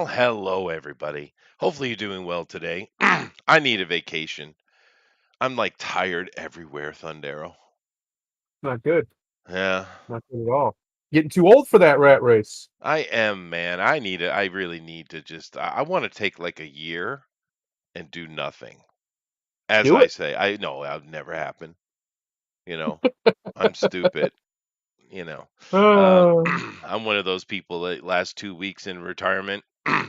Hello, everybody. Hopefully, you're doing well today. I need a vacation. I'm like tired everywhere, Thundero. Not good. Yeah, Not good at all. Getting too old for that rat race. I am, man. I need it. I really need to just. I want to take like a year and do nothing. As Do I it. say, I know that would never happen. You know, I'm stupid. You know, um, Uh, I'm one of those people that last 2 weeks in retirement,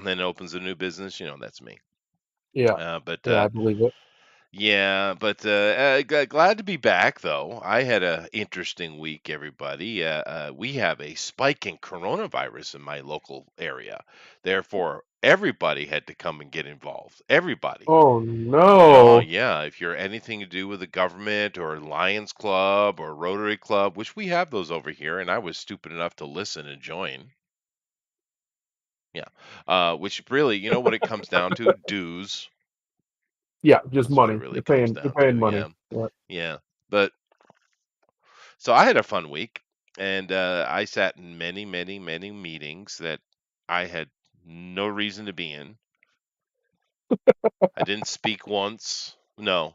then opens a new business. That's me. yeah. But Yeah, I believe it. Yeah, but glad to be back though. I had a interesting week, everybody. We have a spike in coronavirus in my local area. Therefore, everybody had to come and get involved. Everybody. Oh Oh no. yeah, if you're anything to do with the government or Lions Club or Rotary Club, which we have those over here, and I was stupid enough to listen and join. Yeah, which really, you know what it comes down to? Dues. Yeah, just That's what it money. really You're comes paying you're down paying to. money. Yeah, Yeah. yeah. But so I had a fun week, and I sat in many, many, many meetings that I had no reason to be in. I didn't speak once. No,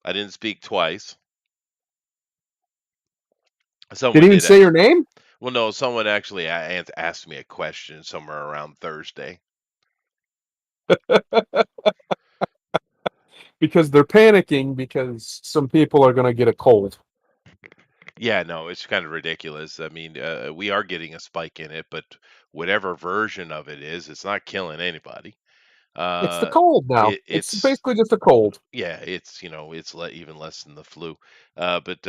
I didn't speak twice. Didn't Someone even did. say your name? Well, no, someone actually asked me a question somewhere around Thursday. Because they're panicking because some people are gonna get a cold. Yeah, no, it's kind of ridiculous. I mean, we are getting a spike in it, but whatever version of it is, it's not killing anybody. It's the Uh, cold now. It's it's basically just a cold. Yeah, it's even less than the flu. But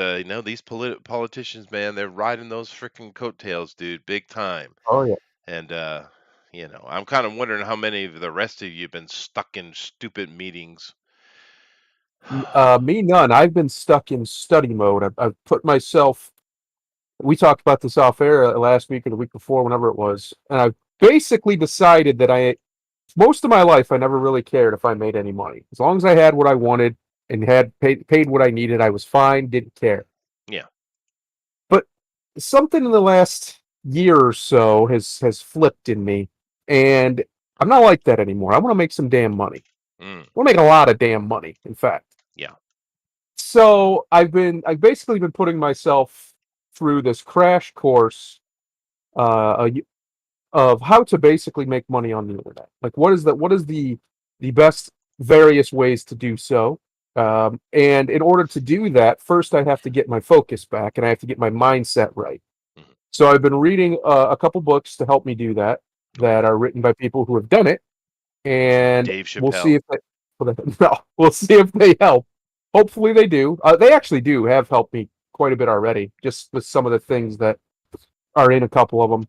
these politicians, man, they're riding those freaking coattails, dude, big time. Oh yeah. And I'm kind of wondering how many of the rest of you have been stuck in stupid meetings. Me none. I've been stuck in study mode. I've put myself. We talked about this off air last week or the week before, whenever it was, and I've basically decided that most of my life I never really cared if I made any money. As long as I had what I wanted and had paid what I needed, I was fine. Didn't care. Yeah. But something in the last year or so has flipped in me, and I'm not like that anymore. I want to make some damn money. Mm, I want to make a lot of damn money. In fact. yeah. So I've basically been putting myself through this crash course uh, of how to basically make money on the internet. Like what is the best various ways to do so. And in order to do that, first I have to get my focus back and I have to get my mindset right. Mhm. So I've been reading a couple books to help me do that that Okay. are written by people who have done it, and Dave we'll see Chappelle. if they, no, we'll see if they help. Hopefully they do. They actually do have helped me quite a bit already, just with some of the things that are in a couple of them,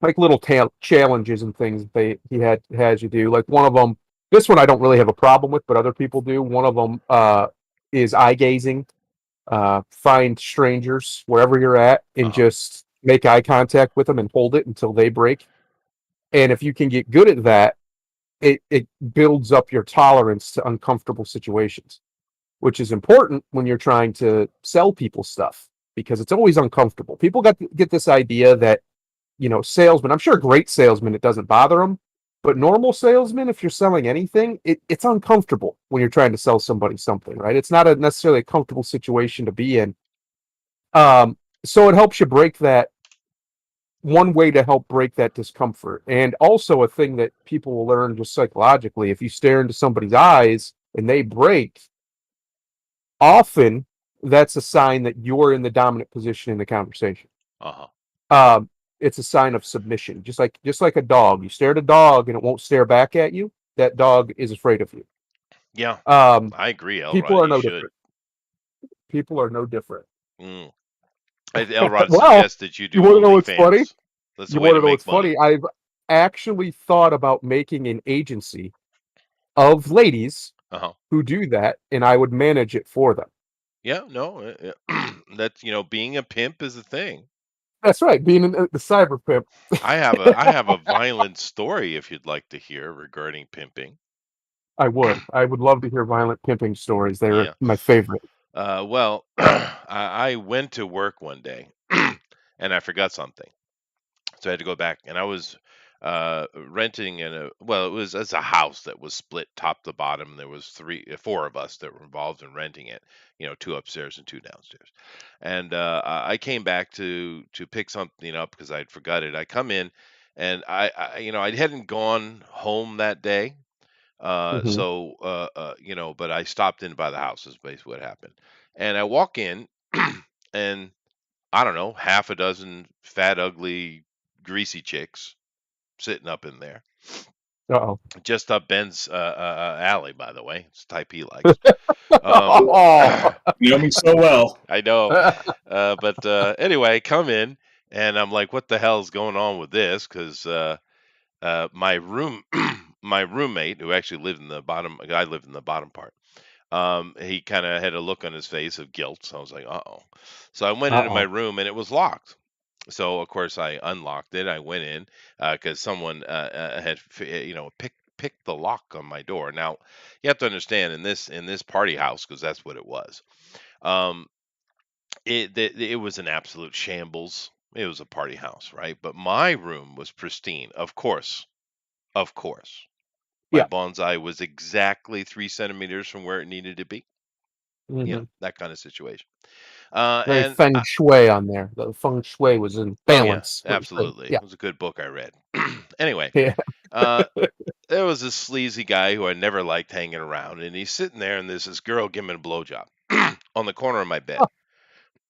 like little challenges and things that he has you do. Like one of them, this one I don't really have a problem with, but other people do. One of them is eye gazing. Find strangers wherever you're at and Uh-huh. just make eye contact with them and hold it until they break. And if you can get good at that, it builds up your tolerance to uncomfortable situations, which is important when you're trying to sell people stuff because it's always uncomfortable. People get this idea that, salesmen, I'm sure great salesmen, it doesn't bother them, but normal salesmen, if you're selling anything, it's uncomfortable when you're trying to sell somebody something, right? It's not necessarily a comfortable situation to be in. So it helps you break that. One way to help break that discomfort, and also a thing that people will learn just psychologically, if you stare into somebody's eyes and they break, often that's a sign that you're in the dominant position in the conversation. Uh-huh. um, it's a sign of submission, just like a dog. You stare at a dog and it won't stare back at you, that dog is afraid of you. Yeah. um, I agree, People Elrod. are You no should. different. People are no different. Mm. Elrod Well, suggested you you do want to know what's funny? OnlyFans. That's the You way want to to know make what's money. funny? I've actually thought about making an agency of ladies Uh-huh. who do that, and I would manage it for them. Yeah, no, that's being a pimp is a thing. That's right, being the cyber pimp. I have a violent story if you'd like to hear regarding pimping. I would love to hear violent pimping stories. They're Yeah. my favorite. Well, I went to work one day and I forgot something. So I had to go back and renting in a well, it's a house that was split top to bottom. There was four of us that were involved in renting it. Two upstairs and two downstairs. And I came back to pick something up because I'd forgot it. I come in, and I hadn't gone home that day. Hmm. But I stopped in by the house is basically what happened. And I walk in, and I don't know, half a dozen fat, ugly, greasy chicks sitting up in there, Uh-oh. just up Ben's alley, by the way. It's the type he likes. Um, Oh. You know me so well. I know, but anyway, I come in and I'm like, "What the hell's going on with this?" Because my my roommate, who actually lived in the bottom, I lived in the bottom part. He kind of had a look on his face of guilt. So I was like, "Uh-oh." So I went into my Uh-oh. room and it was locked. So of course I unlocked it. I went in because someone had picked the lock on my door. Now you have to understand in this party house, because that's what it was. Um, it was an absolute shambles. It was a party house, right? But my room was pristine. Of course, my Yeah. bonsai was exactly 3 centimeters from where it needed to be. Hmm. That kind of situation. Very And feng shui on there. The feng shui was in Oh yeah, balance. It was great. absolutely. It Yeah. was a good book I read. Anyway, Yeah. uh, there was this sleazy guy who I never liked hanging around, and he's sitting there, and there's this girl giving him a blowjob on the corner of my bed. Oh,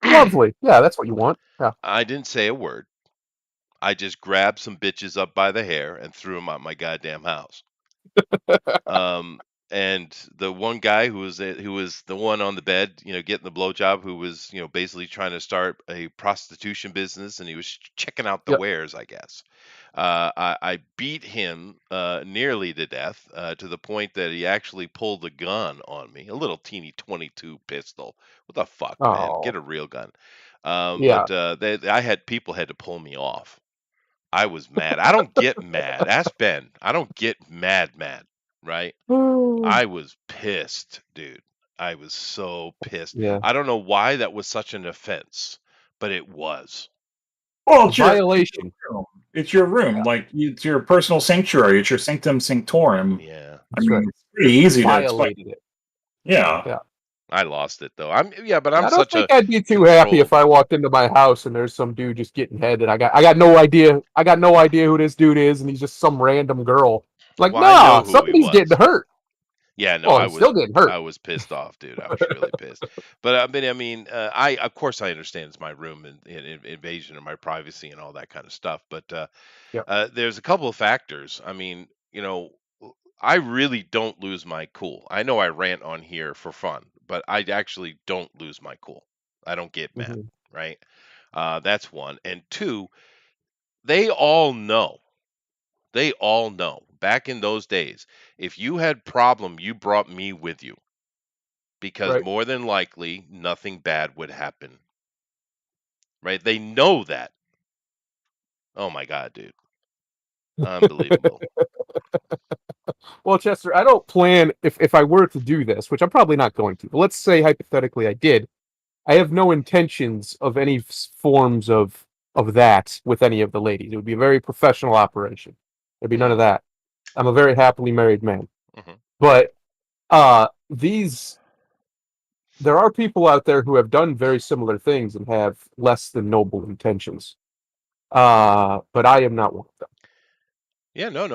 lovely. Yeah, that's what you want. Yeah. I didn't say a word. I just grabbed some bitches up by the hair and threw them out my goddamn house. Um, and the one guy who was the one on the bed, getting the blowjob, who was, basically trying to start a prostitution business, and he was checking out the Yep. wares, I guess. I beat him nearly to death, to the point that he actually pulled a gun on me, a little teeny 22 pistol. What the fuck, man? Get Oh. a real gun. Yeah. But I had people had to pull me off. I was mad. I don't get mad. Ask Ben. I don't get mad, right? I was pissed, dude. I was so pissed. Yeah. I don't know why that was such an offense, but it was. Well, it's your Violation. room. It's your room. Yeah. Like it's your personal sanctuary. It's your sanctum sanctorum. Yeah. I That's mean, right. it's pretty easy to explain. Violated it. Yeah. Yeah. I lost it though. But Yeah, I'm I don't such think a I'd be too happy controlled. if I walked into my house and there's some dude just getting head and I got no idea. I got no idea who this dude is and he's just some random girl. Like, Well, I know nah, who he somebody's getting was. hurt. Yeah, no, Well, he's still getting hurt. I was pissed off, dude. I was really pissed. But I of course I understand it's my room and invasion of my privacy and all that kind of stuff. But Yep. there's a couple of factors. I really don't lose my cool. I know I rant on here for fun, but I actually don't lose my cool. I don't get mad, Hmm. right? That's one. And two, they all know. They all know. Back in those days, if you had problem, you brought me with you, because Right. more than likely nothing bad would happen. Right? They know that. Oh my god, dude. Unbelievable. Well, Chester, I don't plan if I were to do this, which I'm probably not going to. But let's say hypothetically I did. I have no intentions of any forms of that with any of the ladies. It would be a very professional operation. There'd be none Mm, of that. I'm a very happily married man. mhm. But these there are people out there who have done very similar things and have less than noble intentions. But I am not one of them. Yeah, no.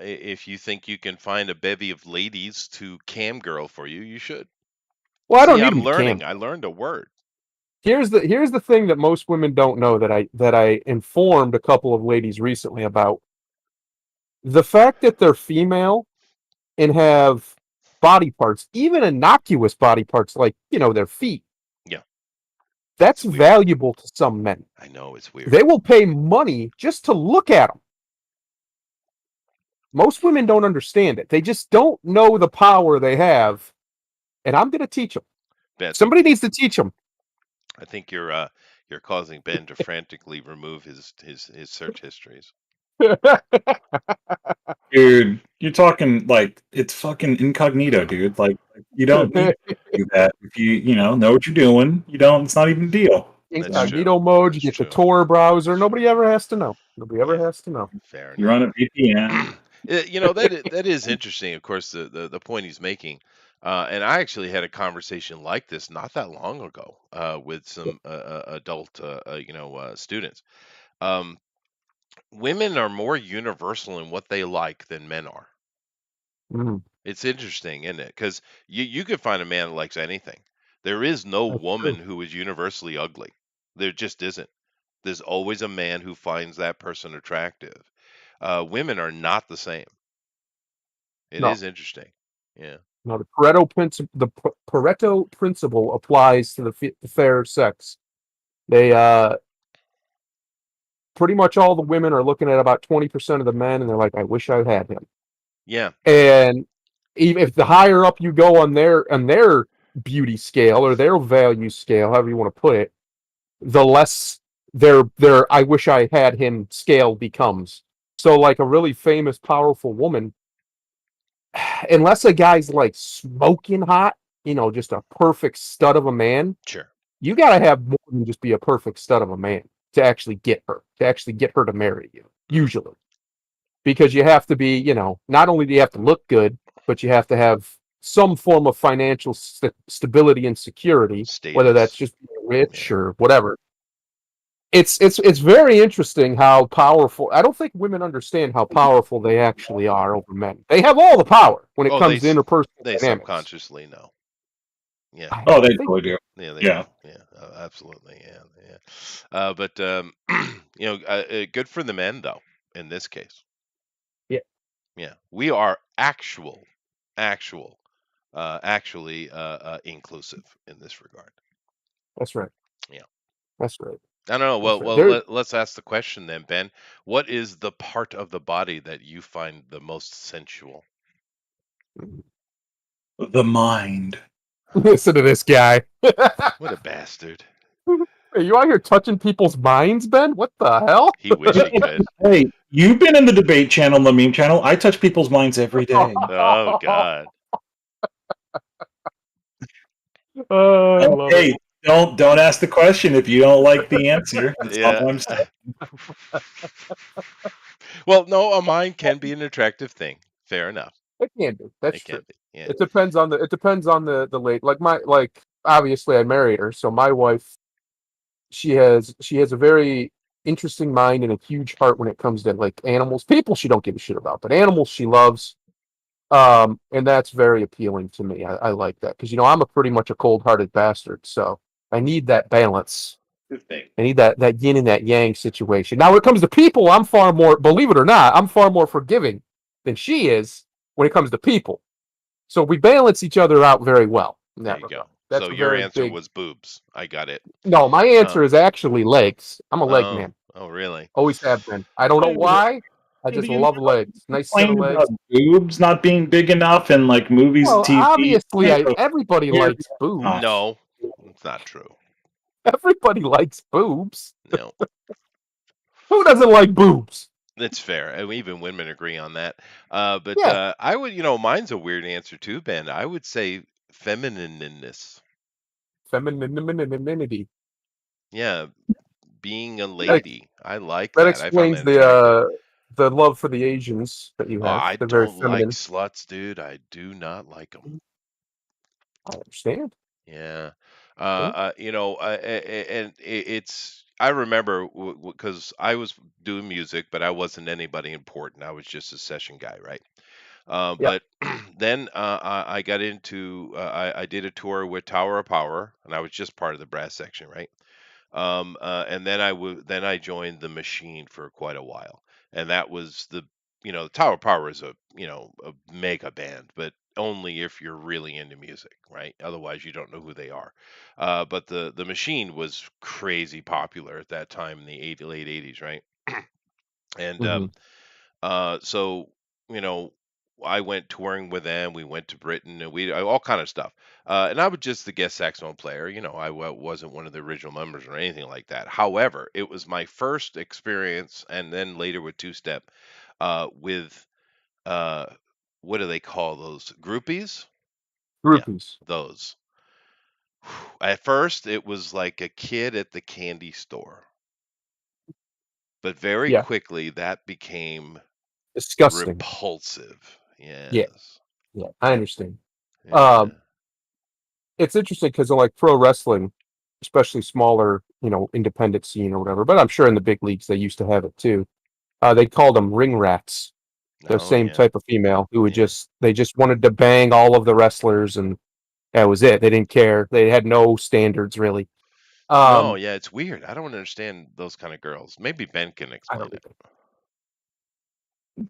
If you think you can find a bevy of ladies to cam girl for you, you should. Well, I See, don't need I'm them to learning. cam. I learned a word. Here's the thing that most women don't know that I informed a couple of ladies recently about. The fact that they're female and have body parts, even innocuous body parts like, their feet, Yeah, that's it's weird. valuable to some men. I know it's weird. They will pay money just to look at them. Most women don't understand it. They just don't know the power they have, and I'm going to teach them. Ben, Somebody needs to teach them. I think you're causing Ben to frantically remove his search histories. Dude, you're talking like it's fucking incognito, dude. Like you don't need to do that if you know what you're doing. You don't. It's not even a deal. That's true. Incognito mode, you That's get the true. Tor browser. Nobody ever has to know. Nobody ever Yeah, has to know. fair You're enough. on a VPN. That is interesting. Of course, the point he's making, and I actually had a conversation like this not that long ago with some adult, students. Um, Women are more universal in what they like than men are. Mm, It's interesting, isn't it? Because you could find a man that likes anything. There is no that's woman true. who is universally ugly. There just isn't. There's always a man who finds that person attractive. Women are not the same. It No, is interesting. Yeah. no. The Pareto principle applies to the fair sex. They pretty much all the women are looking at about 20% of the men, and they're like, "I wish I had him." Yeah. And even if the higher up you go on their beauty scale or their value scale, however you want to put it, the less their I wish I had him scale becomes. So like a really famous, powerful woman, unless a guy's like smoking hot, just a perfect stud of a man, Sure. you gotta have more than just be a perfect stud of a man to actually get her to marry you, Mm. usually. Because you have to be, not only do you have to look good, but you have to have some form of financial stability and security, whether that's Status. just being rich Yeah. or whatever. It's very interesting how powerful. I don't think women understand how powerful they actually are over men. They have all the power when it Oh, comes to interpersonal they dynamics. subconsciously know. Yeah. Oh, I they think totally do. Yeah, they Yeah. do. Yeah, absolutely. Yeah, yeah. But good for the men though. In this case, yeah, yeah, we are actual, actually inclusive in this regard. that's right. Yeah. That's right. I don't know. That's Well, right. There, let's ask the question then, Ben. What is the part of the body that you find the most sensual? The mind. listen to this guy. What a bastard. Are you out here touching people's minds, Ben? What the hell? He wish he could. Hey, you've been in the debate channel, the meme channel. I touch people's minds every day. Oh God. Oh, I love it. Hey, don't ask the question if you don't like the answer. That's all Yeah. I'm saying. Well, no, a mind can be an attractive thing. Fair enough. It can be. That's It can true. be. Yeah. It depends on the late. Like obviously I married her, so my wife, she has a very interesting mind and a huge heart when it comes to like animals. People she don't give a shit about, but animals she loves. And that's very appealing to me. I like that because I'm a pretty much a cold-hearted bastard, so I need that balance. Good thing. I need that yin and that yang situation. Now, when it comes to people, I'm far more, believe it or not, I'm far more forgiving than she is when it comes to people. So we balance each other out very well in There that you regard. go. That's So a your very answer big. was boobs. I got it. No, my Uh, answer is actually legs. I'm a leg oh, man. oh, really? Always have been. I don't know Hey, but why. I just you love legs. Nice set of complained about legs. boobs not being big enough in like movies and Well, TV. obviously, everybody Here likes boobs. No, it's not true. Everybody likes boobs. No, Who doesn't like boobs? it's fair. And even women agree on that. But Yeah, I would, mine's a weird answer too, Ben. I would say feminineness. femininity. Yeah, being a That, lady. I like that that. I found explains that attractive. the love for the Asians that you Oh, have. I They're very don't like feminine. sluts, dude. I do not like them. I understand. Yeah. Yeah, And it's, I remember because I was doing music, but I wasn't anybody important. I was just a session guy, right? yeah. But then I got into, I did a tour with Tower of Power, and I was just part of the brass section, right? And then I joined the Machine for quite a while, and that was Tower of Power is a mega band, but only if you're really into music, right? Otherwise, you don't know who they are. But the Machine was crazy popular at that time in the late '80s, right? And Hmm. so you know, I went touring with them. We went to Britain, and we all kind of stuff. And I was just the guest saxophone player. Wasn't one of the original members or anything like that. However, it was my first experience, and then later with Two Step, with uh, what do they call those groupies? Yeah, Groupies. those. At first, it was like a kid at the candy store. But very Yeah, quickly that became disgusting. repulsive. Yeah, Yes. yeah, I understand. Yeah. Um, it's interesting because like pro wrestling, especially smaller, independent scene or whatever. But I'm sure in the big leagues they used to have it too. They called them ring rats. The Oh same yeah. type of female who would Yeah. just wanted to bang all of the wrestlers, and that was it. They didn't care. They had no standards really. No, Um, yeah, it's weird. I don't understand those kind of girls. Maybe Ben can I explain don't it. either.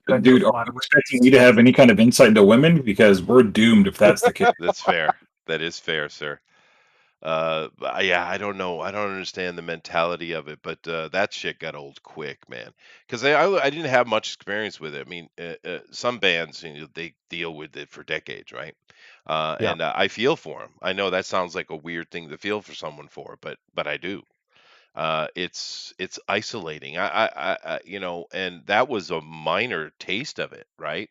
Ben knows Dude, a are lot you of expecting me to have any kind of insight into women? Because we're doomed if that's the case. That's fair. That is fair, sir. Yeah, I don't know. I don't understand the mentality of it, but that shit got old quick, man. Because I didn't have much experience with it. I mean, some bands, they deal with it for decades, right? Yeah. And I feel for them. I know that sounds like a weird thing to feel for someone for, but I do. It's isolating. And that was a minor taste of it, right?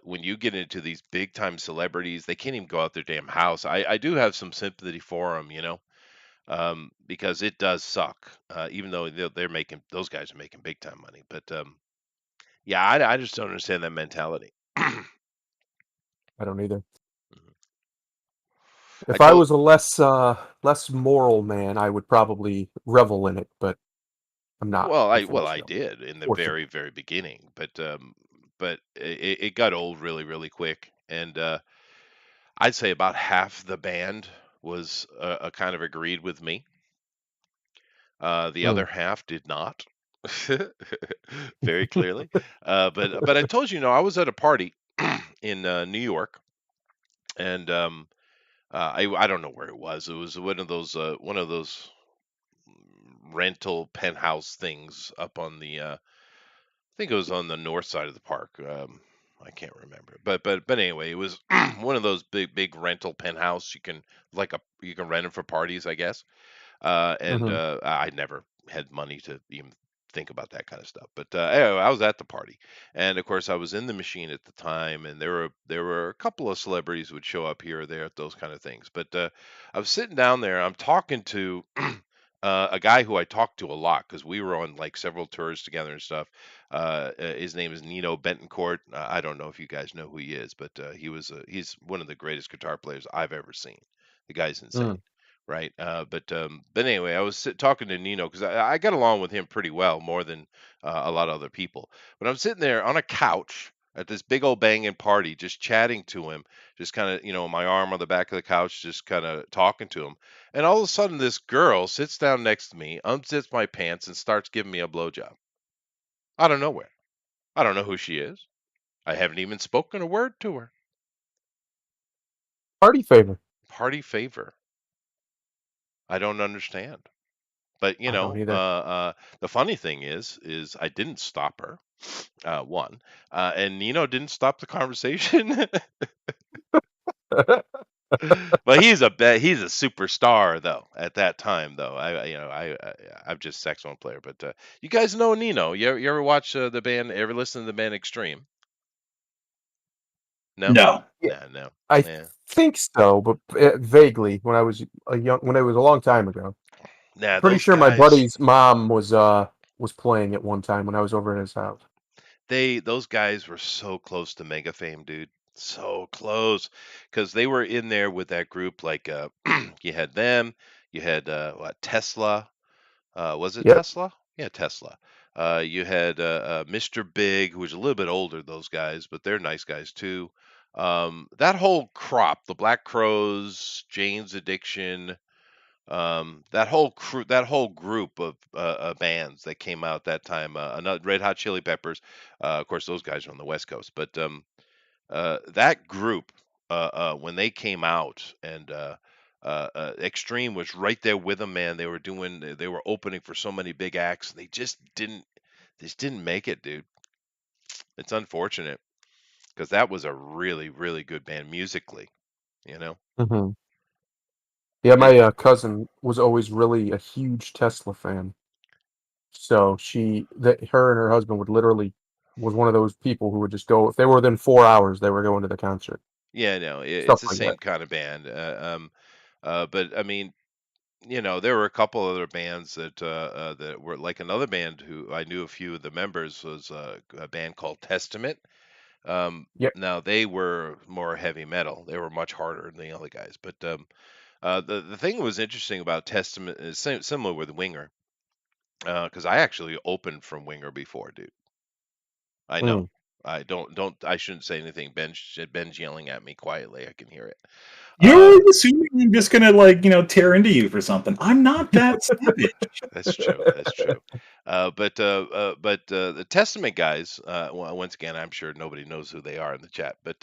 When you get into these big time celebrities, they can't even go out their damn house. I do have some sympathy for them, because it does suck. Even though they're making those guys are making big time money, but yeah, I just don't understand that mentality. I don't either. I If I told was a less moral man, I would probably revel in it, but I'm not, well, I unfortunately. did in the Fortunately. very very beginning, but it got old really really quick, and I'd say about half the band was kind of agreed with me. The Mm. other half did not, very clearly. But I told you, I was at a party in New York, and I don't know where it was. It was one of those rental penthouse things up on the. I think it was on the north side of the park. I can't remember, but anyway, it was one of those big rental penthouse. You can rent it for parties, I guess. And Hmm. I never had money to even think about that kind of stuff. But anyway, I was at the party, and of course, I was in the machine at the time, and there were a couple of celebrities would show up here or there at those kind of things. But I was sitting down there, I'm talking to. A guy who I talked to a lot because we were on like several tours together and stuff. His name is Nino Betancourt. I don't know if you guys know who he is, but he's one of the greatest guitar players I've ever seen. The guy's insane, Mm. right? But anyway, I was talking to Nino because I got along with him pretty well, more than a lot of other people. But I'm sitting there on a couch at this big old banging party, just chatting to him, just kind of, my arm on the back of the couch, just kind of talking to him. And all of a sudden, this girl sits down next to me, unzips my pants, and starts giving me a blowjob out of nowhere. I don't know who she is. I haven't even spoken a word to her. Party favor. Party favor. I don't understand. But I don't either. the funny thing is I didn't stop her. One, and Nino didn't stop the conversation. But he's a superstar though. At that time though, I'm just saxophone player. But you guys know Nino. You ever watch the band? Ever listen to the band Extreme? No, No. Yeah, no, no. I Yeah, think so, but vaguely when it was a long time ago. nah. Pretty Those sure my guys, buddy's mom was playing at one time when I was over at his house. those guys were so close to mega fame, dude. So close, because they were in there with that group. Like you had them, you had what Tesla. Was it Yep. Tesla? Yeah, Tesla. You had Mr. Big, who was a little bit older, those guys, but they're nice guys too. That whole crop, the Black Crows, Jane's Addiction, that whole group of bands that came out that time, another Red Hot Chili Peppers. Of course, those guys are on the West Coast, but that group, when they came out, and Extreme was right there with them, man. They were opening for so many big acts, and they just didn't make it, dude. It's unfortunate because that was a really, really good band musically, you know. Hmm. Yeah, And my cousin was always really a huge Tesla fan. So her and her husband would literally was one of those people who would just go if they were within 4 hours, they were going to the concert, yeah, no, stuff it's the like that. same kind of band. But I mean, there were a couple other bands that were like another band who I knew a few of the members was a band called Testament. Yep. Now they were more heavy metal. They were much harder than the other guys. But the thing that was interesting about Testament is similar with Winger, because I actually opened from Winger before, dude. I know. Mm. I don't I shouldn't say anything. Ben's yelling at me quietly. I can hear it. Uh, You're assuming I'm just gonna tear into you for something. I'm not that savage. that's true. That's true. But the Testament guys, once again, I'm sure nobody knows who they are in the chat, but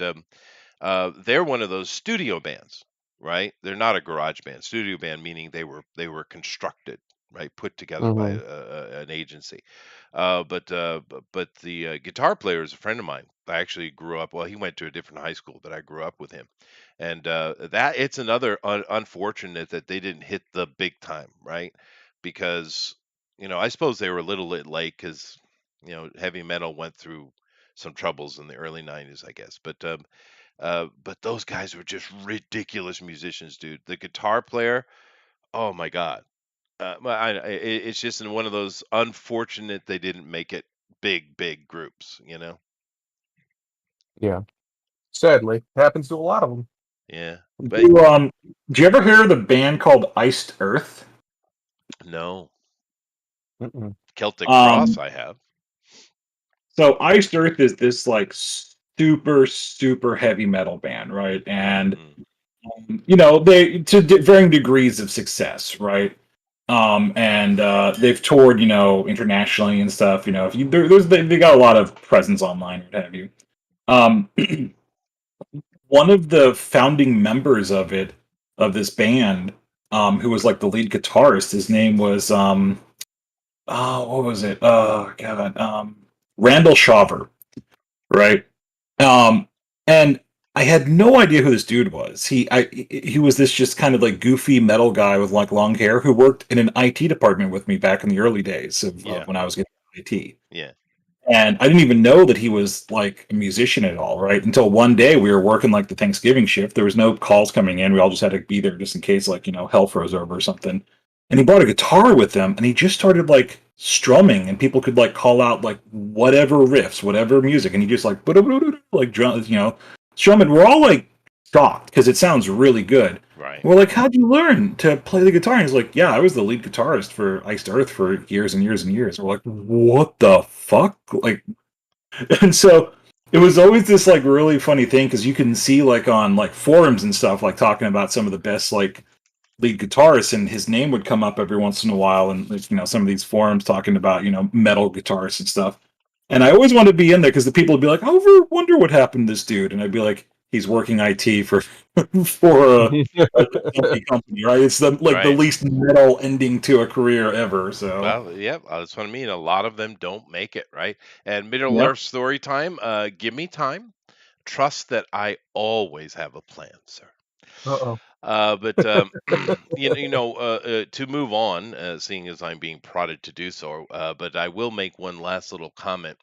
they're one of those studio bands, right? They're not a garage band. Studio band meaning they were constructed, right, put together by Hmm. an agency. But the guitar player is a friend of mine. I actually grew up. Well, he went to a different high school, but I grew up with him, and that it's another unfortunate that they didn't hit the big time, right? Because I suppose they were a little bit late because heavy metal went through some troubles in the early '90s, I guess. But those guys were just ridiculous musicians, dude. The guitar player, oh my God. It's just in one of those unfortunate they didn't make it big groups. Yeah. Sadly, happens to a lot of them. Yeah. But Do, do you ever hear of the band called Iced Earth? no, Mm-mm. Celtic Frost Um, I have. so Iced Earth is this like super heavy metal band, right? And Hmm. they varying degrees of success, right? And they've toured, internationally and stuff. If you they got a lot of presence online, what have you. Um, one of the founding members of this band, who was like the lead guitarist, his name was oh, what was it? Oh god, Randall Shaver, right? Um, and I had no idea who this dude was. He was this just kind of like goofy metal guy with like long hair who worked in an IT department with me back in the early days of Yeah. when I was getting IT. Yeah. And I didn't even know that he was like a musician at all, right? Until one day we were working like the Thanksgiving shift. There was no calls coming in. We all just had to be there just in case, like, hell froze over or something. And he brought a guitar with him and he just started like strumming and people could like call out like whatever riffs, whatever music. And he just like, like drum, strumming. We're all like shocked because it sounds really good. Right. We're like, how'd you learn to play the guitar? And he's like, yeah, I was the lead guitarist for Iced Earth for years and years and years. We're like, what the fuck? Like, and so it was always this like really funny thing because you can see like on like forums and stuff, like talking about some of the best like lead guitarists, and his name would come up every once in a while, and like, some of these forums talking about metal guitarists and stuff. And I always wanted to be in there because the people would be like, "I wonder what happened to this dude," and I'd be like, "He's working IT for for a company, right? It's the Right. least metal ending to a career ever." So, Well, yep, that's what I mean. A lot of them don't make it, right? And Middle yep. Earth story time. Give me time. Trust that I always have a plan, sir. Uh-oh. But to move on, seeing as I'm being prodded to do so, but I will make one last little comment.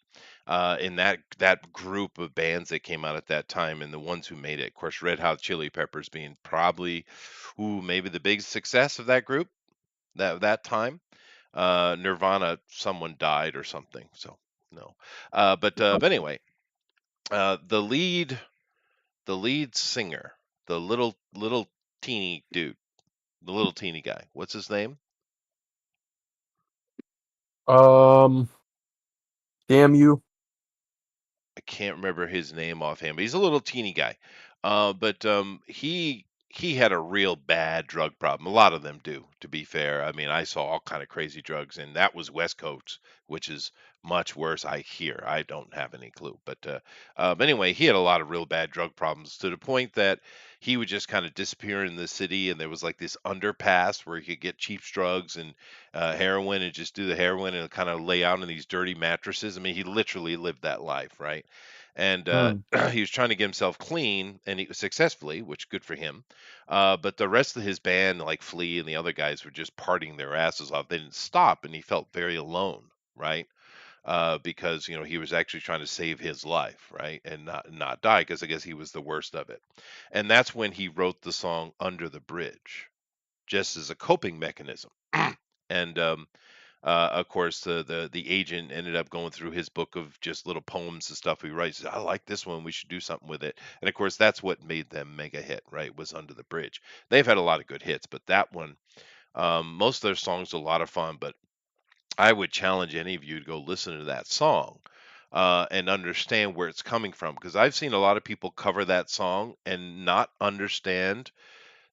In that group of bands that came out at that time, and the ones who made it, of course, Red Hot Chili Peppers being probably, maybe the big success of that group that time. Nirvana, someone died or something, so no. But anyway, the lead singer, the little teeny dude, the little teeny guy. What's his name? Um, damn you. I can't remember his name offhand, but he's a little teeny guy. But he had a real bad drug problem. A lot of them do, to be fair. I mean, I saw all kind of crazy drugs, and that was West Coast, which is much worse. I hear. I don't have any clue, but anyway, he had a lot of real bad drug problems to the point that he would just kind of disappear in the city, and there was like this underpass where he could get cheap drugs and heroin, and just do the heroin and kind of lay out in these dirty mattresses. I mean, he literally lived that life, right? And Mm. he was trying to get himself clean, and he successfully, which good for him. But the rest of his band, like Flea and the other guys, were just partying their asses off. They didn't stop, and he felt very alone, right? Because he was actually trying to save his life, right, and not die, because I guess he was the worst of it. And that's when he wrote the song "Under the Bridge." just as a coping mechanism. And of course, the agent ended up going through his book of just little poems and stuff he writes. I like this one. We should do something with it. And of course, that's what made them mega hit. Right? Was Under the Bridge. They've had a lot of good hits, but that one, most of their songs are a lot of fun. But I would challenge any of you to go listen to that song. And understand where it's coming from, because I've seen a lot of people cover that song and not understand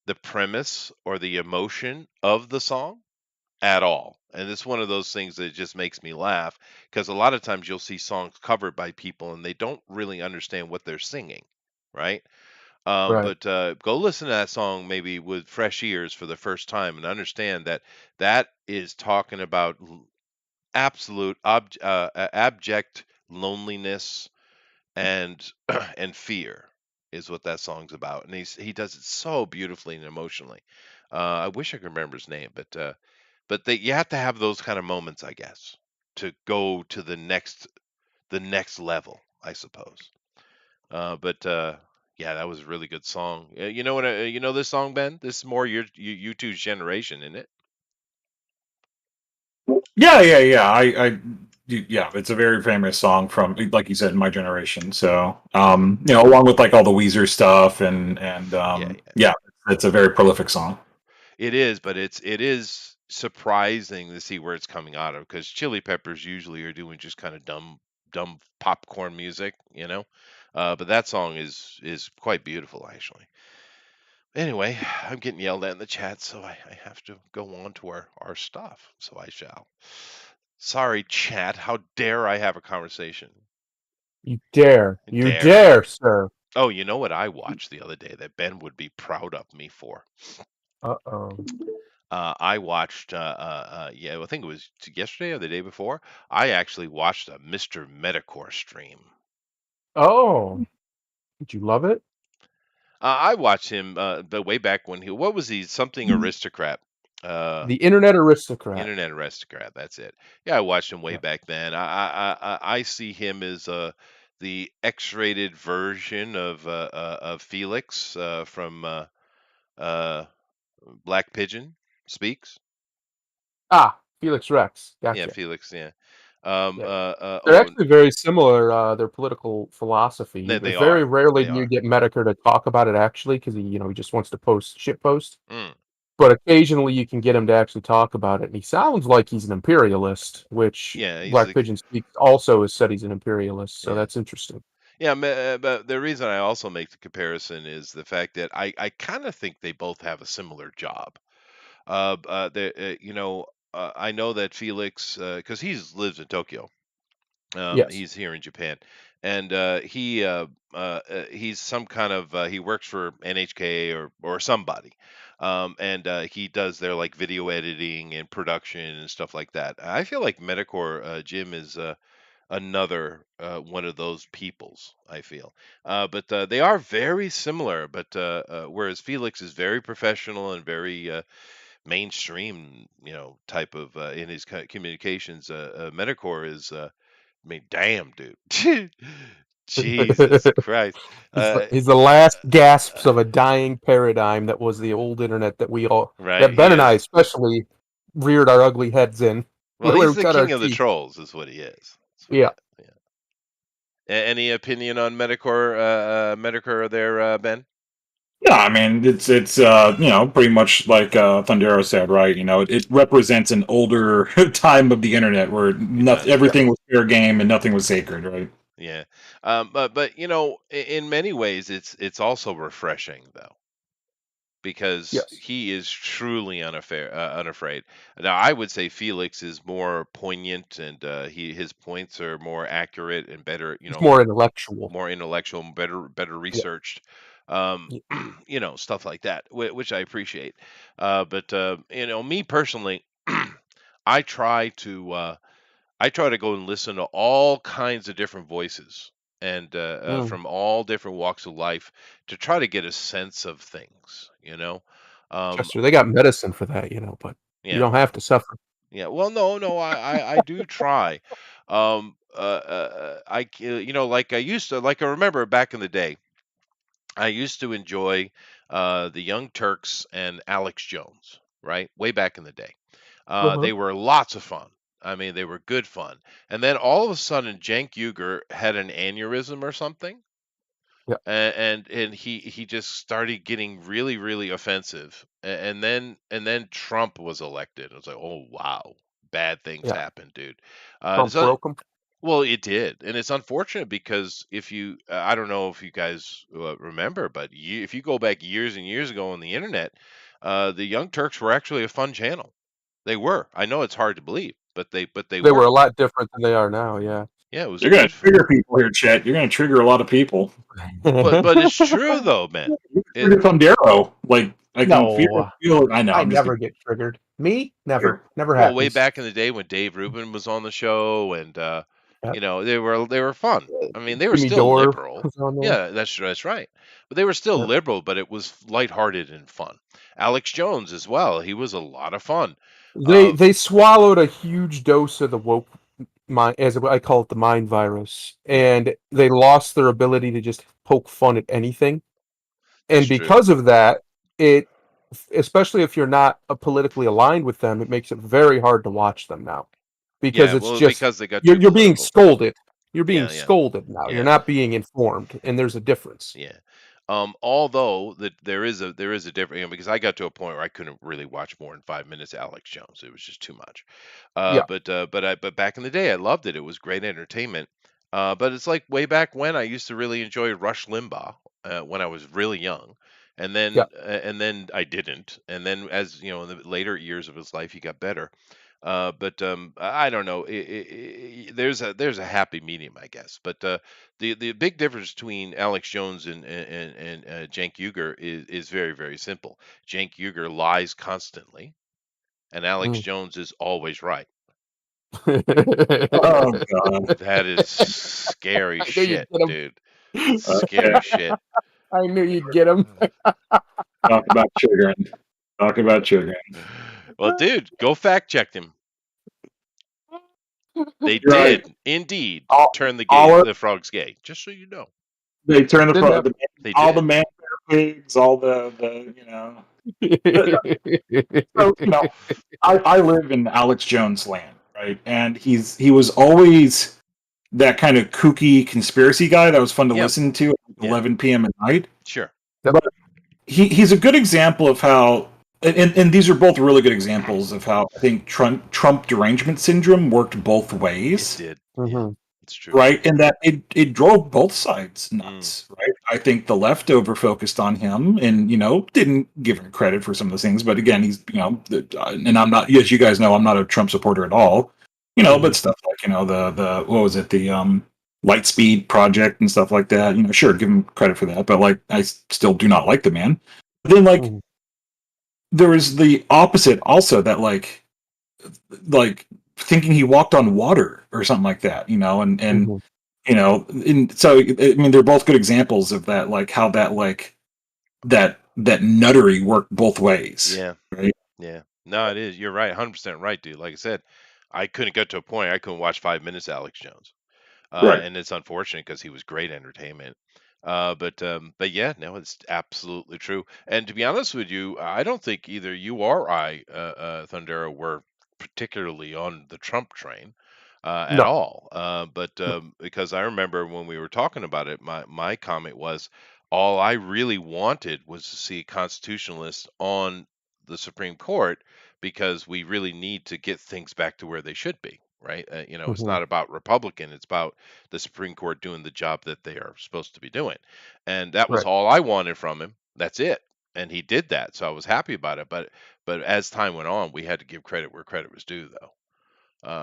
the premise or the emotion of the song at all. And it's one of those things that just makes me laugh, because a lot of times you'll see songs covered by people and they don't really understand what they're singing, right? Right. But go listen to that song maybe with fresh ears for the first time and understand that that is talking about absolute abject loneliness and and fear is what that song's about, and he does it so beautifully and emotionally. I wish I could remember his name, but you have to have those kind of moments, I guess, to go to the next level, I suppose. But yeah, that was a really good song. You know what? You know this song, Ben? This is more you two's generation, isn't it? Yeah, yeah, yeah. Yeah, it's a very famous song from, like you said, my generation. So, Yeah, along with like all the Weezer stuff yeah, yeah, it's a very prolific song. it is, but it is surprising to see where it's coming out of, because Chili Peppers usually are doing just kind of dumb popcorn music, you know. But that song is quite beautiful, actually. Anyway, I'm getting yelled at in the chat, so I have to go on to our stuff. So I shall. Sorry, chat. How dare I have a conversation? You dare. You Dare. dare, sir. Oh, you know what I watched the other day that Ben would be proud of me for? Uh-oh. I watched, yeah, I think it was yesterday or the day before. I actually watched a Mr. Metacore stream. Oh. Did you love it? I watched him, but way back when what was he? Something aristocrat. Uh, The Internet Aristocrat. Internet aristocrat. That's it. Yeah, I watched him way Yeah. back then. I see him as the X-rated version of Felix from uh, Black Pigeon Speaks. Ah, Felix Rex. Yeah, Gotcha. Felix. Yeah. Yeah. They're Oh, actually very similar, their political philosophy. they Very are. rarely They do you are. get Medicare to talk about it actually, because he just wants to post shit post. Mm. But occasionally you can get him to actually talk about it. And he sounds like he's an imperialist, which Yeah, he's Black like, Pigeon Speaks also has said he's an imperialist. So yeah. that's interesting. Yeah, but the reason I also make the comparison is the fact that I kind of think they both have a similar job. I know that Felix, because he's lives in Tokyo. Yes. He's here in Japan, and he's some kind of he works for NHK or somebody, and he does their like video editing and production and stuff like that. I feel like Metacore Jim is another one of those peoples. I feel, but they are very similar. But whereas Felix is very professional and very mainstream, type of in his communications, Metacore is. I mean, damn, dude. Jesus Christ. He's the last gasps of a dying paradigm that was the old internet Right? that He Ben and I is. especially reared our ugly heads in, Well, where he's we the cut our king of the teeth. trolls, is what he is. Yeah. Yeah. Any opinion on Metacore there, Ben? Yeah, I mean, it's pretty much like Thundero said, right? It represents an older time of the internet where It nothing, does. Yeah. everything was fair game and nothing was sacred, right? Yeah. But in many ways, it's also refreshing though, because Yes. he is truly unafraid. Now, I would say Felix is more poignant, and his points are more accurate and better, He's more intellectual. more intellectual, better Yeah. researched, Yeah. stuff like that, which I appreciate. But me personally, I try to go and listen to all kinds of different voices, and Mm. from all different walks of life, to try to get a sense of things. Um, Chester, they got medicine for that, but you yeah, don't have to suffer. yeah. Well, no, I do try. Like I used to, like I remember back in the day, I used to enjoy the Young Turks and Alex Jones. right? Way back in the day. Uh-huh. They were lots of fun. I mean, they were good fun. And then all of a sudden, Cenk Uygur had an aneurysm or something, Yeah. and he just started getting really really offensive. And then Trump was elected. I was like, oh wow, bad things Yeah. happened, dude. Trump So broke him. well, it did, and it's unfortunate because if you, I don't know if you guys remember, but if you go back years and years ago on the internet, the Young Turks were actually a fun channel. They were. I know it's hard to believe, but they They were a were. lot different than they are now. Yeah. Yeah, it was You're gonna good. trigger people here, Chet. You're gonna trigger a lot of people. But it's true though, man. It Trigger Thundero. Like I can No, feel. I know. I I'm just never get triggered. Me, never, kidding. never Well, way happens. back in the day when Dave Rubin was on the show, and Yeah. they were fun. I mean, they were Jimmy still Dore liberal. was on there. Yeah, that's right. But they were still Yeah. liberal, but it was lighthearted and fun. Alex Jones as well. He was a lot of fun. They Uh, they swallowed a huge dose of the woke mind, as I call it, the mind virus, yeah, and they lost their ability to just poke fun at anything. that's And true. because of that, it, especially if you're not politically aligned with them, it makes it very hard to watch them now, because Yeah, it's well, just because they got too you're being political. scolded. You're being Yeah, yeah, scolded now. You're yeah. not being informed, and there's a difference. Yeah. Although that there is a difference, because I got to a point where I couldn't really watch more than 5 minutes of Alex Jones. It was just too much. Yeah, But back in the day, I loved it. It was great entertainment. But it's like way back when I used to really enjoy Rush Limbaugh when I was really young, yeah. and then I didn't, and then as you know, in the later years of his life, he got better. But I don't know. There's a happy medium, I guess. But the big difference between Alex Jones and Cenk Uygur is very very simple. Cenk Uygur lies constantly, and Alex Mm. Jones is always right. Oh god. That is scary I knew you'd shit, get him. dude. That's Okay. scary shit. I knew you'd get him. Talk about triggering. Talk about triggering. Well, dude, go fact check him. They You're right. did indeed All, turn all the frogs gay. Just so you know, they turn Didn't happen. they all the did. man pigs, all the so I live in Alex Jones land, right? And he was always that kind of kooky conspiracy guy that was fun to Yep. listen to at Yeah. 11 p.m. at night. Sure. But he's a good example of how, and these are both really good examples of how I think Trump derangement syndrome worked both It ways, did. Yeah, Mhm. it's true. right? And that it drove both sides Mm. nuts, right? I think the left over focused on him and didn't give him credit for some of those things. But again, he's and I'm not, as you guys know, I'm not a Trump supporter at all. But Mhm. stuff like the what was it, the Lightspeed project and stuff like that. Sure, give him credit for that, but like I still do not like the man. But then like Mhm. there was the opposite also, that like thinking he walked on water or something like that, and Mhm. and so I mean they're both good examples of that, like how that that nuttery worked both ways, Yeah. right? Yeah. No, it is. You're right. 100% right, dude. Like I said, I couldn't get to a point. I couldn't watch 5 minutes of Alex Jones. Right. And it's unfortunate because he was great entertainment. But yeah, no, it's absolutely true. And to be honest with you, I don't think either you or I, Thundera, were particularly on the Trump train at No. all. But because I remember when we were talking about it, my comment was all I really wanted was to see constitutionalists on the Supreme Court because we really need to get things back to where they should be. Right? It's Mhm. not about Republican. It's about the Supreme Court doing the job that they are supposed to be doing. And that was Right. all I wanted from him. That's it. And he did that. So I was happy about it. But as time went on, we had to give credit where credit was due though.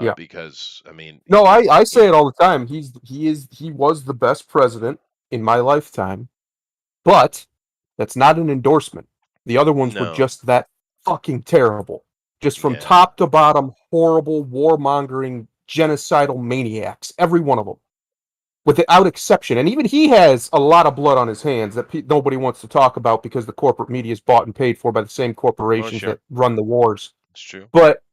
Yeah. Because I mean, No, I say yeah, it all the time. He was the best president in my lifetime, but that's not an endorsement. The other ones were no, just that fucking terrible. Just from yeah, top to bottom, horrible, warmongering, genocidal maniacs. Every one of them, without exception. And even he has a lot of blood on his hands that nobody wants to talk about because the corporate media is bought and paid for by the same oh corporations sure, that run the wars. it's true. But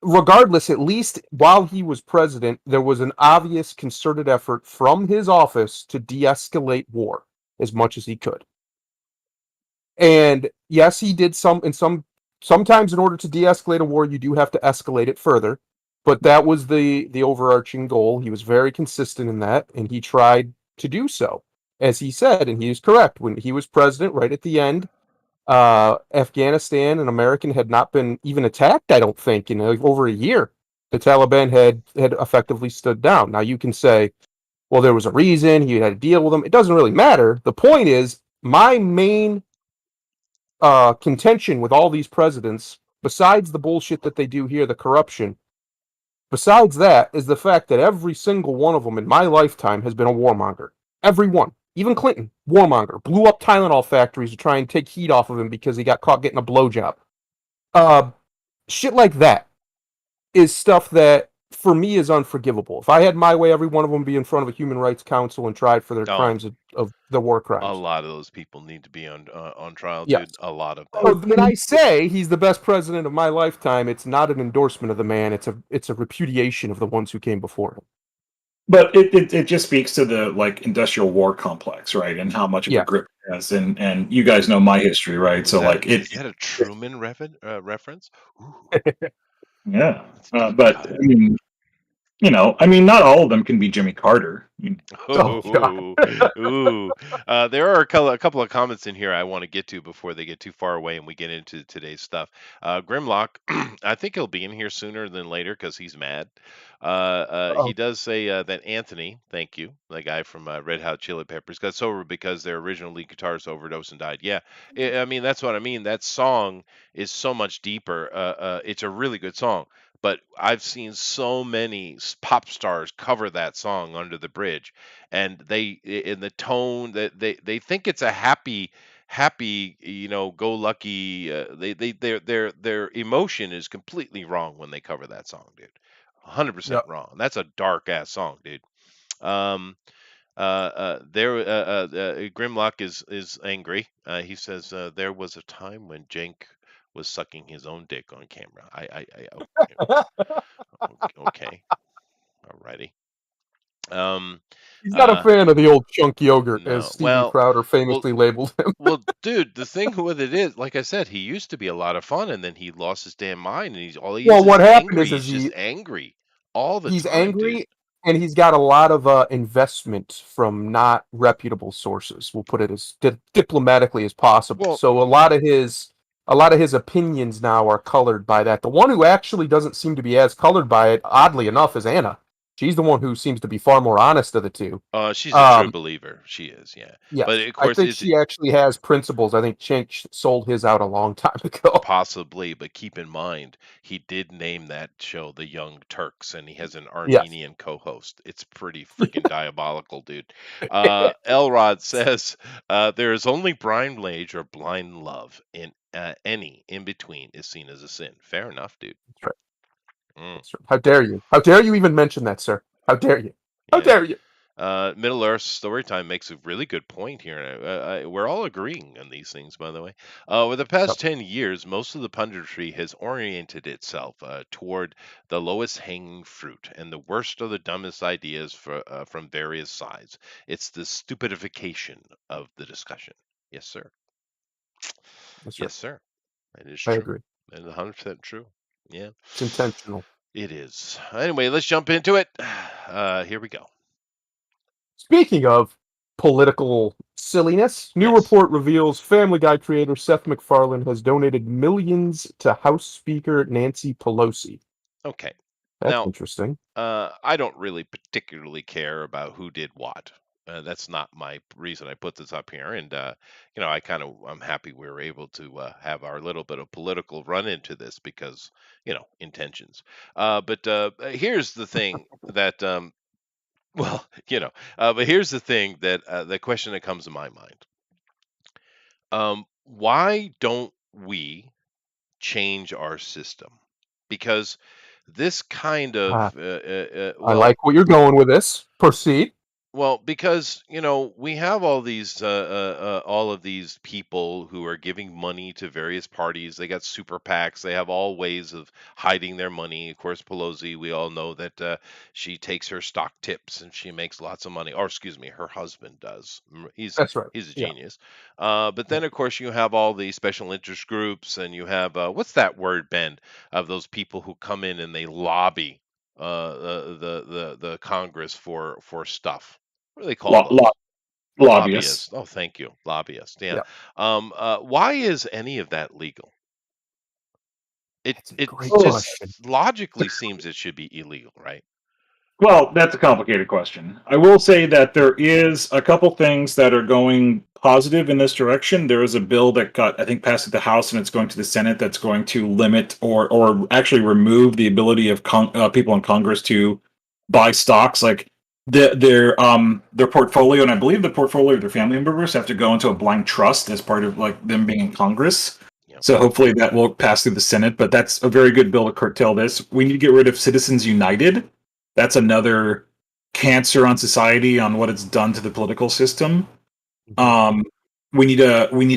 regardless, at least while he was president, there was an obvious concerted effort from his office to de-escalate war as much as he could. And yes, he did some in some sometimes in order to de-escalate a war, you do have to escalate it further. But that was the overarching goal. He was very consistent in that, and he tried to do so, as he said, and he is correct. When he was president, right at the end, Afghanistan and American had not been even attacked. I don't think in over a year. The Taliban had effectively stood down. Now you can say, well, there was a reason he had to deal with them. It doesn't really matter. The point is, my main contention with all these presidents, besides the bullshit that they do here, the corruption, besides that, is the fact that every single one of them in my lifetime has been a warmonger. Every one. Even Clinton, warmonger, blew up Tylenol factories to try and take heat off of him because he got caught getting a blowjob. Uh, Shit like that is stuff that, for me, is unforgivable. If I had my way, every one of them would be in front of a human rights council and tried for their Oh, crimes of the war a crimes. lot of those people need to be on trial, Yes. dude. A lot of them. So when I say he's the best president of my lifetime, it's not an endorsement of the man. It's a repudiation of the ones who came before him. But it just speaks to the like industrial war complex, right, and how much of a Yeah. grip it has. And you guys know my history, right? So like Is that a Truman reference? Ooh, yeah. that's a deep But cut. I mean, not all of them can be Jimmy Carter. Oh God. Oh, ooh. There are a couple of comments in here I want to get to before they get too far away and we get into today's stuff. Grimlock, I think he'll be in here sooner than later because he's mad. He Oh, does say that Anthony, thank you, the guy from Red Hot Chili Peppers, got sober because their original lead guitarist overdosed and died. Yeah, I mean that's what I mean. That song is so much deeper. It's a really good song, but I've seen so many pop stars cover that song Under the Bridge, and in the tone that they think it's a happy, go lucky. Their emotion is completely wrong when they cover that song, dude. 100% yeah. wrong. That's a dark ass song, dude. Um, Grimlock is angry. He says there was a time when Jank was sucking his own dick on camera. Okay, alrighty. Um, He's not a uh, fan of the old chunk yogurt, as no, Steven Crowder well, famously labeled him. well, dude, the thing with it is, like I said, he used to be a lot of fun, and then he lost his damn mind, and all he is Well, is what happened angry. is He's just angry all the he's time, dude. angry and he's got a lot of investment from not reputable sources. We'll put it as diplomatically as possible. Well, So a lot of his opinions now are colored by that. The one who actually doesn't seem to be as colored by it, oddly enough, is Anna. She's the one who seems to be far more honest of the two. she's a true Um, believer. She is, yeah. But yes, of I course, think she actually has principles. I think Chink sold his out a long time ago. possibly, but keep in mind, he did name that show The Young Turks, and he has an Yes. Armenian co-host. It's pretty freaking diabolical, dude. Elrod says there is only blind rage or blind love, in any in between is seen as a sin. Fair enough, dude. That's right. Mm, That's right. How dare you? How dare you even mention that, sir? How dare you? How yeah. dare you? Middle Earth Storytime makes a really good point here. We're all agreeing on these things, by the way. Over the Yep. past 10 years, most of the punditry has oriented itself toward the lowest hanging fruit and the worst or the dumbest ideas from various sides. It's the stupidification of the discussion. Yes, sir. That's right. Yes, sir. That is I true. agree. That is 100% true. Yeah, It's intentional. it is. Anyway, let's jump into it. Here we go. Speaking of political silliness, new Yes. report reveals Family Guy creator Seth MacFarlane has donated millions to House Speaker Nancy Pelosi. Okay. That's Now, interesting. I don't really particularly care about who did what. That's not my reason I put this up here, and I'm happy we were able to have our little bit of political run into this because intentions. But here's the thing that well, but here's the thing that the question that comes to my mind. Why don't we change our system? Because this kind of Ah, I well, like what you're going with this. Proceed. Well, because we have all of these people who are giving money to various parties. They got super PACs. They have all ways of hiding their money. Of course, Pelosi, we all know that she takes her stock tips and she makes lots of money. Or excuse me, her husband does. That's right. He's a Yeah. genius. But then, of course, you have all the special interest groups, and you have what's that word, Ben, of those people who come in and they lobby the Congress for stuff. What do they call Lo- lo- those? Lobbyists. Lobbyists. Oh, thank you. Lobbyists. Yeah. Yeah. Why is any of that legal? That's a It great just question. logically seems it should be illegal, right? Well, that's a complicated question. I will say that there is a couple things that are going positive in this direction. There is a bill that got, I think, passed at the House, and it's going to the Senate. That's going to limit or actually remove the ability of people in Congress to buy stocks. Like their portfolio, and I believe the portfolio of their family members have to go into a blind trust as part of like them being in Congress. Yeah. So hopefully that will pass through the Senate. But that's a very good bill to curtail this. We need to get rid of Citizens United. That's another cancer on society, on what it's done to the political system. Um, we need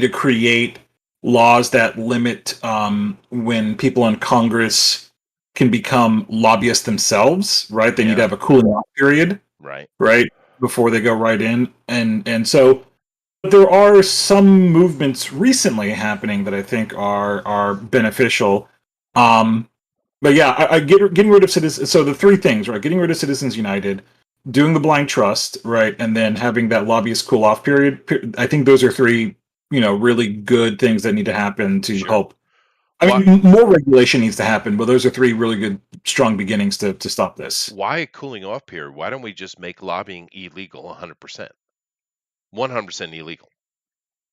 to create laws that limit when people in Congress can become lobbyists themselves. Right? They need to Yeah. have a cooling off period, Right. right, before they go right in. And so there are some movements recently happening that I think are beneficial. Um, but yeah, getting rid of citizens. So the three things, right? Getting rid of Citizens United, doing the blind trust, right, and then having that lobbyist cool off period. I think those are three, really good things that need to happen to Sure. help. I Why mean, more regulation needs to happen, but those are three really good, strong beginnings to stop this. why a cooling off period? Why don't we just make lobbying illegal 100%? 100% illegal.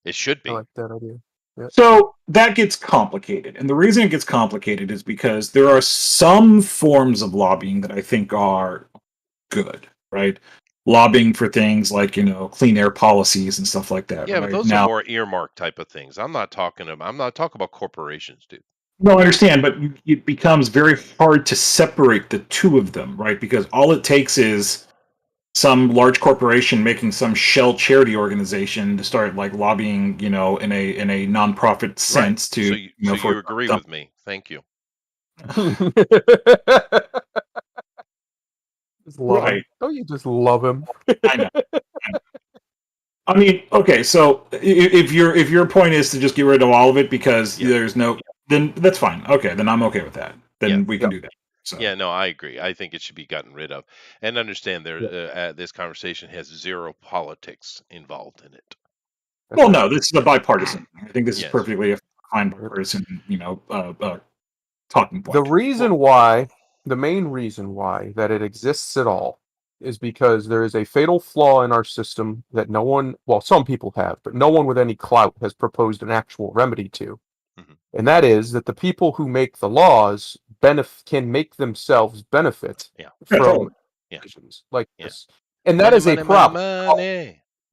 It should I be. like that idea. Yeah. So that gets complicated. And the reason it gets complicated is because there are some forms of lobbying that I think are good, right? Lobbying for things like, clean air policies and stuff like that, Yeah, but right? those are Now, more earmark type of things. I'm not talking about corporations, dude. no, I understand, but it becomes very hard to separate the two of them, right? Because all it takes is some large corporation making some shell charity organization to start like lobbying, in a nonprofit Right. sense So to, for you agree some. with me. Thank you. Just love him. Right. Don't you just love him? I know. I mean, okay, so if your point is to just get rid of all of it because Yeah. there's no, then that's fine. Okay, then I'm okay with that. Yeah. Then we can Yep. do that. So, Yeah, no, I agree. I think it should be gotten rid of. And understand Yep. this conversation has zero politics involved in it. That's well, right. no, this is a bipartisan. I think this is Yes. perfectly a fine Yep. bipartisan, talking The point. reason why, the main reason why that it exists at all is because there is a fatal flaw in our system that no one, well, some people have, but no one with any clout has proposed an actual remedy to. Mhm. And that is that the people who make the laws can make themselves benefit Yeah. Yeah, from totally. Yeah. decisions like Yeah. this. And that Money, is a money, money, problem.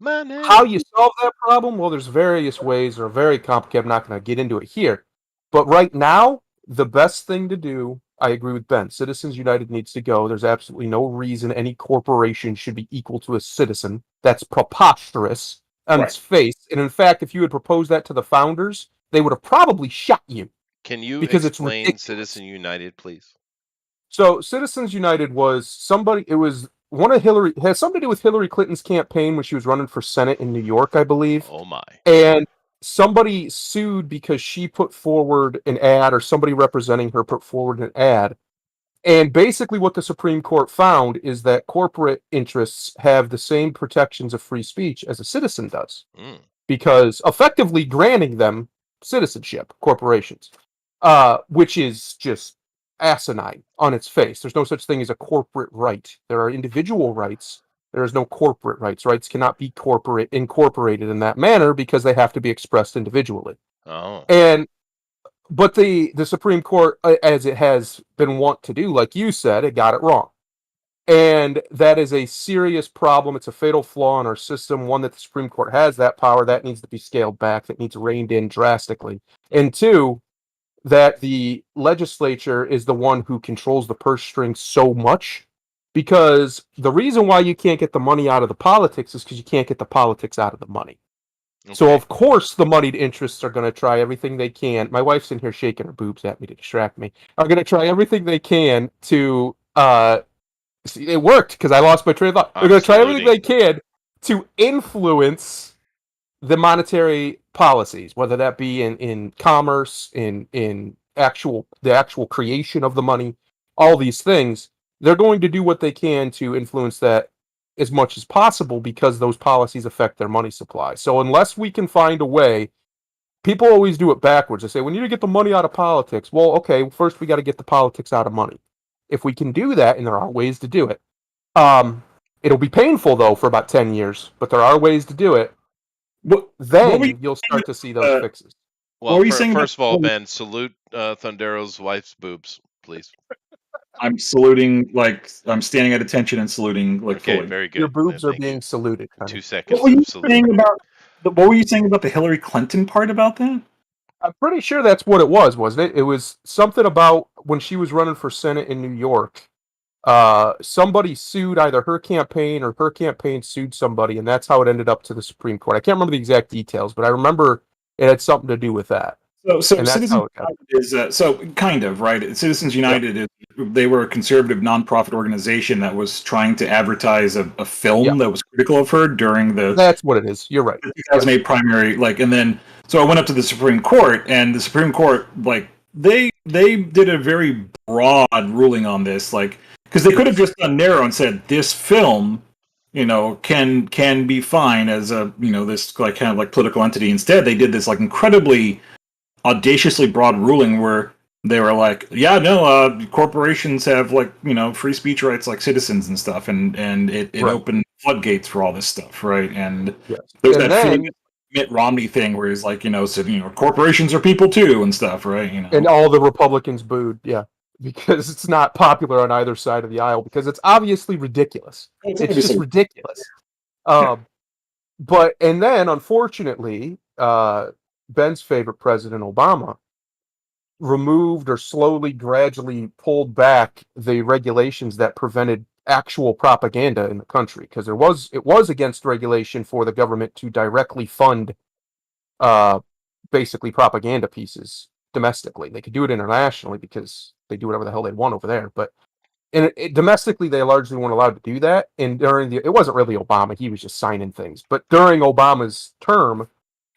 money. How Money. you solve that problem? Well, there's various ways, or very complicated. I'm not going to get into it here. But right now, the best thing to do, I agree with Ben. Citizens United needs to go. There's absolutely no reason any corporation should be equal to a citizen. That's preposterous on Right. its face. And in fact, if you had proposed that to the founders, they would have probably shot you Can you because it's explain ridiculous. Citizen United, please? So Citizens United was somebody. It was one of Hillary. It has something to do with Hillary Clinton's campaign when she was running for Senate in New York, I believe. Oh my. And somebody sued because she put forward an ad, or somebody representing her put forward an ad. And basically, what the Supreme Court found is that corporate interests have the same protections of free speech as a citizen does, Mm. because effectively granting them citizenship, corporations, which is just asinine on its face. There's no such thing as a corporate right. There are individual rights. There is no corporate rights. Rights cannot be incorporated in that manner because they have to be expressed individually. Oh. And but the Supreme Court, as it has been wont to do, like you said, it got it wrong. And that is a serious problem. It's a fatal flaw in our system. One, that the Supreme Court has that power, that needs to be scaled back, that needs reined in drastically. And two, that the legislature is the one who controls the purse strings so much because the reason why you can't get the money out of the politics is because you can't get the politics out of the money. So Okay. of course the moneyed interests are going to try everything they can. My wife's in here shaking her boobs at me to distract me. Are going to try everything they can to. See, it worked because I lost my train of thought. They're I'm going to try everything they saluting. can to influence the monetary policies, whether that be in commerce, in the actual creation of the money, all these things. They're going to do what they can to influence that as much as possible because those policies affect their money supply. So unless we can find a way, people always do it backwards. They say we need to get the money out of politics. Well, okay, first we got to get the politics out of money. If we can do that, and there are ways to do it, it'll be painful though for about 10 years, but there are ways to do it. What were you Then you'll saying? start to see those fixes. What Well, were you saying about? first of all, Ben, salute Thundero's wife's boobs, please. I'm saluting, like I'm standing at attention and saluting, like Okay, fully. very Your good. boobs are Thank you. being saluted, honey. 2 What seconds were of you salute. saying about? What were you saying about the Hillary Clinton part about that? I'm pretty sure that's what it was, wasn't it? It was something about when she was running for Senate in New York. Somebody sued either her campaign or her campaign sued somebody, and that's how it ended up to the Supreme Court. I can't remember the exact details, but I remember it had something to do with that, So and that's Citizens how it got. United is so kind of right. Citizens Yep. United is they were a conservative nonprofit organization that was trying to advertise a Yeah, film that was critical of her during the that's what it is. You're right. Yes. 2008 primary. Like, and then so I went up to the Supreme Court, and the Supreme Court like they did a very broad ruling on this, like because they could have Yes. just done narrow and said this film can be fine as a this like kind of like political entity. Instead they did this like incredibly audaciously broad ruling where they were like, yeah, no, corporations have like free speech rights like citizens and stuff, and it Right. opened floodgates for all this stuff, right? And Yes. there's And that famous then Mitt Romney thing where he's like, said, corporations are people too and stuff, right? and all the Republicans booed, yeah, because it's not popular on either side of the aisle because it's obviously ridiculous. It's It's just obviously ridiculous. yeah. But and then unfortunately, Ben's favorite president, Obama, removed or slowly, gradually pulled back the regulations that prevented actual propaganda in the country because it was against regulation for the government to directly fund uh, basically propaganda pieces domestically. They could do it internationally because they do whatever the hell they want over there, but domestically they largely weren't allowed to do that. And it wasn't really Obama; he was just signing things. But during Obama's term,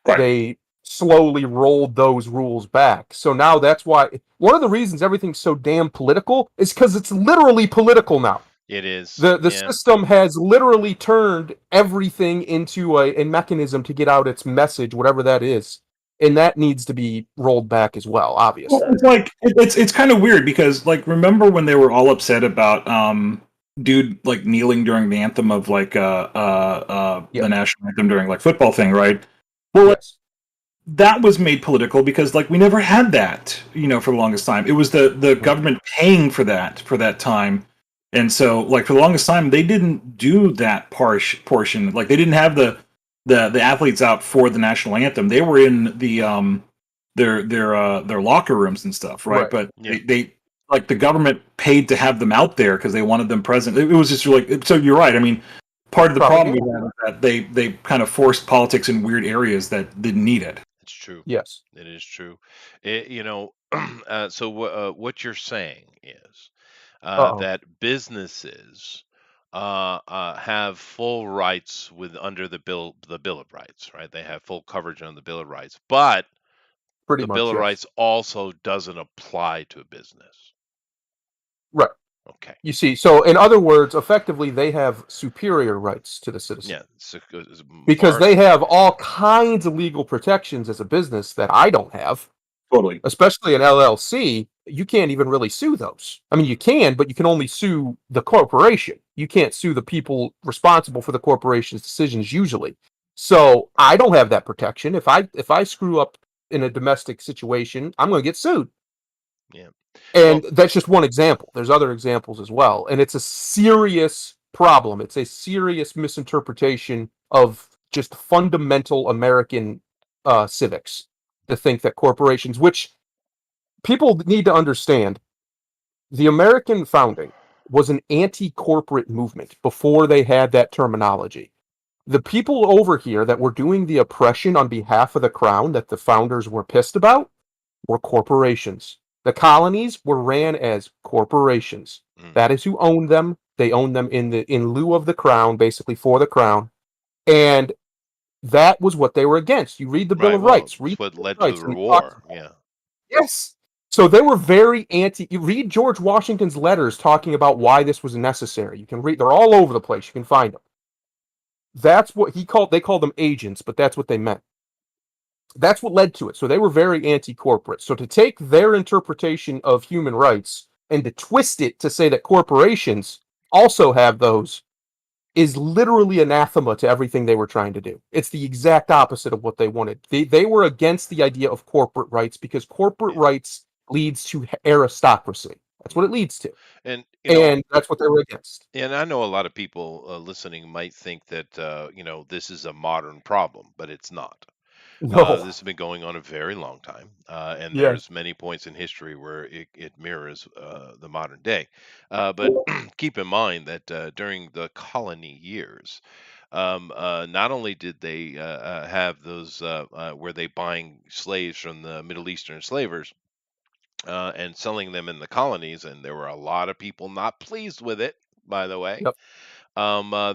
Right. they slowly rolled those rules back. So now that's why one of the reasons everything's so damn political is because it's literally political now. It is. The Yeah. system has literally turned everything into a mechanism to get out its message, whatever that is. And that needs to be rolled back as well, Well, obviously. it's like it's kind of weird because like remember when they were all upset about dude like kneeling during the anthem of like Yeah. the national anthem during like football thing, right? Well, Yes. that was made political because like we never had that for the longest time. It was the Right. government paying for that time, and so like for the longest time they didn't do that portion. Like they didn't have the athletes out for the national anthem. They were in the their locker rooms and stuff, right? Right. But Yeah. they like the government paid to have them out there because they wanted them present. It was just like so. You're right. I mean, part of the problem we had is that they kind of forced politics in weird areas that didn't need it. It's true. Yes. It is true. So what you're saying is Uh-oh. that businesses have full rights with under the Bill of Rights, right? They have full coverage on the Bill of Rights, but Pretty the Bill much, of yes. Rights also doesn't apply to a business. Right. Okay. You see, so in other words, effectively, they have superior rights to the citizen. Yeah. It's Because far. they have all kinds of legal protections as a business that I don't have, Totally. especially an LLC. You can't even really sue those. I mean, you can, but you can only sue the corporation. You can't sue the people responsible for the corporation's decisions usually. So I don't have that protection. If I screw up in a domestic situation, I'm going to get sued. Yeah. And Well, that's just one example. There's other examples as well. And it's a serious problem. It's a serious misinterpretation of just fundamental American civics to think that corporations, which people need to understand, the American founding was an anti-corporate movement before they had that terminology. The people over here that were doing the oppression on behalf of the crown that the founders were pissed about were corporations. The colonies were ran as corporations. That Hmm. is who owned them. They owned them in lieu of the crown, basically for the crown. And that was what they were against. You read the Bill Right. of Well, Rights, it's read what the Bill led of to Rights, the and it talks war. about Yeah. yes. So they were very anti. You read George Washington's letters talking about why this was necessary. You can read; they're all over the place. You can find them. That's what he called. They called them agents, but that's what they meant. That's what led to it. So they were very anti-corporate. So to take their interpretation of human rights and to twist it to say that corporations also have those is literally anathema to everything they were trying to do. It's the exact opposite of what they wanted. They were against the idea of corporate rights because corporate Yeah. rights leads to aristocracy. That's what it Hmm. leads to. And And that's what they were against. and I know a lot of people listening might think that this is a modern problem, but it's not. No. This has been going on a very long time, and Yeah. there's many points in history where it mirrors the modern day. But keep in mind that during the colony years, not only did they have those where they buying slaves from the Middle Eastern slavers and selling them in the colonies, and there were a lot of people not pleased with it, by the way. Yep.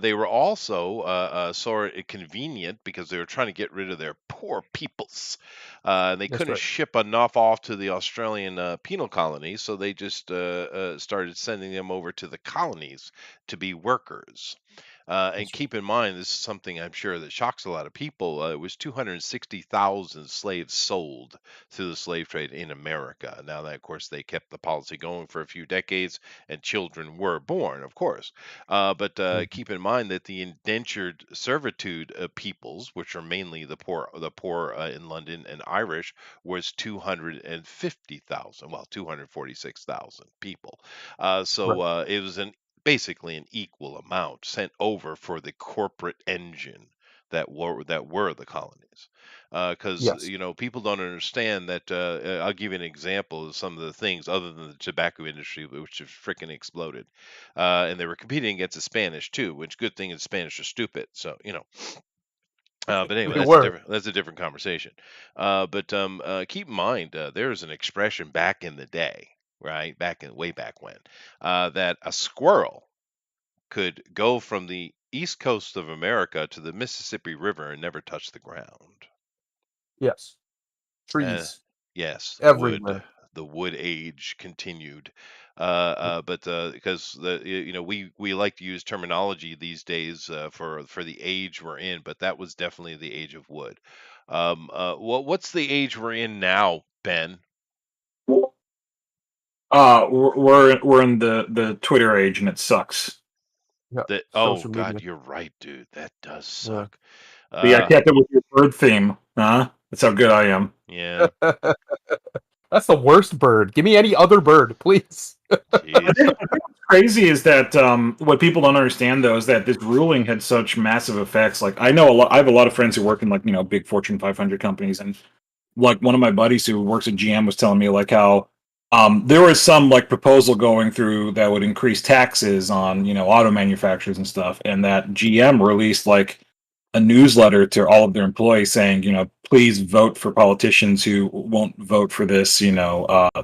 They were also sort of convenient because they were trying to get rid of their poor peoples. They That's couldn't right. ship enough off to the Australian penal colonies, so they just started sending them over to the colonies to be workers. And That's right. keep in mind, this is something I'm sure that shocks a lot of people. It was 260,000 slaves sold through the slave trade in America. Now, that, of course, they kept the policy going for a few decades, and children were born, of course. But Mhm. keep in mind that the indentured servitude peoples, which are mainly the poor in London and Irish, was 250,000. Well, 246,000 people. So Right. it was an basically an equal amount sent over for the corporate engine that were the colonies. Because Yes. people don't understand that. I'll give you an example of some of the things other than the tobacco industry, which has freaking exploded, and they were competing against the Spanish too. Which good thing is Spanish are stupid. So but anyway, They were. that's a different conversation. But keep in mind, there's an expression back in the day, right? Way back when, that a squirrel could go from the east coast of America to the Mississippi River and never touch the ground. Yes. Uh, Trees yes, everywhere. the wood age continued. But because we like to use terminology these days for the age we're in, but that was definitely the age of wood. What's the age we're in now, Ben? We're in the Twitter age, and it sucks. Yeah. That oh Social God, media. you're right, dude. That does Yeah. suck. See, I Uh, kept it with your bird theme, huh? That's how good I am. yeah, That's the worst bird. Give me any other bird, please. jeez. I think what's crazy is that what people don't understand though is that this ruling had such massive effects. Like I know a lot. I have a lot of friends who work in like big Fortune 500 companies, and like one of my buddies who works at GM was telling me like how there was some like proposal going through that would increase taxes on auto manufacturers and stuff, and that GM released like a newsletter to all of their employees saying please vote for politicians who won't vote for this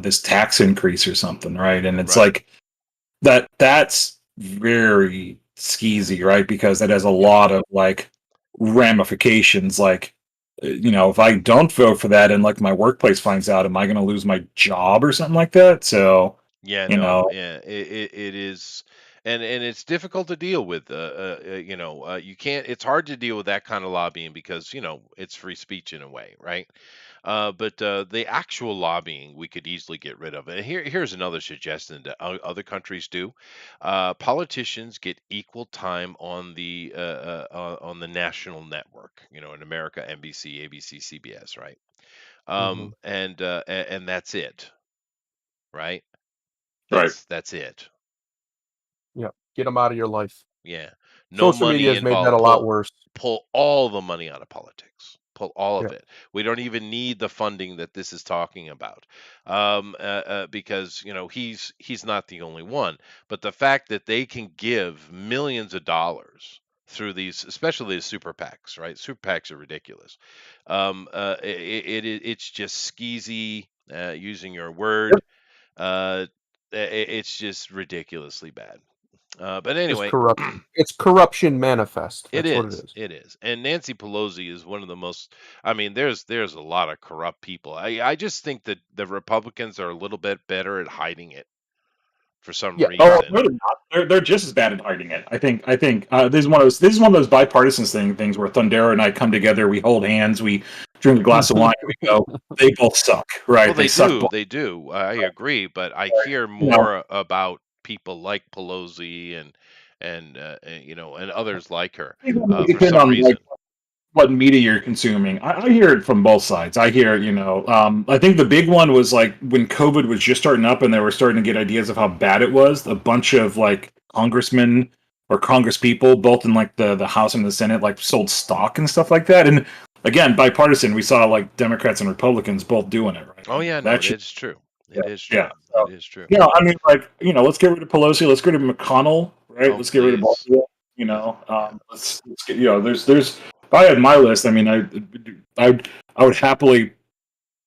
this tax increase or something, right? And it's Right. like that's very skeezy, right? Because that has a Yep. lot of like ramifications. Like, if I don't vote for that and like my workplace finds out, am I going to lose my job or something like that? So, Yeah, you no, know, yeah, it is, and it's difficult to deal with. You can't. It's hard to deal with that kind of lobbying because it's free speech in a way, right? But the actual lobbying we could easily get rid of. And here's another suggestion that other countries do. Politicians get equal time on the national network. In America, NBC, ABC, CBS, right? Hmm. And that's it, right? right. That's it. Yeah. Get them out of your life. Yeah. No Social media money has made that a involved. lot Pull worse. pull all the money out of politics. pull all Yeah. of it. We don't even need the funding that this is talking about, because he's not the only one. But the fact that they can give millions of dollars through these, especially the super PACs, right? Super PACs are ridiculous. It's just skeezy, using your Yep. word. Uh, it's just ridiculously bad. But Just anyway, corruption. It's corruption manifest. it That's what it is. is. It is. And Nancy Pelosi is one of the most. I mean, there's a lot of corrupt people. I just think that the Republicans are a little bit better at hiding it for some Yeah. Oh, reason. no, they're not. They're just as bad at hiding it. I think this is one of those bipartisan things where Thundera and I come together, we hold hands, we drink a glass of wine, and we go, they both suck, Well, right? They they suck. do. They do. I agree, but I Right. hear You know, more about people like Pelosi and others like her, I think it may for depend some on like reason. what media you're consuming. I hear it from both sides. I hear, I think the big one was like when COVID was just starting up and they were starting to get ideas of how bad it was. A bunch of like congressmen or congresspeople, both in like the House and the Senate, like sold stock and stuff like that. And again, bipartisan, we saw like Democrats and Republicans both doing it, right? Oh yeah, no, That should, that's true. yeah, It is yeah. true. It So, is true. I mean, like, let's get rid of Pelosi. Let's get rid of McConnell, right? Oh, Let's get rid of all please. of them. Yeah, yeah. Let's get, there's. If I had my list, I mean, I, I would happily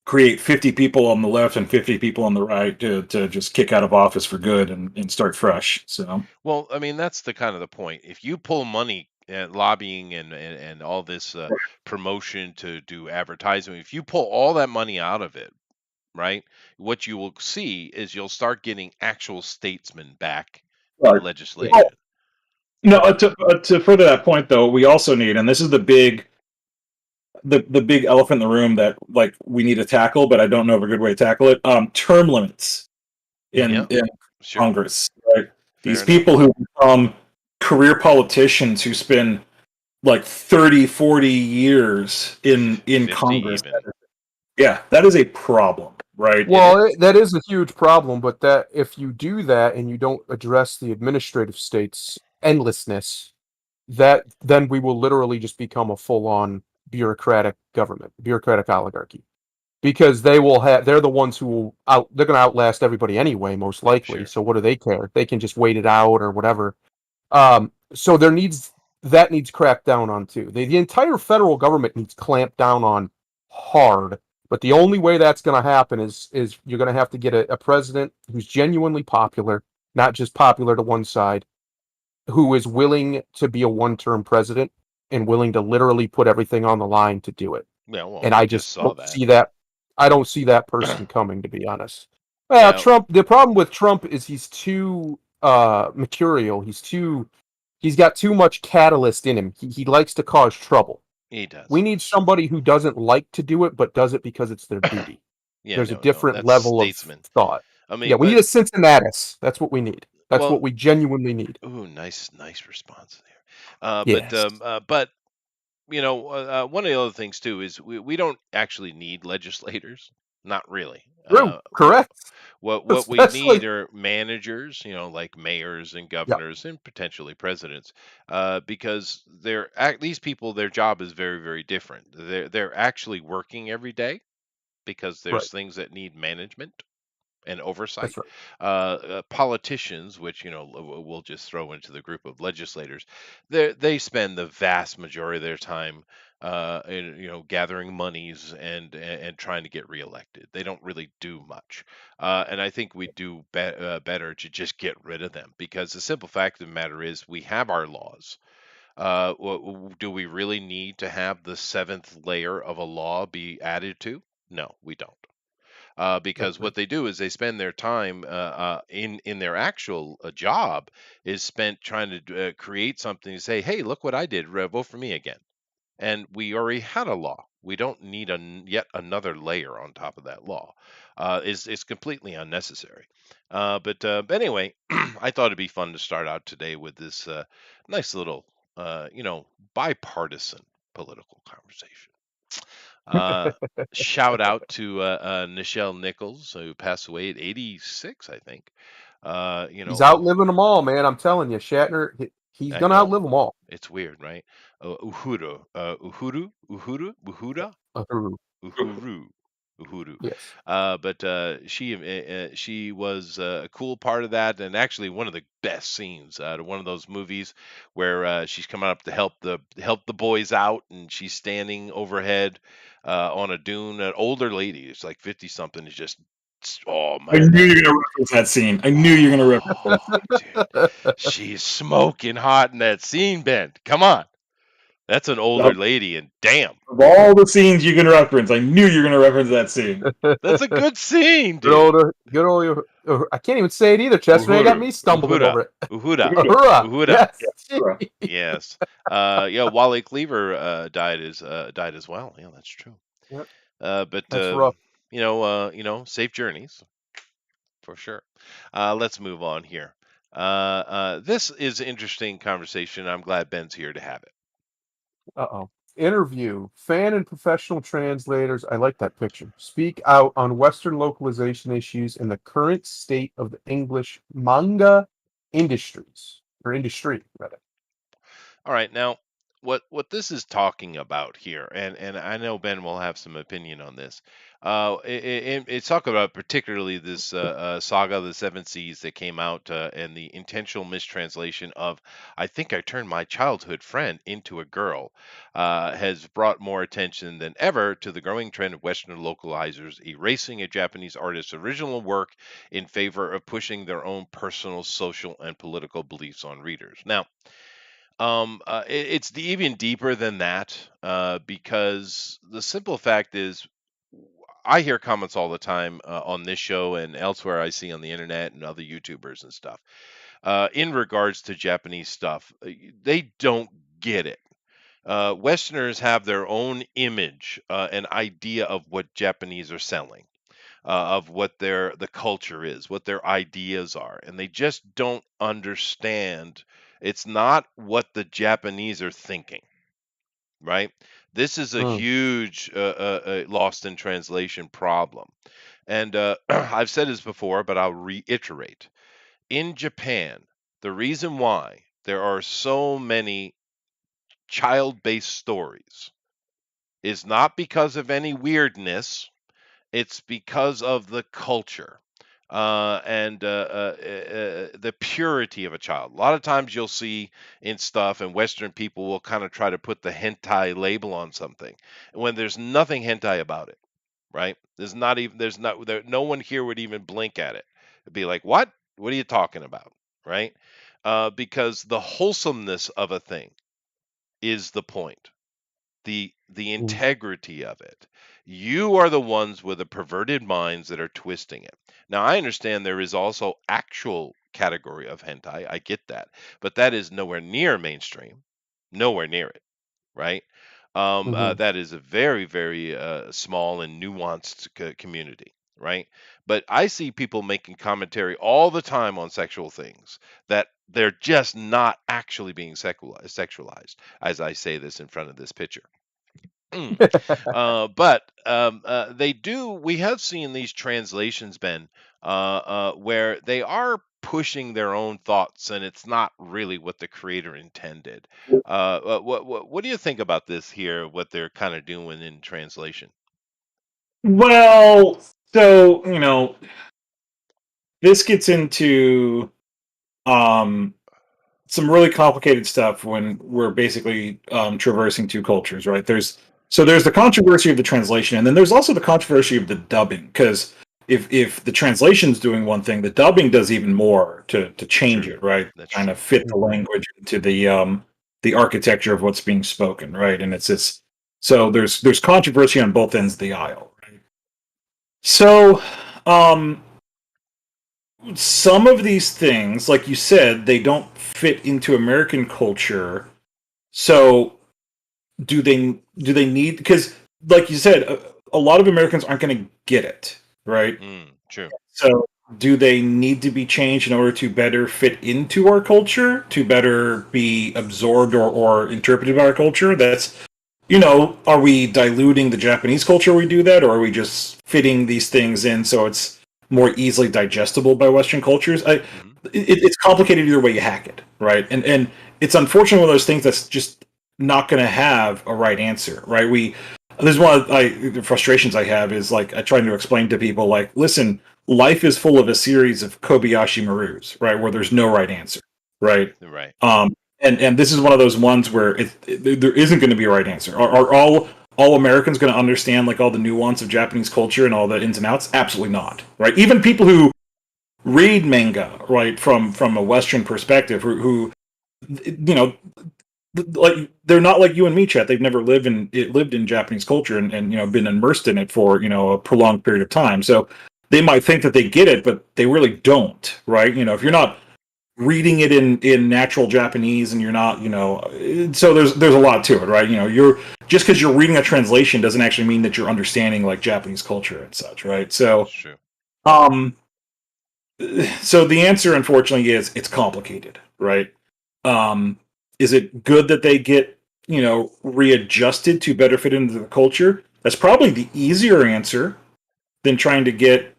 create 50 people on the left and 50 people on the right to just kick out of office for good and start fresh. So, Well, I mean, that's the kind of the point. If you pull money and lobbying and all this, promotion to do advertising, if you pull all that money out of it, right? What you will see is you'll start getting actual statesmen back in right. Oh, legislation. no, to further that point, though, we also need, and this is the big elephant in the room that like we need to tackle, but I don't know of a good way to tackle it. Term limits Yeah, in sure. Congress, right? Fair These enough. people who become career politicians who spend like 30, 40 years in 50 Congress. even. Yeah, that is a problem, right? It Well, is. that is a huge problem, but that if you do that and you don't address the administrative state's endlessness, that then we will literally just become a full-on bureaucratic government, bureaucratic oligarchy. Because they're the ones who they're going to outlast everybody anyway, most likely. Sure. So what do they care? They can just wait it out or whatever. So that needs cracked down on too. The entire federal government needs clamped down on hard. But the only way that's going to happen is you're going to have to get a president who's genuinely popular, not just popular to one side, who is willing to be a one-term president and willing to literally put everything on the line to do it. Yeah, well, And we I just just saw don't that. see that. I don't see that person coming, to be honest. Yeah, Trump. The problem with Trump is he's too mercurial. He's got too much catalyst in him. He likes to cause trouble. he does. We need somebody who doesn't like to do it, but does it because it's their duty. Yeah, There's a no, different that's level of statesman. thought. I Yeah, mean, we need but a Cincinnatus. That's what we need. That's well, what we genuinely need. ooh, nice response there. Yes. But one of the other things too is we don't actually need legislators. Not really. True. Correct. What we Especially. need are managers, like mayors and Yeah. governors and potentially presidents, because these people, their job is very, very different. They're actually working every day because Right. there's things that need management and oversight. That's right. Politicians, which we'll just throw into the group of legislators, they spend the vast majority of their time, gathering monies and trying to get reelected. They don't really do much, and I think we do better to just get rid of them, because the simple fact of the matter is we have our laws. Do we really need to have the seventh layer of a law be added to? No, we don't, I because agree. what they do is they spend their time, in their actual job is spent trying to create something to say, hey, look what I did, vote for me again. And we already had a law. We don't need yet another layer on top of that law. Is completely unnecessary. But anyway, I thought it'd be fun to start out today with this nice little, bipartisan political conversation. Uh, Shout out to Nichelle Nichols, who passed away at 86, I think. He's outliving them all, man. I'm telling you, Shatner. He's I gonna know. outlive them all. It's weird, right? Uhuru. Uhuru, Uhuru. Yes. But she was a cool part of that, and actually one of the best scenes out of one of those movies where she's coming up to help the boys out, and she's standing overhead on a dune. An older lady, it's like 50 something, is just oh I man, knew that you were gonna reference that scene. I knew you were gonna reference that oh dude, she's smoking hot in that scene. Ben, come on, that's an older scene. lady, and damn, Of all the scenes you can reference, I knew you were gonna reference that scene. that's a good scene, Good dude. old, good old. I can't even say it either. Chestnut got Uhuru, me stumbling Uhura, over it. Uhura, Uhura. Uhura. Yes. Yeah. Yes. Yeah, Wally Cleaver died as well. Yeah, that's true. Yep, But that's rough. safe journeys for sure. Let's move on here. This is an interesting conversation. I'm glad Ben's here to have it. Uh-oh. Interview. Fan and professional translators. I like that picture. Speak out on Western localization issues and the current state of the English manga industries. Or industry, rather. All right, now what this is talking about here, and I know Ben will have some opinion on this. It's talking about particularly this saga, the Seven Seas, that came out, and the intentional mistranslation of "I think I turned my childhood friend into a girl," has brought more attention than ever to the growing trend of Western localizers erasing a Japanese artist's original work in favor of pushing their own personal, social, and political beliefs on readers. Now, even deeper than that, because the simple fact is, I hear comments all the time on this show and elsewhere I see on the internet and other YouTubers and stuff in regards to Japanese stuff. They don't get it. Westerners have their own image and idea of what Japanese are selling, of what the culture is, what their ideas are, and they just don't understand. It's not what the Japanese are thinking, right? This is a Mm. huge lost in translation problem, and I've said this before, but I'll reiterate. In Japan, the reason why there are so many child-based stories is not because of any weirdness. It's because of the culture and the purity of a child. A lot of times you'll see in stuff, and Western people will kind of try to put the hentai label on something when there's nothing hentai about it, right? No one here would even blink at it. It'd be like, what? What are you talking about, right? Because the wholesomeness of a thing is the point, the Mm. integrity of it. You are the ones with the perverted minds that are twisting it. Now, I understand there is also actual category of hentai. I get that, but that is nowhere near mainstream. Nowhere near it, right? Mhm. That is a very, very small and nuanced community, right? But I see people making commentary all the time on sexual things that they're just not actually being sexualized, as I say this in front of this picture. Mm. But they do. We have seen these translations, Ben, where they are pushing their own thoughts, and it's not really what the creator intended. What do you think about this here? What they're kind of doing in translation? Well, so this gets into um some really complicated stuff when we're basically traversing two cultures, right? There's the controversy of the translation, and then there's also the controversy of the dubbing. Because if the translation's doing one thing, the dubbing does even more to change True, it, right? that's Kind of true. fit the Mhm. language into the architecture of what's being spoken, right? And it's this. So there's controversy on both ends of the aisle. Right? So um, some of these things, like you said, they don't fit into American culture. So do they need, because like you said, a lot of Americans aren't going to get it, right? True. So do they need to be changed in order to better fit into our culture, to better be absorbed or interpreted by our culture? That's, are we diluting the Japanese culture when we do that, or are we just fitting these things in so it's more easily digestible by Western cultures? Hmm. It's complicated either way you hack it, right? And it's unfortunately one of those things that's just not going to have a right answer, right? This is one of the frustrations I have is like I try to explain to people like, listen, life is full of a series of Kobayashi Marus, right, where there's no right answer, right? Right. And this is one of those ones where there isn't going to be a right answer. Are all Americans going to understand like all the nuance of Japanese culture and all the ins and outs? Absolutely not, right? Even people who read manga, right, from a Western perspective, who you know, like they're not like you and me, Chet. They've never lived in Japanese culture and been immersed in it for a prolonged period of time. So they might think that they get it, but they really don't, right? If you're not reading it in natural Japanese and you're not, so there's a lot to it, right? You're just because you're reading a translation doesn't actually mean that you're understanding like Japanese culture and such, right? That's So true. um so the answer unfortunately is it's complicated, right? um is it good that they get readjusted to better fit into the culture? That's probably the easier answer than trying to get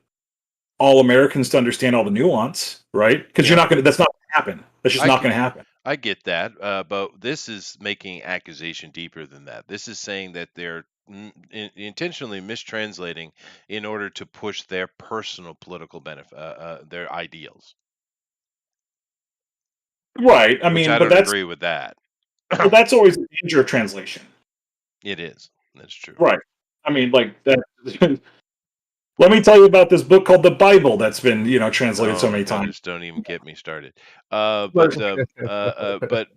all Americans to understand all the nuance, right? Because you're Yeah, not going to that's not going to happen. That's just I not get, going to happen. I get that, but this is making accusation deeper than that. This is saying that they're intentionally mistranslating in order to push their personal political benefit, their ideals, Right. I which mean, I but don't that's agree with that. well, that's always the danger of translation. It is. That's true. Right. I mean, like that. Let me tell you about this book called the Bible that's been translated so Oh many times. goodness, don't even get me started. But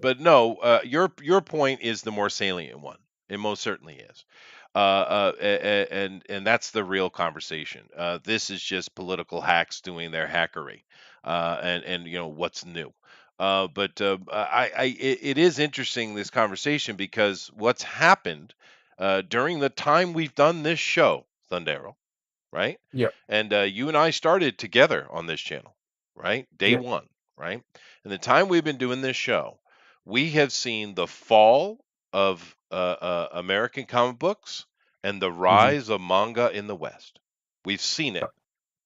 But no, your point is the more salient one. It most certainly is. And that's the real conversation. This is just political hacks doing their hackery, and what's new. It is interesting this conversation because what's happened during the time we've done this show, Thundero, right? Yeah, And you and I started together on this channel, right? Day yeah. one, right? And the time we've been doing this show, we have seen the fall of American comic books and the Hmm. rise of manga in the West. We've seen it.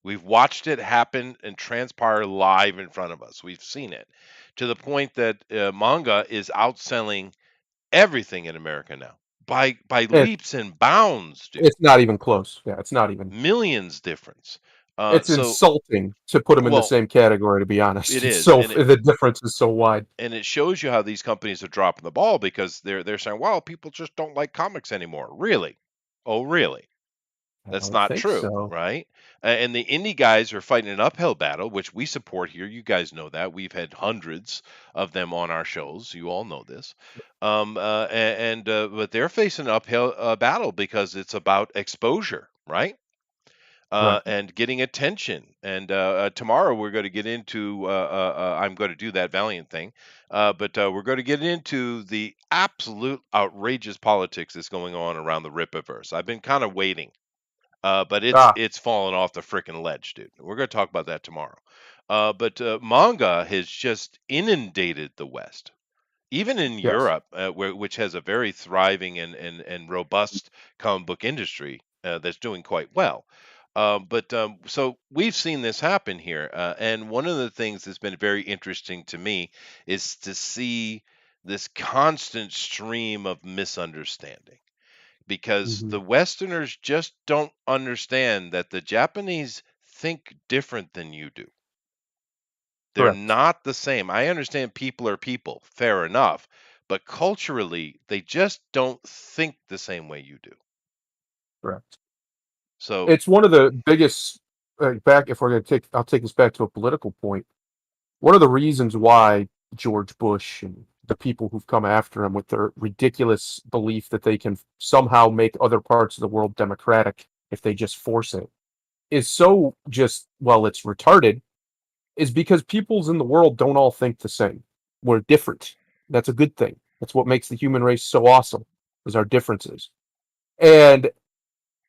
We've watched it happen and transpire live in front of us. We've seen it to the point that manga is outselling everything in America now by And leaps and bounds, dude. it's not even close. Yeah, it's not even. Millions difference. It's So insulting to put them in the well, same category. To be it honest, it's is, so the difference is so wide. and it shows you how these companies are dropping the ball because they're saying, "Well, people just don't like comics anymore." Really? Oh, really? I That's don't not think true, so. right? And the indie guys are fighting an uphill battle, which we support here. You guys know that. We've had hundreds of them on our shows. You all know this. But they're facing an uphill battle because it's about exposure, right? Right. And getting attention. And tomorrow we're going to get into. I'm going to do that Valiant thing, but we're going to get into the absolute outrageous politics that's going on around the Rippaverse. I've been kind of waiting, but Ah, it's fallen off the freaking ledge, dude. We're going to talk about that tomorrow. But manga has just inundated the West, even in yes. Europe, which has a very thriving and robust comic book industry that's doing quite well. So we've seen this happen here, and one of the things that's been very interesting to me is to see this constant stream of misunderstanding because Hmm. the Westerners just don't understand that the Japanese think different than you do. They're Correct. not the same. I understand people are people, fair enough, but culturally, they just don't think the same way you do. Correct. So, It's one of the biggest. Back, if we're going to I'll take this back to a political point. One of the reasons why George Bush and the people who've come after him with their ridiculous belief that they can somehow make other parts of the world democratic if they just force it is so just, well, it's retarded, is because peoples in the world don't all think the same. We're different. That's a good thing. That's what makes the human race so awesome, is our differences. And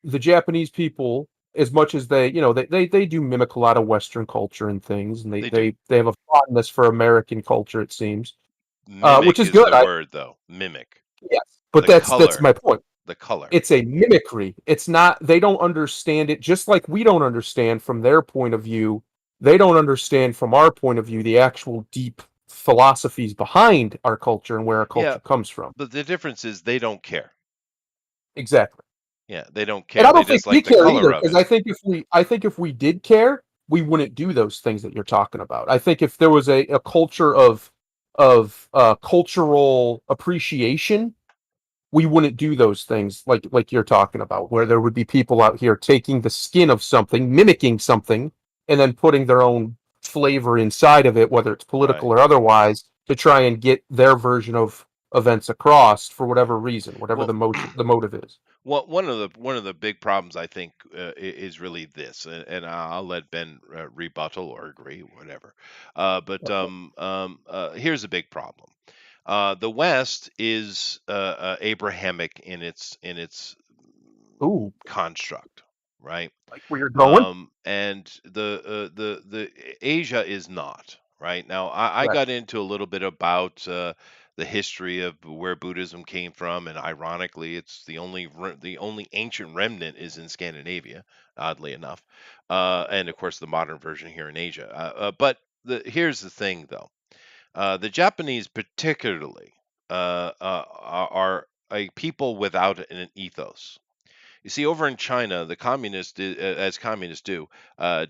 the Japanese people, as much as they do mimic a lot of Western culture and things, and they they do. they they have a fondness for American culture, it seems, which Mimic is is good. the word, though. Mimic. Yes, but The that's color. my point. The color. It's a mimicry. It's not. They don't understand it, just like we don't understand from their point of view. They don't understand from our point of view the actual deep philosophies behind our culture and where our Yeah, culture comes from. but the difference is they don't care. Exactly. Yeah, they don't And I care. They don't think just we like the care either, color of because it. I think if we did care, we wouldn't do those things that you're talking about. I think if there was a culture of cultural appreciation, we wouldn't do those things like you're talking about, where there would be people out here taking the skin of something, mimicking something, and then putting their own flavor inside of it, whether it's Right. political or otherwise, to try and get their version of events across for whatever reason, whatever Well, the motive is. one of the big problems I think is really this, and I'll let Ben rebuttal or agree, whatever. Here's a big problem. The West is Abrahamic in its Ooh, construct, right? like where you're going? And the Asia is not right now. I Right. got into a little bit about the history of where Buddhism came from, and ironically, it's the only ancient remnant is in Scandinavia, oddly enough, and of course the modern version here in Asia. But here's the thing, though. The Japanese, particularly, are a people without an ethos. You see, over in China, the communists, as communists do,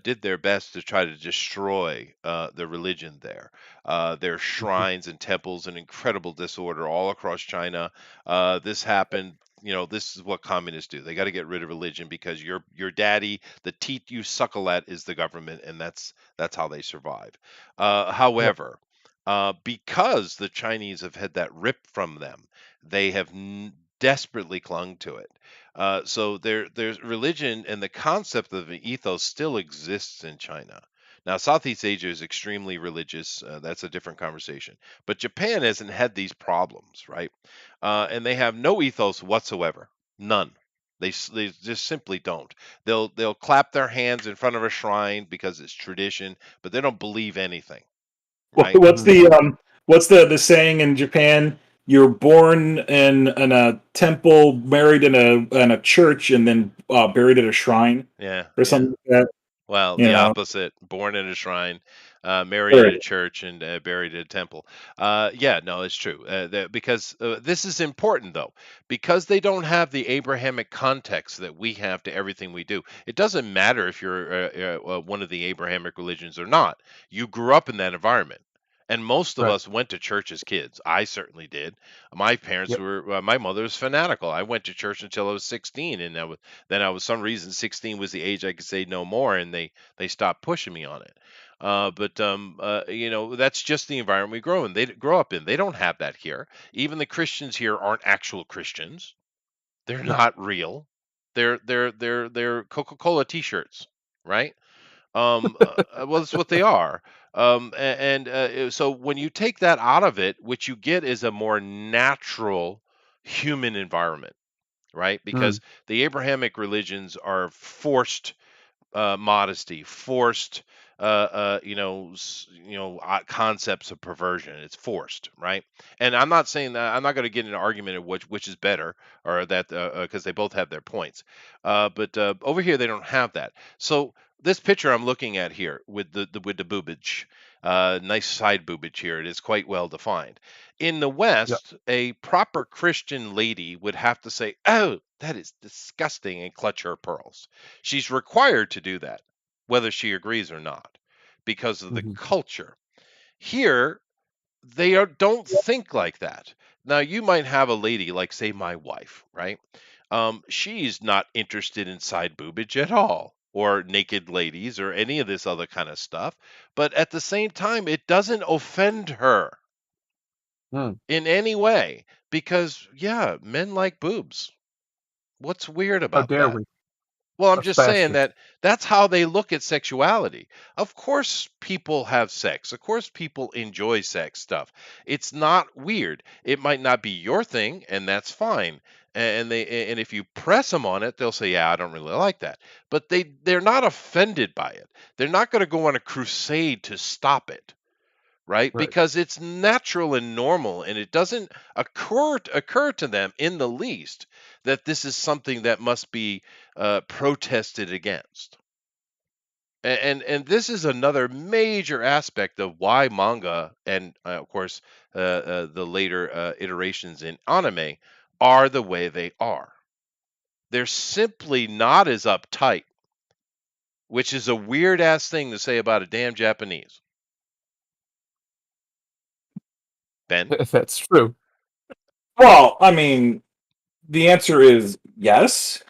did their best to try to destroy the religion there. Their Mhm. shrines and temples in incredible disorder all across China. This happened. This is what communists do. They got to get rid of religion because your daddy, the teat you suckle at, is the government, and that's how they survive. Yep. However, because the Chinese have had that ripped from them, they have desperately clung to it. So there's religion and the concept of an ethos still exists in China. Now, Southeast Asia is extremely religious. That's a different conversation. But Japan hasn't had these problems, right? And they have no ethos whatsoever. None. They just simply don't. They'll clap their hands in front of a shrine because it's tradition, but they don't believe anything, right? What's Mhm. the saying in Japan? You're born in a temple, married in a church, and then buried at a shrine, Yeah, or yeah. something like that. Well, You the know, opposite. Born in a shrine, married there at it a is. church, and buried at a temple. Yeah, no, it's true. Because this is important, though, because they don't have the Abrahamic context that we have to everything we do. It doesn't matter if you're one of the Abrahamic religions or not. You grew up in that environment. And most of Right. us went to church as kids. I certainly did. My parents Yep. were, my mother was fanatical. I went to church until I was 16, and then I was some reason 16 was the age I could say no more, and they stopped pushing me on it. That's just the environment we grow in. They grow up in. They don't have that here. Even the Christians here aren't actual Christians. They're Yep. not real. They're Coca-Cola T-shirts, right? Well, that's what they are. So when you take that out of it, what you get is a more natural human environment, right? Mm. Because the Abrahamic religions are forced modesty, forced, concepts of perversion. It's forced, right? And I'm not saying that I'm not going to get in an argument of which is better, or that because they both have their points. But over here they don't have that. So this picture I'm looking at here with the boobage, nice side boobage here. It is quite well defined. In the Yep. West, a proper Christian lady would have to say, "Oh, that is disgusting," and clutch her pearls. She's required to do that, whether she agrees or not, because of the Mhm. culture. Here, don't think like that. Now, you might have a lady like, say, my wife, right? She's not interested in side boobage at all, or naked ladies, or any of this other kind of stuff. But at the same time, it doesn't offend her Mm. in any way because, yeah, men like boobs. What's weird How about dare that? we? Well, I'm Us just saying bastards. that that's how they look at sexuality. Of course, people have sex. Of course, people enjoy sex stuff. It's not weird. It might not be your thing, and that's fine. And if you press them on it, they'll say, "Yeah, I don't really like that." But they're not offended by it. They're not going to go on a crusade to stop it, right? Right. Because it's natural and normal, and it doesn't occur to them in the least that this is something that must be protested against. And this is another major aspect of why manga and of course the later iterations in anime are the way they are. They're simply not as uptight, which is a weird ass thing to say about a damn Japanese. Ben? That's true. Well, I mean, the answer is yes,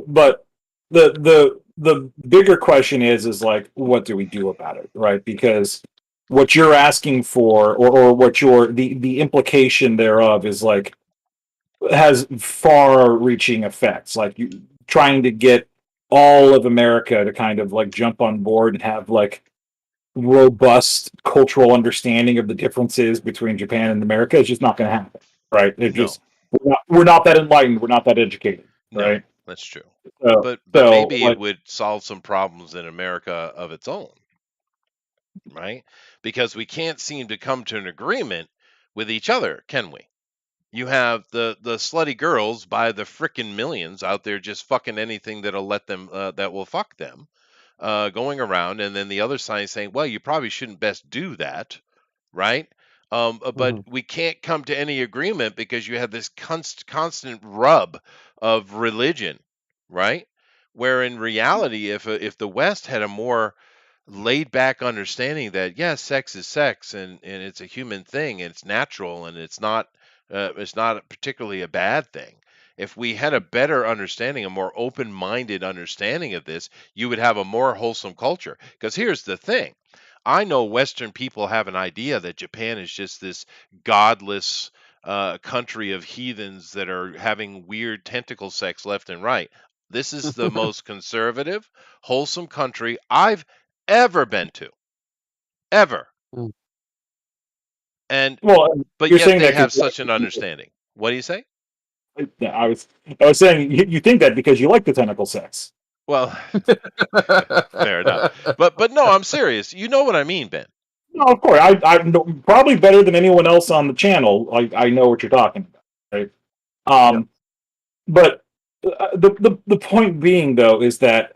but the bigger question is like, what do we do about it, right? Because what you're asking for, or what your the implication thereof is like, has far-reaching effects. Like you trying to get all of America to kind of like jump on board and have like robust cultural understanding of the differences between Japan and America is just not going to happen, right? It No. just we're not that enlightened, we're not that educated, No, right? that's true. So, But so maybe it like, would solve some problems in America of its own, right? Because we can't seem to come to an agreement with each other, can we? You have the slutty girls by the frickin' millions out there just fucking anything that'll let them that will fuck them, going around, and then the other side saying, well, you probably shouldn't best do that, right? But Mhm. we can't come to any agreement because you have this constant rub of religion, right? Where in reality, if the West had a more laid back understanding that yes, sex is sex, and it's a human thing, and it's natural, and it's not particularly a bad thing. If we had a better understanding, a more open minded understanding of this, you would have a more wholesome culture. Because here's the thing, I know Western people have an idea that Japan is just this godless country of heathens that are having weird tentacle sex left and right. This is the most conservative, wholesome country I've ever been to, ever. Mm. And well, but you're yet saying they that have because you such an understanding. What do you say? like the, I was saying you think that because you like the tentacle sex. Well, fair enough. But no, I'm serious. You know what I mean, Ben. No, of course, I know, probably better than anyone else on the channel. I know what you're talking about, right? Yep. Um, but the point being though is that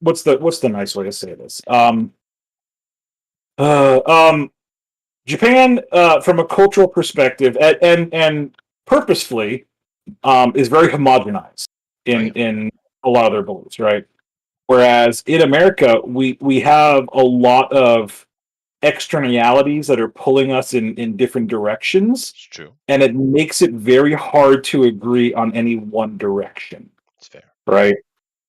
what's the nice way to say this? Uh, um, Japan, from a cultural perspective, and purposefully, is very homogenized Oh in yeah, a lot of their beliefs, right? Whereas in America, we have a lot of externalities that are pulling us in different directions, it's true. and it makes it very hard to agree on any one direction, It's fair. right?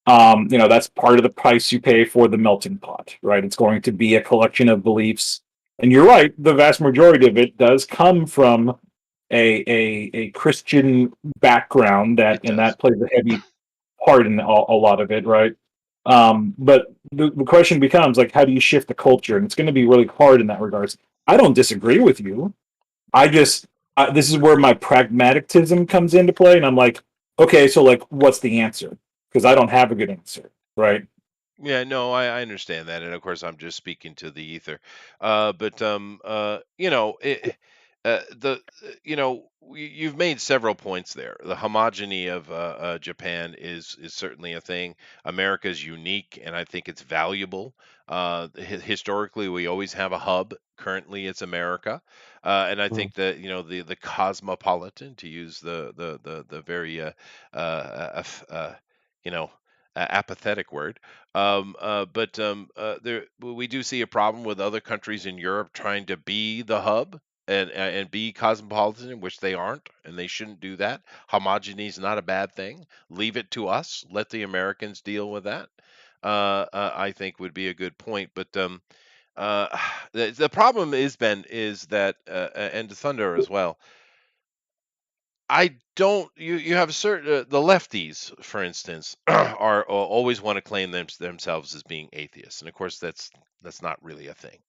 That's part of the price you pay for the melting pot, right? It's going to be a collection of beliefs, and you're right. The vast majority of it does come from a Christian background, It and does. that plays a heavy part in a lot of it, right? But the question becomes like, how do you shift the culture? And it's going to be really hard in that regards. I don't disagree with you. I just this is where my pragmatism comes into play, and I'm like, okay, so like, what's the answer? Because I don't have a good answer, right? Yeah, no, I understand that, and of course, I'm just speaking to the ether. But you've made several points there. The homogeny of Japan is certainly a thing. America is unique, and I think it's valuable. Historically, we always have a hub. Currently, it's America, and I Mm. think that the cosmopolitan, to use the very you know apathetic word, but we do see a problem with other countries in Europe trying to be the hub and be cosmopolitan, which they aren't, and they shouldn't do that. Homogeny is not a bad thing. Leave it to us. Let the Americans deal with that. I think would be a good point. But uh, the problem is, Ben, is that and Thunder as well. I don't. You have certain the lefties, for instance, are always want to claim themselves as being atheists, and of course that's not really a thing.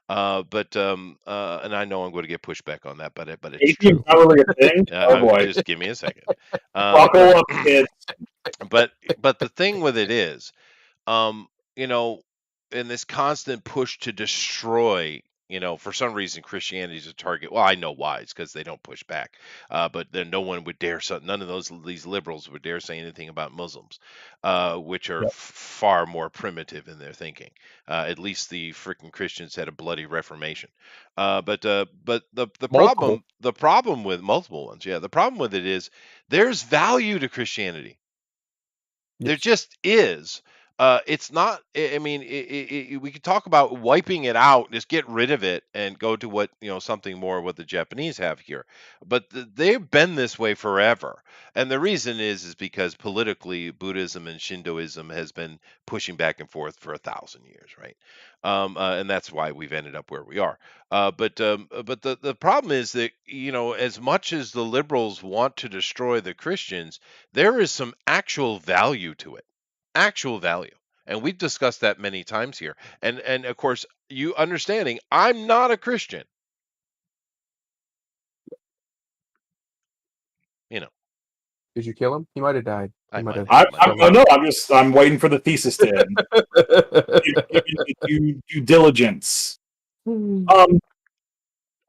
And I know I'm going to get pushback on that, but it's Atheism's true. not really a thing. Oh boy, Just give me a second. buckle But up, kids. but but the thing with it is, um, you know, in this constant push to destroy For some reason, Christianity is a target. Well, I know why. It's because they don't push back. But then no one would dare. None of these liberals would dare say anything about Muslims, which are Yeah. far more primitive in their thinking. At least the freaking Christians had a bloody Reformation. But the Multiple. problem with multiple ones, yeah, the problem with it is there's value to Christianity. There Yes. just is. It's not. I mean, we could talk about wiping it out, just get rid of it, and go to something more what the Japanese have here. But they've been this way forever, and the reason is because politically, Buddhism and Shintoism has been pushing back and forth for 1,000 years, right? And that's why we've ended up where we are. But the problem is that as much as the liberals want to destroy the Christians, there is some actual value to it, actual value. And we've discussed that many times here. And of course, you understanding, I'm not a Christian. You know, Did you kill him? He might have died. He I might might have. have, might have. Oh no, I'm waiting for the thesis to end. Giving the due diligence. Um,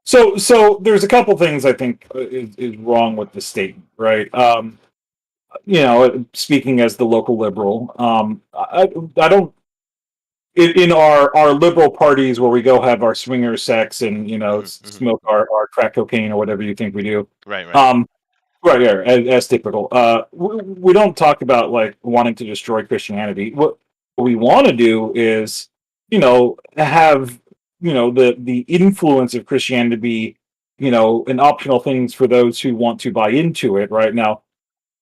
so there's a couple things I think is wrong with the statement, right? Speaking as the local liberal, I don't in our liberal parties where we go have our swinger sex and smoke our crack cocaine or whatever you think we do. Right, right. Um, right, yeah, as typical. We don't talk about like wanting to destroy Christianity. What we want to do is, have the influence of Christianity be, an optional things for those who want to buy into it. Right now,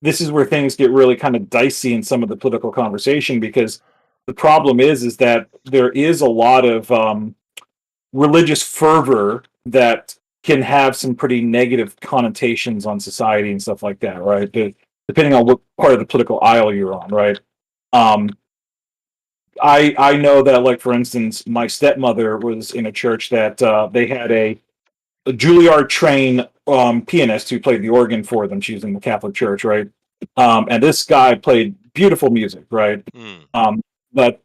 this is where things get really kind of dicey in some of the political conversation because the problem is that there is a lot of religious fervor that can have some pretty negative connotations on society and stuff like that, right? Depending on what part of the political aisle you're on, right? Um, I know that, like for instance, my stepmother was in a church that they had a Juilliard trained pianist who played the organ for them. She was in the Catholic Church, right? And this guy played beautiful music, right? Mm, Um, but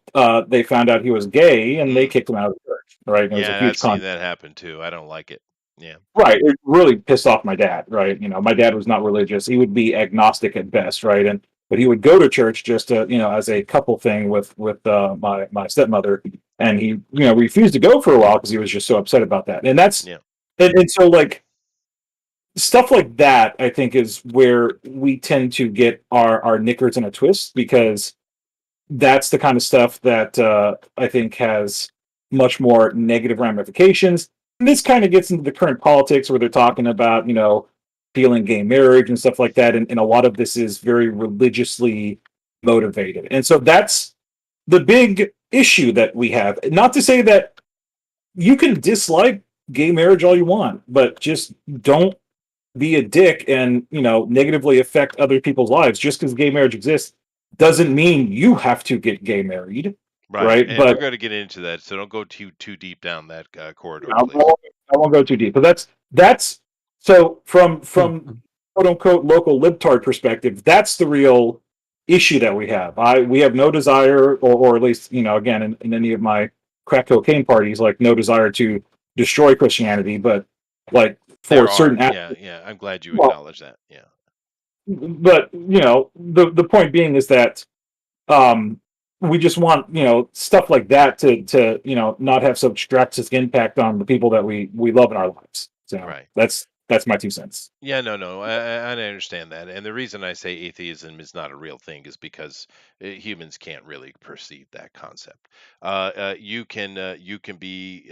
they found out he was gay, and they mm. kicked him out of the church, right? And it was a Yeah, I've huge seen con. that happen too. I don't like it. Yeah. Right, it really pissed off my dad, right? My dad was not religious; he would be agnostic at best, right? But he would go to church just to, as a couple thing with my stepmother, and he, refused to go for a while because he was just so upset about that. And that's Yeah. and so like stuff like that, I think, is where we tend to get our knickers in a twist because that's the kind of stuff that I think has much more negative ramifications. And this kind of gets into the current politics where they're talking about, feeling gay marriage and stuff like that. And a lot of this is very religiously motivated. And so that's the big issue that we have. Not to say that you can dislike gay marriage all you want, but just don't be a dick and negatively affect other people's lives. Just because gay marriage exists doesn't mean you have to get gay married, Right. right? And we're But going to get into that, so don't go too deep down that corridor, I please. won't go too deep. But that's so from quote unquote local libtard perspective, that's the real issue that we have. We have no desire, or at least again in any of my crack cocaine parties, like no desire to destroy Christianity, but like for There are. certain Yeah, aspects. yeah. I'm glad you Well, acknowledge that. Yeah. but the point being is that um we just want stuff like that to not have such drastic impact on the people that we love in our lives. So Right. that's my 2 cents. Yeah, no. I understand that. And the reason I say atheism is not a real thing is because humans can't really perceive that concept. You can be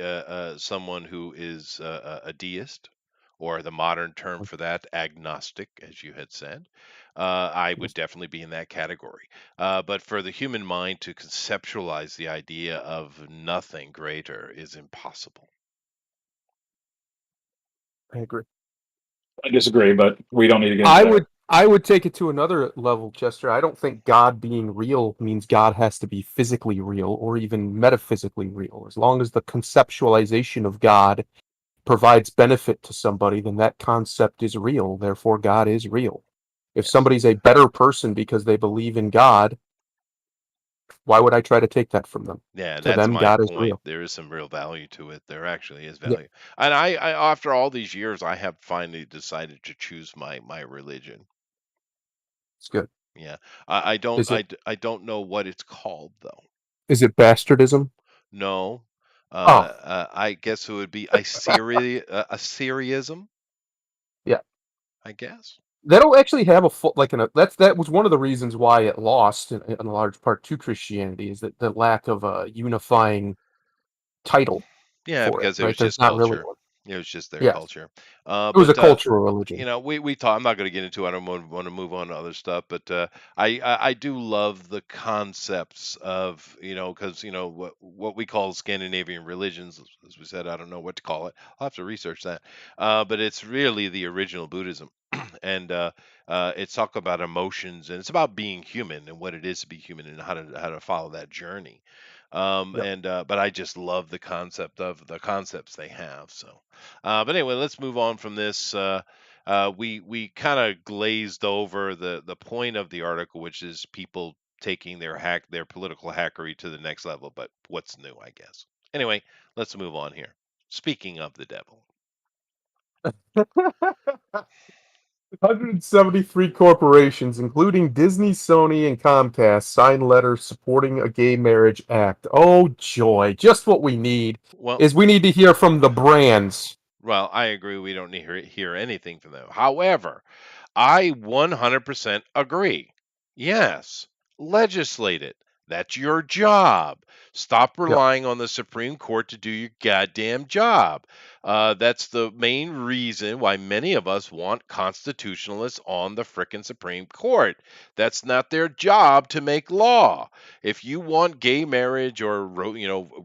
someone who is a deist, or the modern term for that, agnostic, as you had said. I would definitely be in that category. But for the human mind to conceptualize the idea of nothing greater is impossible. I agree. I disagree, but we don't need to get into I that. would take it to another level, Chester. I don't think God being real means God has to be physically real or even metaphysically real. As long as the conceptualization of God provides benefit to somebody, then that concept is real. Therefore, God is real. If Yes. somebody's a better person because they believe in God, Why would I try to take that from them? Yeah, To that's them, my God is point. real. There is some real value to it. There actually is Yeah, value. And after all these years, I have finally decided to choose my religion. it's good. Yeah. Is it I don't know what it's called though. is it bastardism? No. Oh, I guess it would be Assyrianism, yeah. I guess. They don't actually have a full that was one of the reasons why it lost in a large part to Christianity is that the lack of a unifying title Yeah, for it. because it Right? was There's just not really culture. one. It was just their Yes, culture. it was a But cultural you religion. know, we talk. I'm not going to get into it. I don't want to move on to other stuff, but I do love the concepts of because what we call Scandinavian religions, as we said, I don't know what to call it. I'll have to research that. But it's really the original Buddhism, and it's talk about emotions and it's about being human and what it is to be human and how to follow that journey. Yep. And But I just love the concept of the concepts they have. So, but anyway, let's move on from this. We kind of glazed over the point of the article, which is people taking their political hackery to the next level. But what's new, I guess. Anyway, let's move on here. Speaking of the devil. 173 corporations, including Disney, Sony, and Comcast, signed letters supporting a gay marriage act. Oh, joy. Just what we need Well, is we need to hear from the brands. well, I agree. We don't need to hear anything from them. However, I 100% agree. Yes, legislate it. That's your job. Stop Yep. relying on the Supreme Court to do your goddamn job. That's the main reason why many of us want constitutionalists on the frickin' Supreme Court. That's not their job to make law. If you want gay marriage or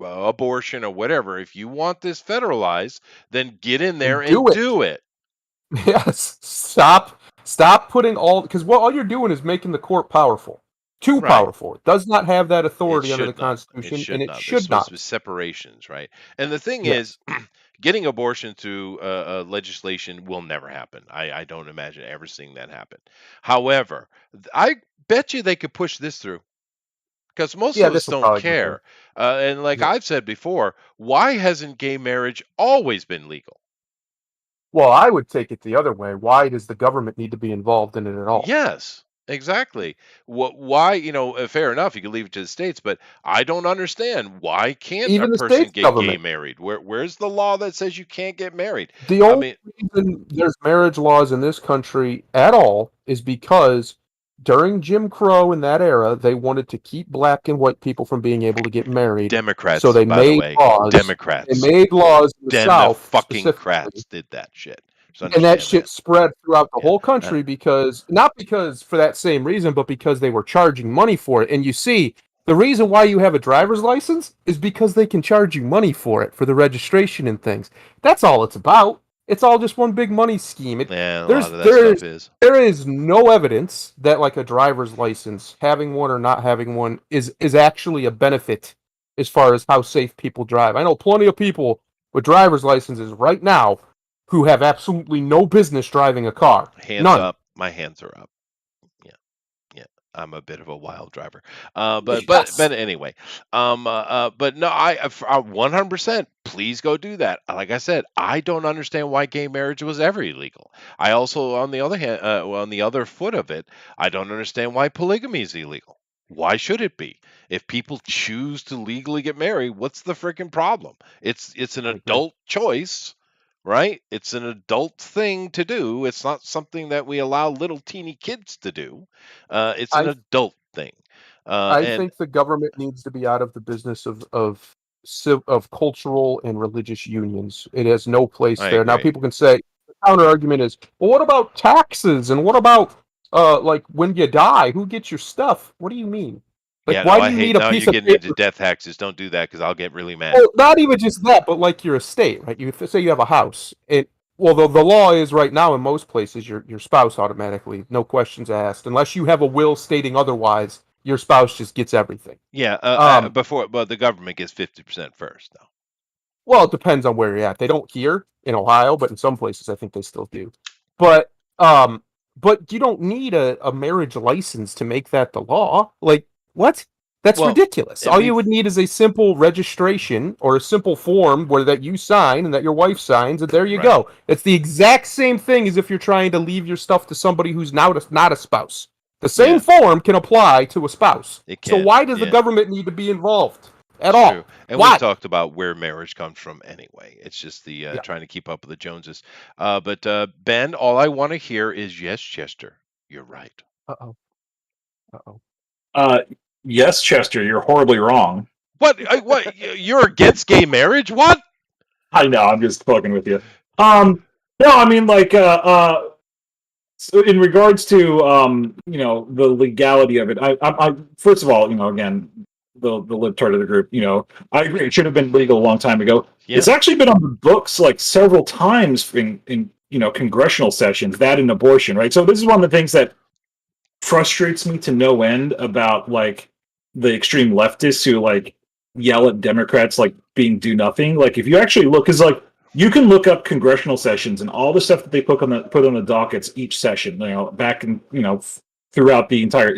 abortion or whatever, if you want this federalized, then get in there And and do it. do it. Yes. Stop putting because what all you're doing is making the court powerful. Too Right. powerful. It does not have that It authority under the should not. It Constitution, and should it not. There's should supposed to be not. separations, right? And the thing is, Yes. getting abortion through legislation will never happen. I don't imagine ever seeing that happen. However, I bet you they could push this through because most Yeah, of this us will don't probably go through. care. And like Yeah. I've said before, why hasn't gay marriage always been legal? Well, I would take it the other way. Why does the government need to be involved in it at all? Yes, exactly. Why, fair enough, you can leave it to the states, but I don't understand why can't a Even the person state's get gay government. married? Where's the law that says you can't get married? The I only mean, reason there's marriage laws in this country at all is because during Jim Crow in that era, they wanted to keep black and white people from being able to get married. So Democrats, they by the made way, laws. They Democrats, made laws in the the South fucking specifically, crats did that shit. Just and that understand shit that. spread throughout the Yeah. whole country because not because for that same reason, but because they were charging money for it. And you see, the reason why you have a driver's license is because they can charge you money for it for the registration and things. That's all it's about. It's all just one big money scheme. Yeah, a There's lot of that there stuff is is. there is no evidence that like a driver's license, having one or not having one, is actually a benefit as far as how safe people drive. I know plenty of people with driver's licenses right now who have absolutely no business driving a car. Hands None. up. My hands are up. Yeah. Yeah, I'm a bit of a wild driver. Yes. But anyway, but no, 100% please go do that. Like I said, I don't understand why gay marriage was ever illegal. I also, on the other hand, on the other foot of it, I don't understand why polygamy is illegal. Why should it be? If people choose to legally get married, what's the freaking problem? It's an I agree. adult choice, right? It's an adult thing to do. It's not something that we allow little teeny kids to do. It's an I adult thing. I And think the government needs to be out of the business of cultural and religious unions. It has no place I there. Now agree. people can say the counter argument is, well, what about taxes and what about like when you die, who gets your stuff? What do you mean? Like Yeah, no, why do I you hate need a now piece you're of getting into paper? death taxes. Don't do that because I'll get really mad. Well, not even just that, but like your estate, right? You say you have a house. The law is right now in most places your spouse automatically, no questions asked, unless you have a will stating otherwise. Your spouse just gets everything. Yeah, Um, but the government gets 50% first, though. well, it depends on where you're at. They don't here in Ohio, but in some places I think they still do. But but you don't need a marriage license to make that the law. Like what? That's Well, ridiculous. and All you we've would need is a simple registration or a simple form where that you sign and that your wife signs, and there you right. go. It's the exact same thing as if you're trying to leave your stuff to somebody who's now not a spouse. The same Yeah, form can apply to a spouse. it So can. why does the Yeah, government need to be involved at it's true. all? And we've Why? talked about where marriage comes from anyway. It's just the Yeah. trying to keep up with the Joneses. But Ben, all I want to hear is yes, Chester. You're right. Uh-oh. Uh-oh. Uh, yes, Chester, you're horribly wrong. What? You're against gay marriage? What? I know, I'm just fucking with you. No, I mean, like, so in regards to the legality of it, I first of all, again, the libtard of the group, I agree it should have been legal a long time ago. Yeah. It's actually been on the books like several times in congressional sessions, that and abortion, right? So this is one of the things that frustrates me to no end about like the extreme leftists who like yell at Democrats like being do nothing. Like if you actually look, because like you can look up congressional sessions and all the stuff that they put on the dockets each session, back in throughout the entire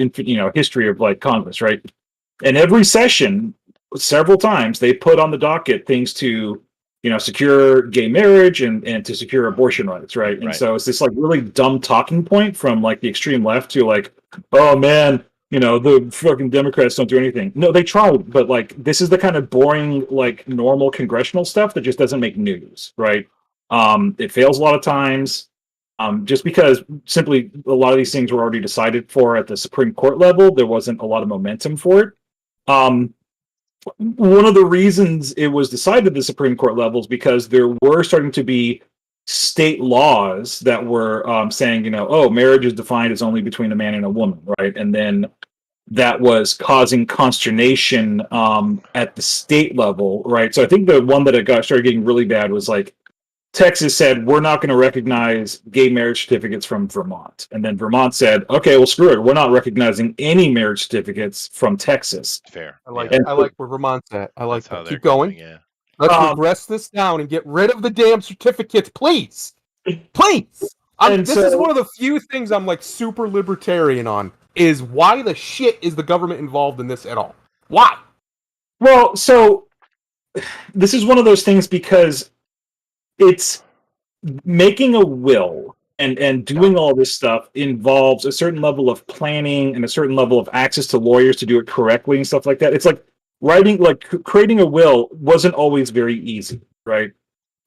history of like Congress, right? And every session, several times they put on the docket things to secure gay marriage and to secure abortion rights, right? And Right. so it's this like really dumb talking point from like the extreme left to like, oh man, the fucking Democrats don't do anything. No, they try, but like this is the kind of boring, like normal congressional stuff that just doesn't make news, right? It fails a lot of times. Just because simply a lot of these things were already decided for at the Supreme Court level, there wasn't a lot of momentum for it. One of the reasons it was decided at the Supreme Court level is because there were starting to be state laws that were saying, oh, marriage is defined as only between a man and a woman, right? And then that was causing consternation at the state level, right? So I think the one that started getting really bad was like Texas said, we're not going to recognize gay marriage certificates from Vermont. And then Vermont said, okay, well, screw it. We're not recognizing any marriage certificates from Texas. Fair. I Yeah. like where Vermont's at. I like That's how that. they're Keep going. going. Yeah. Let's Um, regress this down and get rid of the damn certificates, please. Please. And This is so- one of the few things I'm like super libertarian on. Is why the shit is the government involved in this at all? Why? Well, so this is one of those things because it's making a will and doing all this stuff involves a certain level of planning and a certain level of access to lawyers to do it correctly and stuff like that. It's like creating a will wasn't always very easy, right?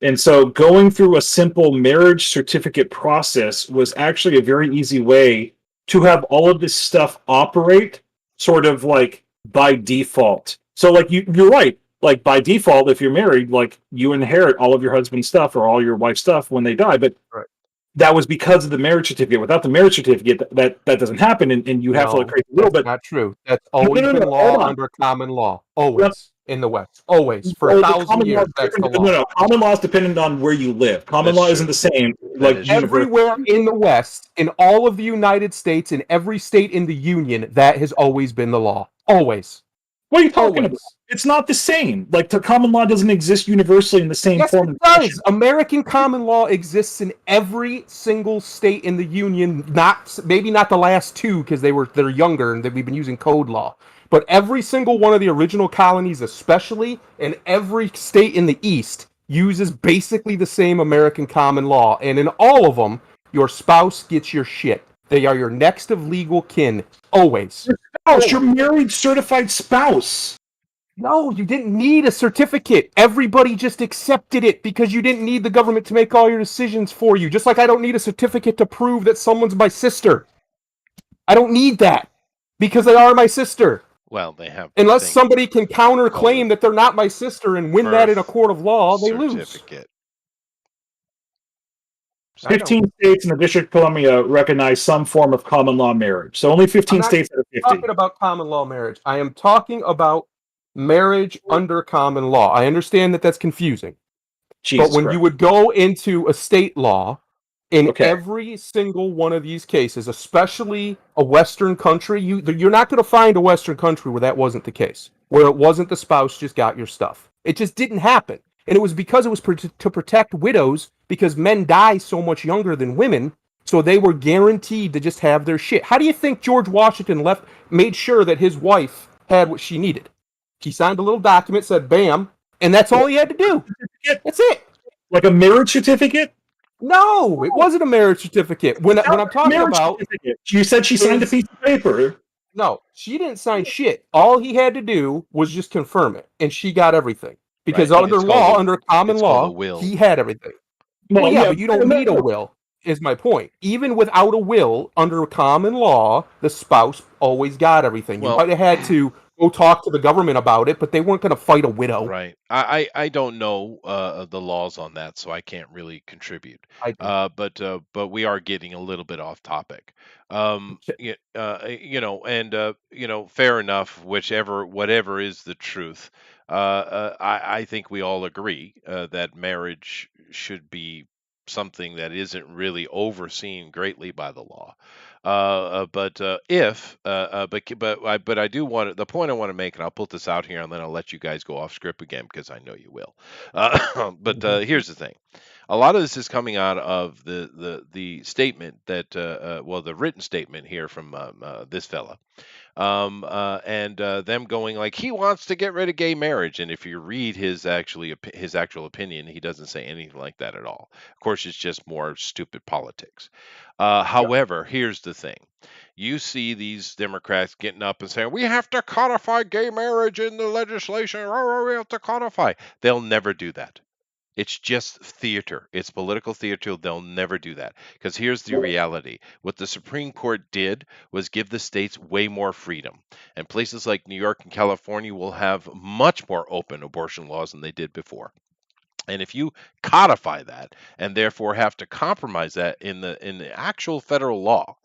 And so going through a simple marriage certificate process was actually a very easy way to have all of this stuff operate sort of like by default. So like you're right. Like by default, if you're married, like you inherit all of your husband's stuff or all your wife's stuff when they die. But Right. that was because of the marriage certificate. Without the marriage certificate, that doesn't happen, and you have to like create a will. That's But not true. That's always no, been hold law on. under common law. Always in the West. Always for Oh, a the thousand common law years. is That's the different. law. No, common law is dependent on where you live. Common That's law true. isn't the same. That Like is true. Everywhere in the West, in all of the United States, in every state in the Union, that has always been the law. Always. What are you talking Always. about? It's not the same. Like the common law doesn't exist universally in the same Yes, form. it does. American common law exists in every single state in the Union. Maybe not the last two because they're younger and we've been using code law. But every single one of the original colonies, especially, and every state in the East uses basically the same American common law. And in all of them, your spouse gets your shit. They are your next of legal kin. Always. Spouse, your married certified spouse. No, you didn't need a certificate. Everybody just accepted it because you didn't need the government to make all your decisions for you. Just like I don't need a certificate to prove that someone's my sister. I don't need that because they are my sister. Well, they have. Unless thing- somebody can counterclaim called that they're not my sister and win that in a court of law, they lose. certificate. I know. 15 states in the District of Columbia recognize some form of common law marriage. So only 15 I'm not states out of 50. talking about common law marriage. I am talking about marriage under common law. I understand that that's confusing. Jesus But when Christ. you would go into a state law, in Okay. every single one of these cases, especially a Western country, you're not going to find a Western country where that wasn't the case, where it wasn't the spouse just got your stuff. It just didn't happen. And it was because it was to protect widows, because men die so much younger than women, so they were guaranteed to just have their shit. How do you think George Washington made sure that his wife had what she needed. He signed a little document, said "bam," and that's all he had to do. That's it. Like a marriage certificate? No, it wasn't a marriage certificate. When I'm talking about, you said she signed a piece of paper. No, she didn't sign shit. All he had to do was just confirm it, and she got everything. Because Right. under law, under common it's called a law, will. he had everything. Well, yeah, but you don't need a will, is my point. Even without a will, under common law, the spouse always got everything. You Well- might have had to go talk to the government about it, but they weren't going to fight a widow. Right. I don't know the laws on that, so I can't really contribute. I do. But we are getting a little bit off topic. Fair enough. Whatever is the truth. I think we all agree that marriage should be something that isn't really overseen greatly by the law. But I do want the point I want to make, and I'll put this out here, and then I'll let you guys go off script again because I know you will. Here's the thing: a lot of this is coming out of the statement that, the written statement here from this fella, and them going like he wants to get rid of gay marriage. And if you read his actual opinion, he doesn't say anything like that at all. Of course, it's just more stupid politics. However, here's the thing. You see these Democrats getting up and saying, we have to codify gay marriage in the legislation. We have to codify. They'll never do that. It's just theater. It's political theater. They'll never do that. Because here's the reality. What the Supreme Court did was give the states way more freedom. And places like New York and California will have much more open abortion laws than they did before. And if you codify that and therefore have to compromise that in the actual federal law,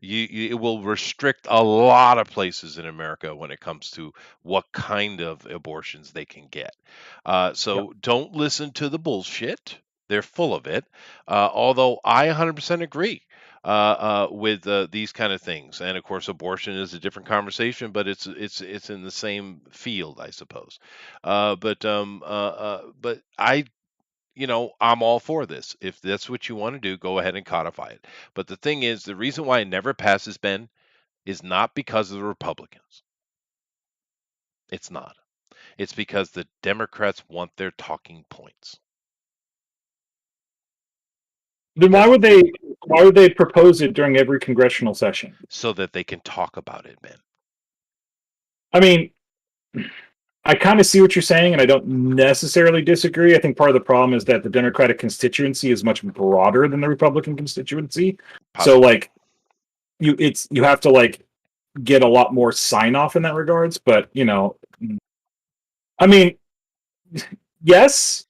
it will restrict a lot of places in America when it comes to what kind of abortions they can get. So don't listen to the bullshit. They're full of it. Although I 100% agree with these kind of things. And of course, abortion is a different conversation, but it's in the same field, I suppose. But I'm all for this. If that's what you want to do, go ahead and codify it. But the thing is, the reason why it never passes, Ben, is not because of the Republicans. It's not. It's because the Democrats want their talking points. Then why would they propose it during every congressional session? So that they can talk about it, Ben. I mean, I kind of see what you're saying, and I don't necessarily disagree. I think part of the problem is that the Democratic constituency is much broader than the Republican constituency. So, like, you have to like get a lot more sign off in that regards. But I mean, yes,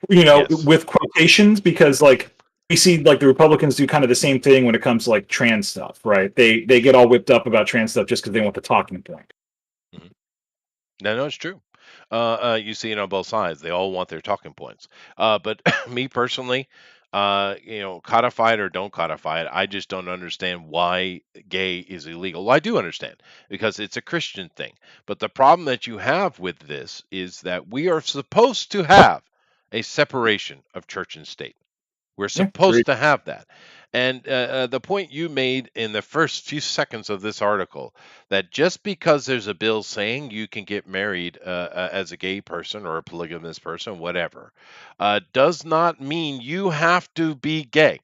with quotations, because like we see like the Republicans do kind of the same thing when it comes to like trans stuff, right? They get all whipped up about trans stuff just because they want the talking point. Mm-hmm. No, it's true. You see it on both sides. They all want their talking points. But me personally, codify it or don't codify it, I just don't understand why gay is illegal. Well, I do understand because it's a Christian thing. But the problem that you have with this is that we are supposed to have a separation of church and state. We're supposed to have that. And the point you made in the first few seconds of this article, that just because there's a bill saying you can get married as a gay person or a polygamous person, whatever, does not mean you have to be gay.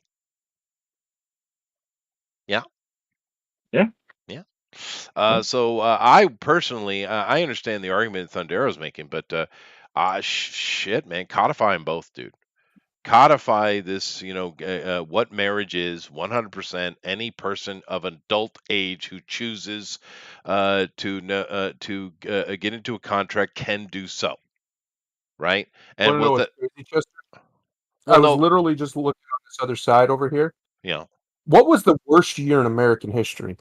Yeah? Yeah. Yeah. So I personally, I understand the argument Thundero's making, but shit, man, codify them both, dude. Codify this, what marriage is 100%. Any person of adult age who chooses to get into a contract can do so, right? And I was literally just looking on this other side over here. Yeah. What was the worst year in American history?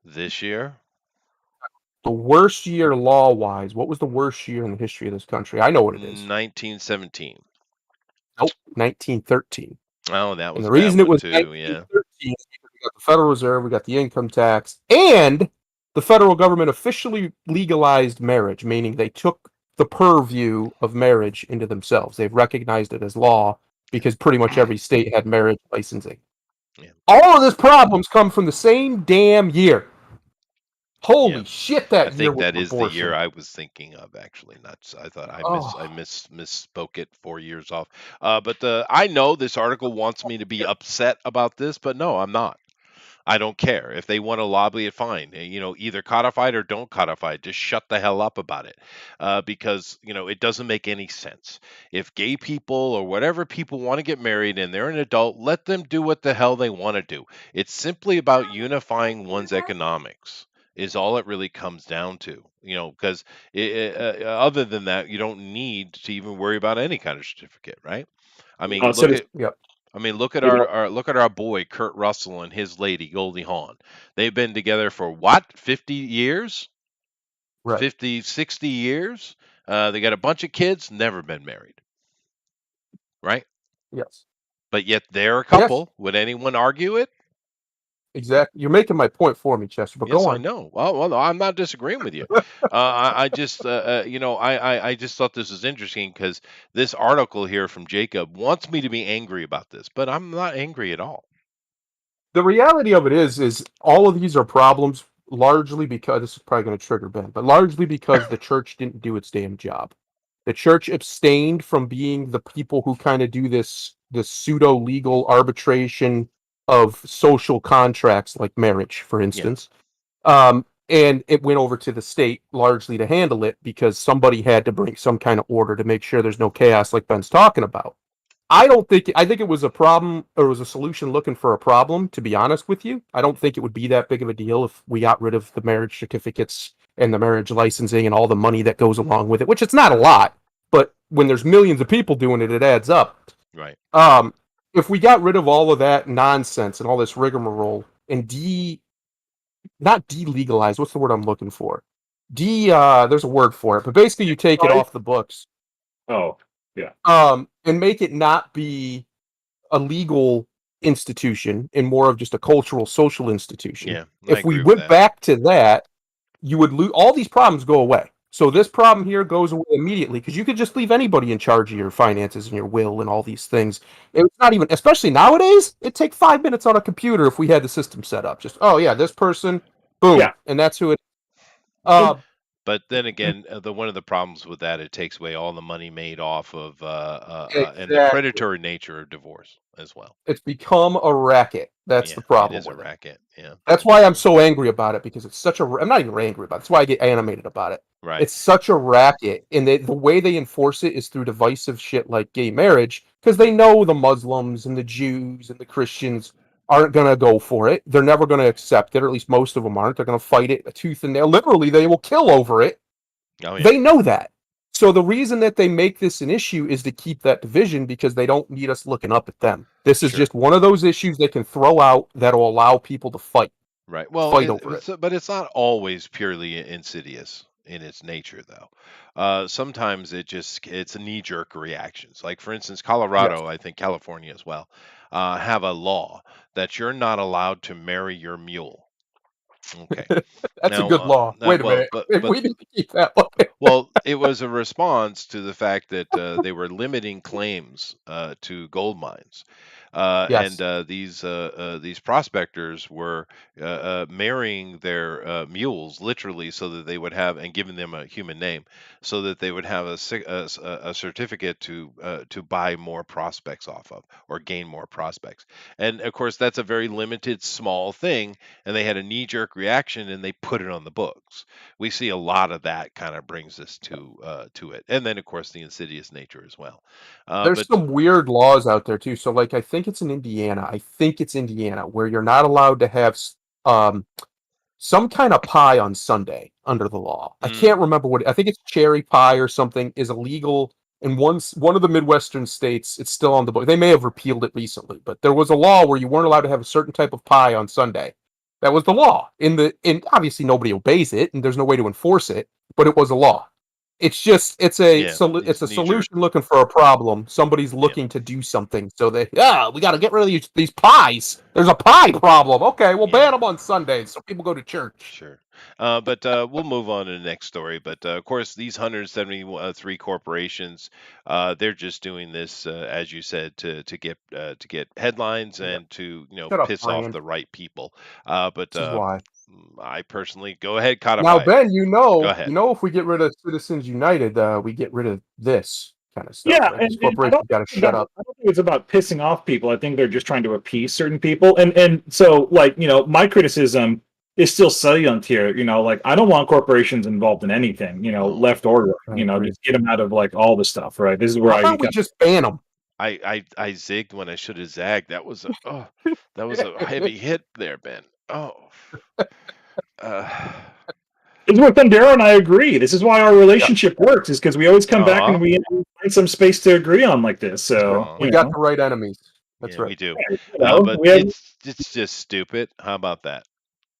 This year? The worst year law-wise. What was the worst year in the history of this country? I know what it is. 1917. Nope, 1913. Oh, that was and the reason it was too, 1913 is because we got the Federal Reserve, we got the income tax, and the federal government officially legalized marriage, meaning they took the purview of marriage into themselves. They've recognized it as law because pretty much every state had marriage licensing. Yeah. All of these problems come from the same damn year. Holy Yeah. shit, I that year think with that is the year abortion. I was thinking of, actually. Not I thought I Oh, misspoke it 4 years off. But I know this article wants me to be upset about this, but no, I'm not. I don't care. If they want to lobby it, fine. Either codify it or don't codify it. Just shut the hell up about it, because it doesn't make any sense. If gay people or whatever people want to get married and they're an adult, let them do what the hell they want to do. It's simply about unifying one's economics. Is all it really comes down to, because other than that, you don't need to even worry about any kind of certificate, right? I mean, So look does, at yep, look at you know, our boy Kurt Russell and his lady Goldie Hawn. They've been together for what, 50 years? right. 50, 60 years? They got a bunch of kids, never been married, right? Yes. But yet they're a Yes, couple. Would anyone argue it? exactly. You're making my point for me, Chester, but Yes, go I on. know. Well, no, I'm not disagreeing with you. I just, I just thought this was interesting because this article here from Jacob wants me to be angry about this, but I'm not angry at all. The reality of it is all of these are problems largely because this is probably going to trigger Ben, but largely because the church didn't do its damn job. The church abstained from being the people who kind of do this pseudo legal arbitration of social contracts like marriage, for Yeah, instance. And it went over to the state largely to handle it because somebody had to bring some kind of order to make sure there's no chaos like Ben's talking about. I think it was a problem or it was a solution looking for a problem, to be honest with you. I don't think it would be that big of a deal if we got rid of the marriage certificates and the marriage licensing and all the money that goes along with it, which it's not a lot, but when there's millions of people doing it, it adds up. right. Um, if we got rid of all of that nonsense and all this rigmarole and not delegalize, what's the word I'm looking for? There's a word for it, but basically you take it right? off the books, Oh, yeah. and make it not be a legal institution and more of just a cultural social institution. Yeah, I If we agree with went that. back to that, you would lose all these problems go away. So this problem here goes away immediately because you could just leave anybody in charge of your finances and your will and all these things. It's not even, especially nowadays, it'd take 5 minutes on a computer if we had the system set up. Just, oh yeah, this person, boom, Yeah. and that's who it. Yeah. Uh, But then again, the one of the problems with that, it takes away all the money made off of and the exactly. predatory nature of divorce as well. It's become a racket. That's Yeah, the it problem is a with it. racket. Yeah, That's why I'm absolutely. so angry about it because it's such a. I'm not even angry about it. That's why I get animated about it. Right. It's such a racket, and the way they enforce it is through divisive shit like gay marriage because they know the Muslims and the Jews and the Christians aren't gonna go for it. They're never gonna accept it, or at least most of them aren't. They're gonna fight it a tooth and nail. Literally, they will kill over it. Oh yeah. They know that. So the reason that they make this an issue is to keep that division because they don't need us looking up at them. This is Sure. just one of those issues they can throw out that'll allow people to Right. Well, fight over it. but it's not always purely insidious in its nature, though. Sometimes it's a knee-jerk reactions. Like for instance, Yes. Colorado, I think California as well, have a law that you're not allowed to marry your mule. Okay. That's a Now, good law. Wait a well, minute. We need to keep that one. well, it was a response to the fact that they were limiting claims to gold mines, and Yes. these prospectors were marrying their mules literally, so that they would have and giving them a human name, so that they would have a certificate to buy more prospects off of or gain more prospects. And of course, that's a very limited, small thing, and they had a knee-jerk reaction and they put it on the books. We see a lot of that kind of brings us to it, and then of course the insidious nature as well. There's But some weird laws out there too. So like I think it's in Indiana. I think it's Indiana where you're not allowed to have um some kind of pie on Sunday under the law. I mm, can't remember what I think it's cherry pie or something is illegal in one of the Midwestern states. It's still on the book. They may have repealed it recently, but there was a law where you weren't allowed to have a certain type of pie on Sunday. That was the law. In obviously nobody obeys it and there's no way to enforce it, but it was a law. It's just yeah, it's it's a knee jerk. solution looking for a problem. Somebody's Yeah, looking to do something, so we got to get rid of these pies. There's a pie problem. Okay, we'll yeah. ban them on Sundays so people go to church. Sure. But we'll move on to the next story. But of course, these 173 corporations, they're just doing this, as you said, to get headlines Yeah, and to shut up, piss off Ryan. the right people. But This is why. I personally go ahead, Now, codify it. Ben, Go ahead. if we get rid of Citizens United, we get rid of this kind of stuff, Yeah, right? These and corporations got to shut up. I don't think it's about pissing off people. I think they're just trying to appease certain people. And so like, my criticism is still salient here. Like I don't want corporations involved in anything, Oh, left or right. I agree. Just get them out of like all the stuff, right? This is where How I about we get just ban them? I zigged when I should have zagged. That was a heavy hit there, Ben. Oh, uh, This is where Thundero and I agree. This is why our Yeah, relationship works, is because we always come back uh-huh, and we find some space to agree on like this. that's right. So, We got the right enemies. That's yeah, right. we do. But we have it's just stupid. How about that?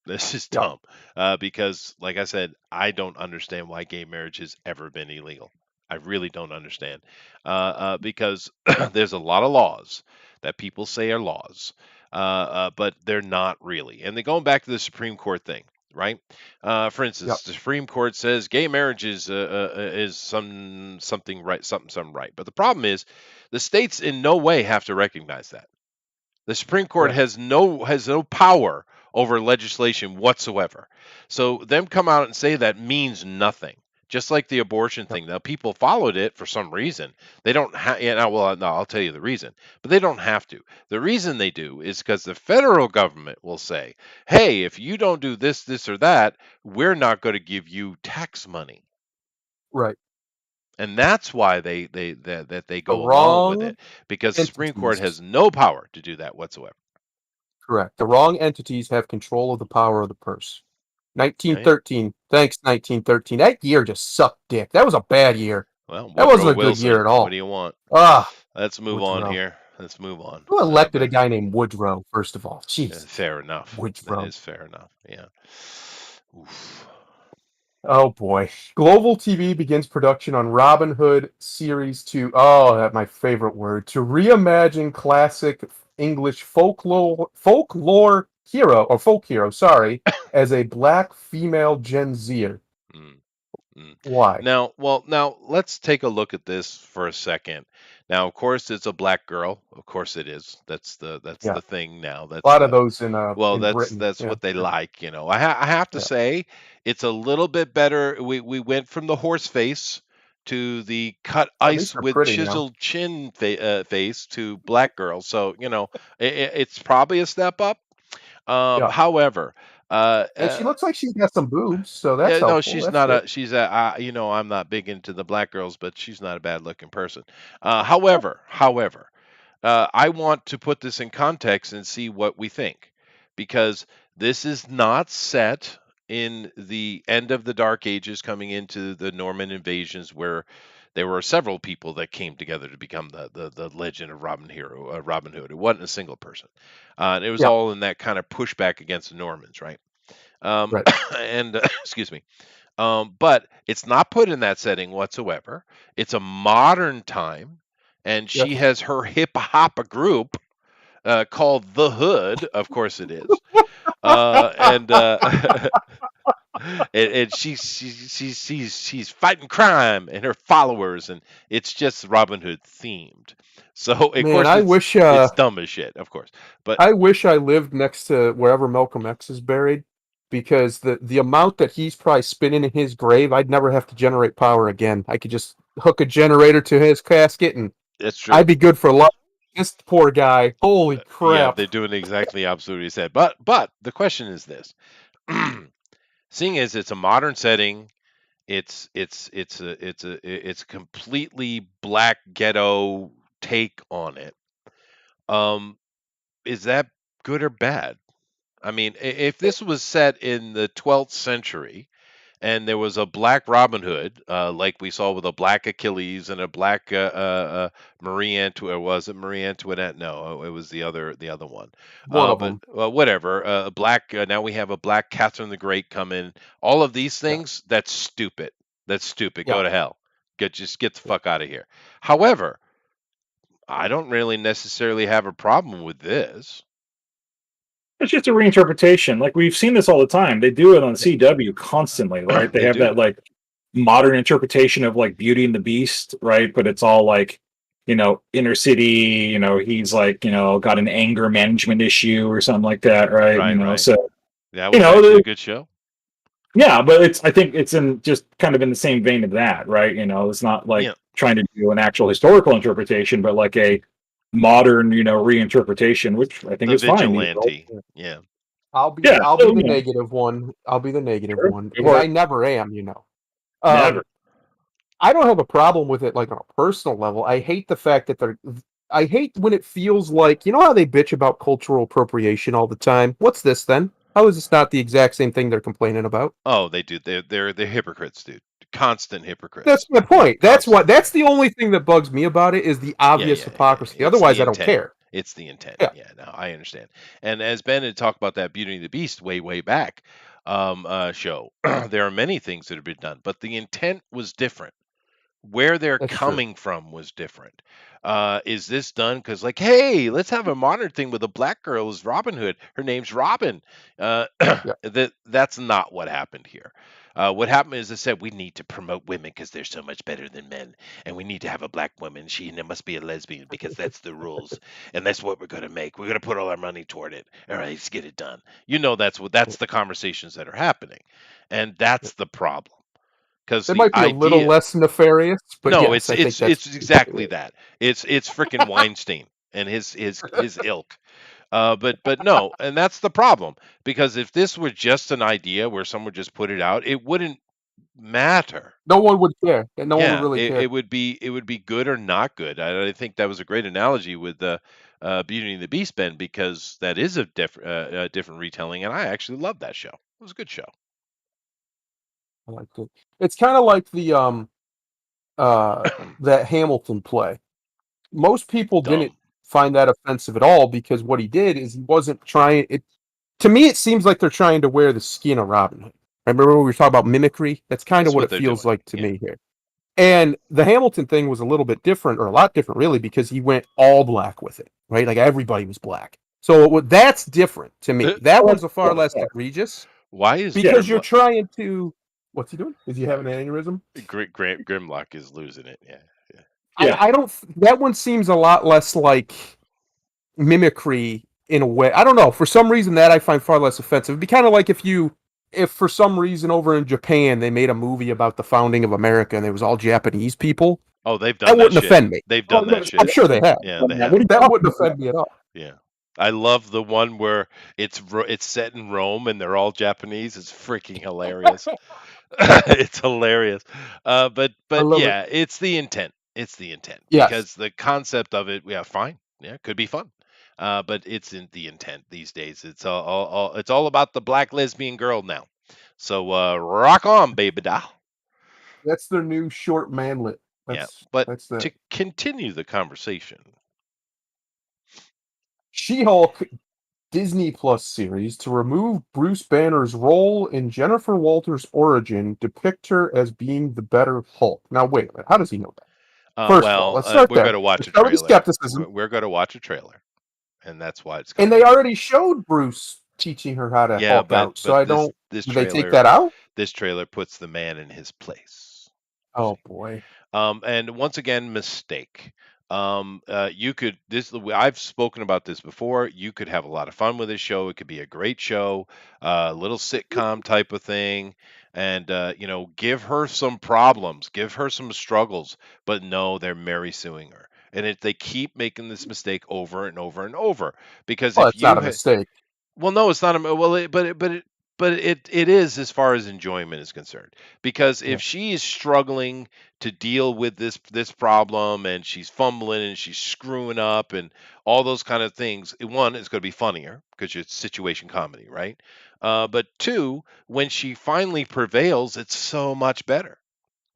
This is Yeah, dumb. Because, like I said, I don't understand why gay marriage has ever been illegal. I really don't understand. Because there's a lot of laws that people say are laws, but they're not really. And then going back to the Supreme Court thing, right? For yeah, instance, the Supreme Court says gay marriage is something right, something right. But the problem is, the states in no way have to recognize that. The Supreme Court correct. has no power over legislation whatsoever. So them come out and say that means nothing. Just like the abortion Yeah, thing. Now people followed it for some reason. They don't have. Yeah, well, no, I'll tell you the reason. But they don't have to. The reason they do is because the federal government will say, "Hey, if you don't do this, this, or that, we're not going to give you tax money." right. And that's why they The go along with wrong it, because the Supreme Court has entities. no power to do that whatsoever. Correct. The wrong entities have control of the power of the purse. Yeah, yeah. 1913. Thanks, 1913. That year just sucked dick. That was a bad year. Well, That Woodrow wasn't a good year Wilson, at what all. do you want? Ah, Let's move on Woodrow. here. Let's move on. Who elected a But guy named Woodrow, first of all? Jeez. fair enough. That Woodrow. is fair enough. Yeah. Oof. Oh boy. Global TV begins production on Robin Hood Series 2. Oh, that's my favorite word. To reimagine classic English folklore hero, or folk hero, sorry, as a black female Gen Zer. Mm. Mm. Why? Now let's take a look at this for a second. Now, of course, it's a black girl. Of course, it is. That's Yeah. the thing now. A lot of those Well, in that's Britain. that's Yeah. what they like. I have to Yeah. say, it's a little bit better. We went from the horse face to the cut Oh, these ice are with pretty now. chiseled chin face to black girl. So it's probably a step up. Yeah. However, uh, And she uh, looks like she's got some boobs, so that's yeah, no, helpful. she's That's not good. a. She's a. I'm not big into the black girls, but she's not a bad looking person. However, I want to put this in context and see what we think, because this is not set in the end of the Dark Ages, coming into the Norman invasions, where there were several people that came together to become the legend of Robin Hood. It wasn't a single person, and it was Yeah. all in that kind of pushback against the Normans, right? Right. And excuse me. But it's not put in that setting whatsoever. It's a modern time, and she Yes. has her hip hop group called The Hood. Of course, it is. And and she's fighting crime and her followers, and it's just Robin Hood themed. So of Man, course it's dumb as shit, of course. But I wish I lived next to wherever Malcolm X is buried, because the amount that he's probably spinning in his grave, I'd never have to generate power again. I could just hook a generator to his casket and it's true. I'd be good for life. This poor guy. Holy Yeah, crap. they're doing exactly opposite what he said. But the question is this: seeing as it's a modern setting, it's a completely black ghetto take on it. Um, is that good or bad? I mean, if this was set in the 12th century and there was a black Robin Hood, like we saw with a black Achilles and a black Marie Antoinette. Was it Marie Antoinette? No, it was the other one. One of But them. whatever. A black. Now we have a black Catherine the Great come in. All of these Yeah. things. That's stupid. That's stupid. Yeah. Go to hell. Just get the Yeah. fuck out of here. However, I don't really necessarily have a problem with this. It's just a reinterpretation. Like we've seen this all the time. They do it on CW constantly, right? They They have that do. like modern interpretation of like Beauty and the Beast, right? But it's all like, inner city, he's like, got an anger management issue or something like that, right? Right. Right. So That You was know, actually a good show. yeah, but I think it's in just kind of in the same vein of that, right? You know, it's not like Yeah, trying to do an actual historical interpretation, but like a modern, reinterpretation, which I think the is fine. You know? vigilante. Yeah, Yeah, I'll so, be the negative one. I'll be the negative sure, one go because for I it. never am. Never. Um, I don't have a problem with it like on a personal level. I hate the fact that I hate when it feels like how they bitch about cultural appropriation all the time. What's this then? How is this not the exact same thing they're complaining about? oh, they do. They're hypocrites, dude. Constant That's hypocrites. my Yeah, point. constant. Yeah, That's the only thing that bugs me about it is the yeah, obvious yeah, yeah. hypocrisy. It's the Otherwise, I don't intent. care. It's the intent. Yeah, Yeah, no, I understand. And as Ben had talked about that Beauty and the Beast way back show, there are many things that have been done, but the intent was different. Where they're that's true. coming from was different. Is this done because, like, hey, let's have a modern thing with a black girl who's Robin Hood. Her name's Robin. Yeah. That's not what happened here. What happened is they said we need to promote women because they're so much better than men, and we need to have a black woman. She must be a lesbian because that's the rules, and that's what we're going to make. We're going to put all our money toward it. All right, let's get it done. That's the conversations that are happening, and that's the problem because It the might be a little idea less nefarious, but no, yes, it's I think it's that's it's exactly that. It's freaking Weinstein and his ilk. But no, and that's the problem because if this were just an idea where someone just put it out, it wouldn't matter. no one would care, and no one would Yeah, really care. it would be good or not good. I think that was a great analogy with the Beauty and the Beast, Ben, because that is a different retelling, and I actually love that show. It was a good show. I like it. It's kind of like the uh that Hamilton play. Most people didn't Dumb. find that offensive at all because what he did is he wasn't trying it. To me, it seems like they're trying to wear the skin of Robin Hood. Remember when we were talking about mimicry? That's kind of That's what what it they're feels doing. like to Yeah. me here. And the Hamilton thing was a little bit different, or a lot different, really, because he went all black with it, right? Like everybody was black. So that's different to me. That Well, one's a far less egregious Why is yeah, because you're Grimlock? trying to. What's he doing? Is he having an aneurysm? Grimlock is losing it. Yeah. Yeah. yeah. I don't. That one seems a lot less like mimicry in a way. I don't know. For some reason, that I find far less offensive. It'd be kind of like if for some reason over in Japan they made a movie about the founding of America and it was all Japanese people. Oh, they've done That that wouldn't shit. offend me. They've Oh, done no, that of I'm shit. course. sure they have. Yeah, they What are have. you That talking wouldn't about? offend me at all. Yeah. I love the one where it's set in Rome and they're all Japanese. It's freaking hilarious. It's hilarious. I But love it. yeah, it's the intent. It's the intent Yes, because the concept of it, yeah, fine. Yeah, could be fun. But it's in the intent these days. It's all about the black lesbian girl now. So rock on, baby doll. that's their new short manlet. Yeah. But That's that. to continue the conversation, She-Hulk Disney Plus series to remove Bruce Banner's role in Jennifer Walters' origin, depict her as being the better Hulk. Now, wait a minute. How does he know that? First of all, let's start we're there. going to watch Let's a start with the trailer. skepticism. We're going to watch a trailer, and that's why it's And coming they out. already showed Bruce teaching her how to Yeah, Hulk but out. So I don't. this Do they take that trailer out? puts the man in his place. See. Oh boy. And once again, mistake. You could I've spoken about this before. You could have a lot of fun with this show. It could be a great show, little sitcom type of thing, and give her some problems, give her some struggles. But no, they're Mary suing her, and they keep making this mistake over and over and over. Because Well, if it's not you a mistake. well, no, it's not a well, it is as far as enjoyment is concerned. Because Yeah. if she is struggling to deal with this problem and she's fumbling and she's screwing up and all those kind of things, one, it's going to be funnier because it's situation comedy, right? But two, when she finally prevails, it's so much better,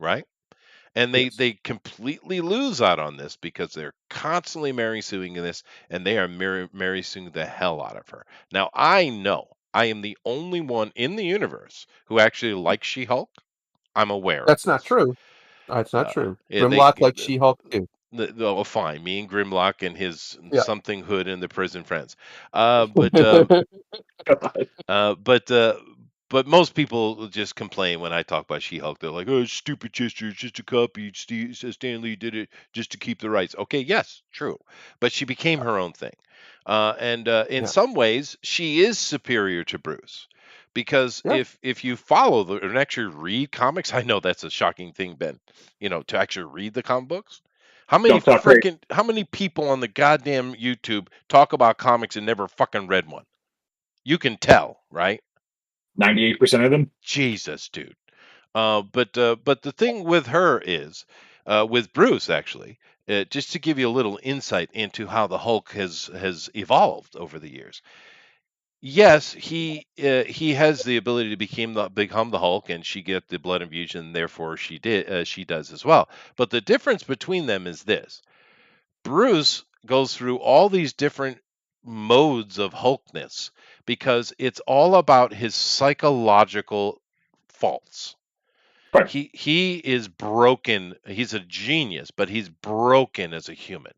right? And Yes. they completely lose out on this because they're constantly Mary suing in this, and they are Mary suing the hell out of her. Now I know I am the only one in the universe who actually likes She-Hulk. I'm aware of That's not this. true. That's not true. Yeah, Grimlock likes She-Hulk too. oh, fine. Me and Grimlock and his Yeah. something hood and the prison friends. But but most people will just complain when I talk about She-Hulk. They're like, "Oh, it's stupid gesture. It's just a copy. Stan Lee did it just to keep the rights." Okay, yes, true, but she became her own thing, and in Yeah. some ways, she is superior to Bruce. Because Yeah. if you follow and actually read comics, I know that's a shocking thing, Ben. To actually read the comic books. Don't talk crazy. How many people on the goddamn YouTube talk about comics and never fucking read one? You can tell, right? 98% of them. Jesus, dude. But the thing with her is, with Bruce actually, just to give you a little insight into how the Hulk has evolved over the years. Yes, he has the ability to become the Hulk, and she get the blood infusion. Therefore, she does as well. But the difference between them is this: Bruce goes through all these different modes of Hulkness because it's all about his psychological faults. Right. He is broken. He's a genius, but he's broken as a human.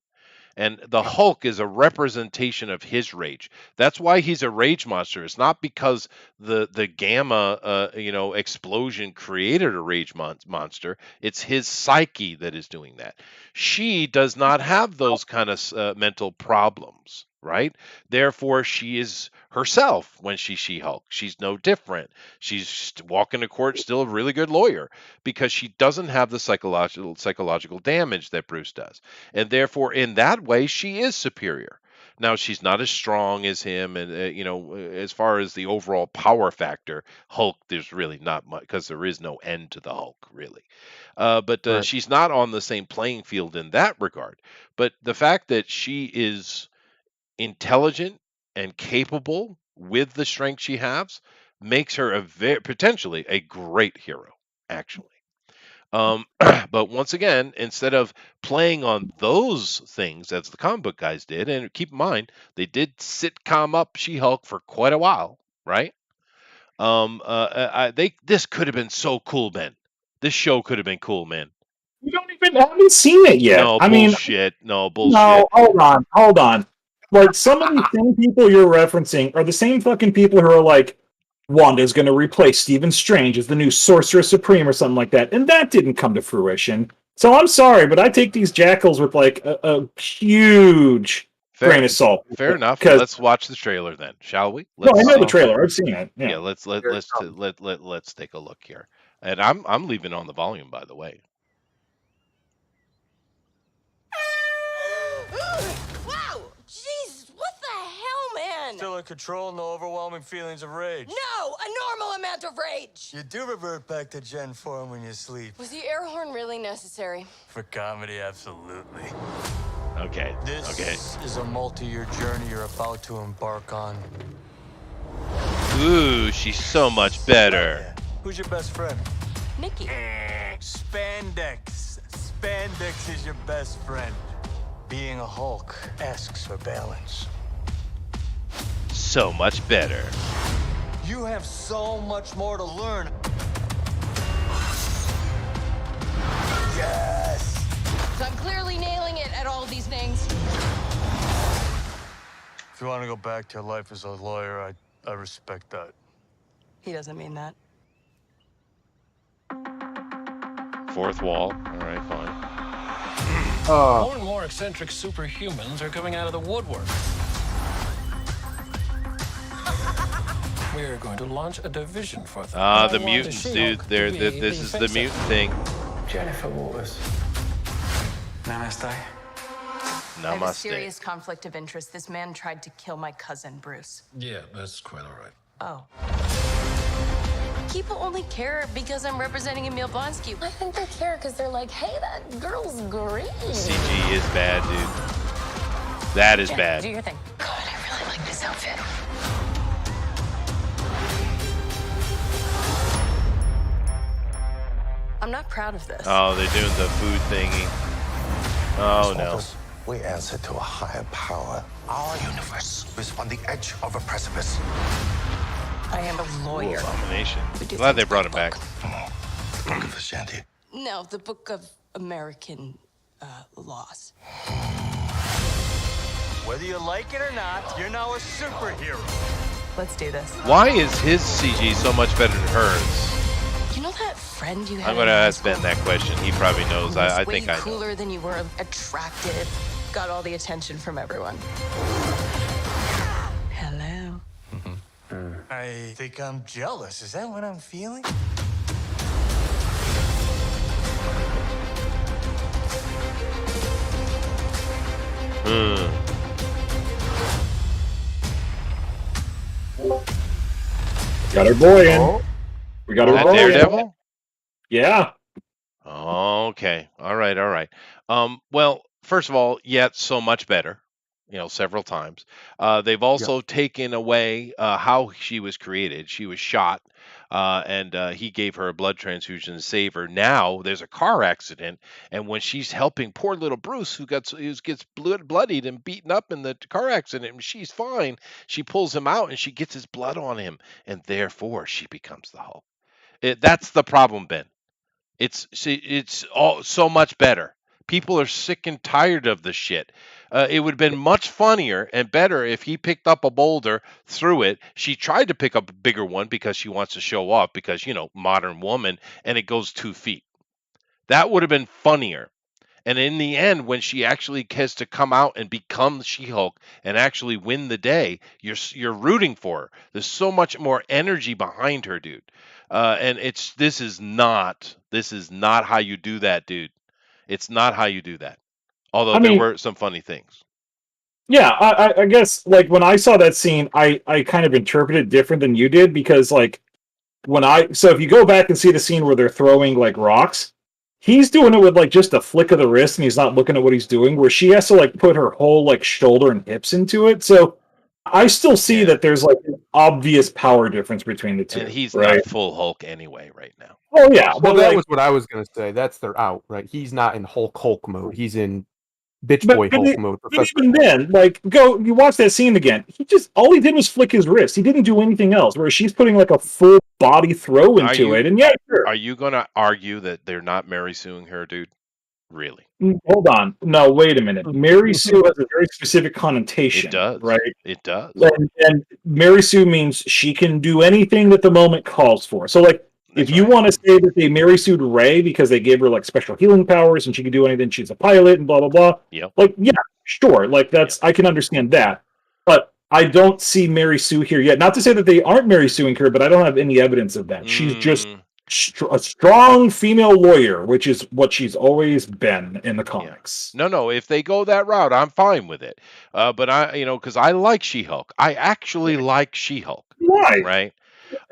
And the Hulk is a representation of his rage. That's why he's a rage monster. It's not because the gamma explosion created a rage monster. It's his psyche that is doing that. She does not have those kind of mental problems, right? Therefore, she is herself when she's She-Hulk. She's no different. She's walking to court, still a really good lawyer because she doesn't have the psychological damage that Bruce does. And therefore, in that way, she is superior. Now, she's not as strong as him, and as far as the overall power factor, Hulk, there's really not much because there is no end to the Hulk, really. But Right. she's not on the same playing field in that regard. But the fact that she is intelligent and capable with the strength she has makes her potentially a great hero, actually. But once again, instead of playing on those things as the comic book guys did, and keep in mind they did sitcom up She-Hulk for quite a while, right? This could have been so cool, Ben. This show could have been cool, man. You haven't seen it yet. No I mean, bullshit. No no, bullshit. hold on. Like, some of the same people you're referencing are the same fucking people who are like, Wanda's going to replace Stephen Strange as the new Sorcerer Supreme or something like that. And that didn't come to fruition. So I'm sorry, but I take these jackals with like a huge grain of salt. Fair enough. Because Let's watch the trailer then, shall we? no, I know the Oh, trailer. I've seen it. Yeah, Yeah. let's take a look here. And I'm leaving on the volume, by the way. Wow! Jesus, what the hell, man? Still in control, no overwhelming feelings of rage. No, a normal amount of rage. You do revert back to Gen form when you sleep. Was the air horn really necessary? For comedy, absolutely. Okay. This is a multi-year journey you're about to embark on. Ooh, she's so much better. Yeah. Who's your best friend? Nikki. Spandex. Spandex is your best friend. Being a Hulk asks for balance. So much better. You have so much more to learn. Yes! So I'm clearly nailing it at all these things. If you want to go back to your life as a lawyer, I respect that. He doesn't mean that. Fourth wall. All right, fine. More and more eccentric superhumans are coming out of the woodwork. We're going to launch a division for them. Ah, I the want mutants, She-Hulk dude. to be This is the face-up. mutant thing. Jennifer Waters. Namaste. I have a Namaste. serious conflict of interest. This man tried to kill my cousin, Bruce. Yeah, that's quite all right. Oh. People only care because I'm representing Emil Blonsky. I think they care because they're like, hey, that girl's green. CG is bad, dude. That is Jen, bad. do your thing. God, I really like this outfit. I'm not proud of this. Oh, they're doing the food thingy. Oh no. We answer to a higher power. Our universe is on the edge of a precipice. I am a lawyer. Abomination. We do Glad they things brought him by back. book. Book of Ashanti. No, the Book of American Laws. Whether you like it or not, you're now a superhero. Let's do this. Why is his CG so much better than hers? You know that friend you had? I'm gonna in high ask Ben school? that question. He probably knows. Who was I way think I know. cooler than you were, attractive, got all the attention from everyone. Hello. I think I'm jealous. Is that what I'm feeling? Got our boy in. Oh, We got Is our that boy in. Daredevil? Yeah. Okay. All right. All right. Well, first of all, yet so much better. Several times. They've yeah. also taken away how she was created. She was shot, and he gave her a blood transfusion to save her. Now there's a car accident, and when she's helping poor little Bruce, who gets bloodied and beaten up in the car accident, and she's fine, she pulls him out and she gets his blood on him, and therefore she becomes the Hulk. That's the problem, Ben. It's all so much better. People are sick and tired of the shit. It would have been much funnier and better if he picked up a boulder, threw it. She tried to pick up a bigger one because she wants to show off because, modern woman, and it goes 2 feet. That would have been funnier. And in the end, when she actually has to come out and become She-Hulk and actually win the day, you're rooting for her. There's so much more energy behind her, dude. And this is not how you do that, dude. It's not how you do that. Although I there mean, were some funny things. yeah, I guess like when I saw that scene, I kind of interpreted it different than you did because like so if you go back and see the scene where they're throwing like rocks, he's doing it with like just a flick of the wrist and he's not looking at what he's doing, where she has to like put her whole like shoulder and hips into it. So I still see Yeah. that there's like an obvious power difference between the two. And he's right? not full Hulk anyway right now. Oh yeah, Well, but that like, was what I was going to say. That's their out, right? He's not in Hulk mode. He's in bitch but, boy but, Hulk it- mode. but Professor even Hulk. then, like, you watch that scene again. All he did was flick his wrist. He didn't do anything else. Whereas she's putting like a full body throw into it, and yeah, sure. Are you gonna argue that they're not Mary suing her, dude? Really? Hold on. No, wait a minute. Mary Sue has a very specific connotation, It does. right? It does. And Mary Sue means she can do anything that the moment calls for. So, like, That's if you right. want to say that they Mary Sued Ray because they gave her like special healing powers and she can do anything, she's a pilot and blah blah blah. Yep. Like, yeah, sure. Like I can understand that, but I don't see Mary Sue here yet. Not to say that they aren't Mary Suing her, but I don't have any evidence of that. She's just a strong female lawyer, which is what she's always been in the comics. No. If they go that route, I'm fine with it. But because I like She-Hulk. I actually like She-Hulk. Right.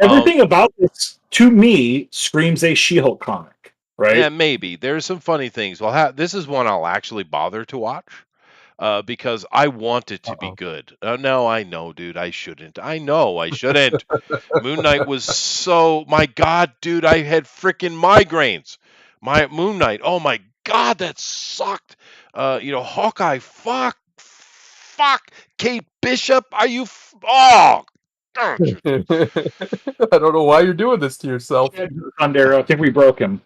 Everything about this, to me, screams a She-Hulk comic. Right. Yeah, maybe there's some funny things. Well, this is one I'll actually bother to watch. Because I want it to be good. No, I know, dude. I shouldn't. I know I shouldn't. Moon Knight was my God, dude. I had freaking migraines. My Moon Knight. Oh my God, that sucked. Hawkeye. Fuck. Kate Bishop. Are you? Oh. I don't know why you're doing this to yourself. Thunder, I think we broke him.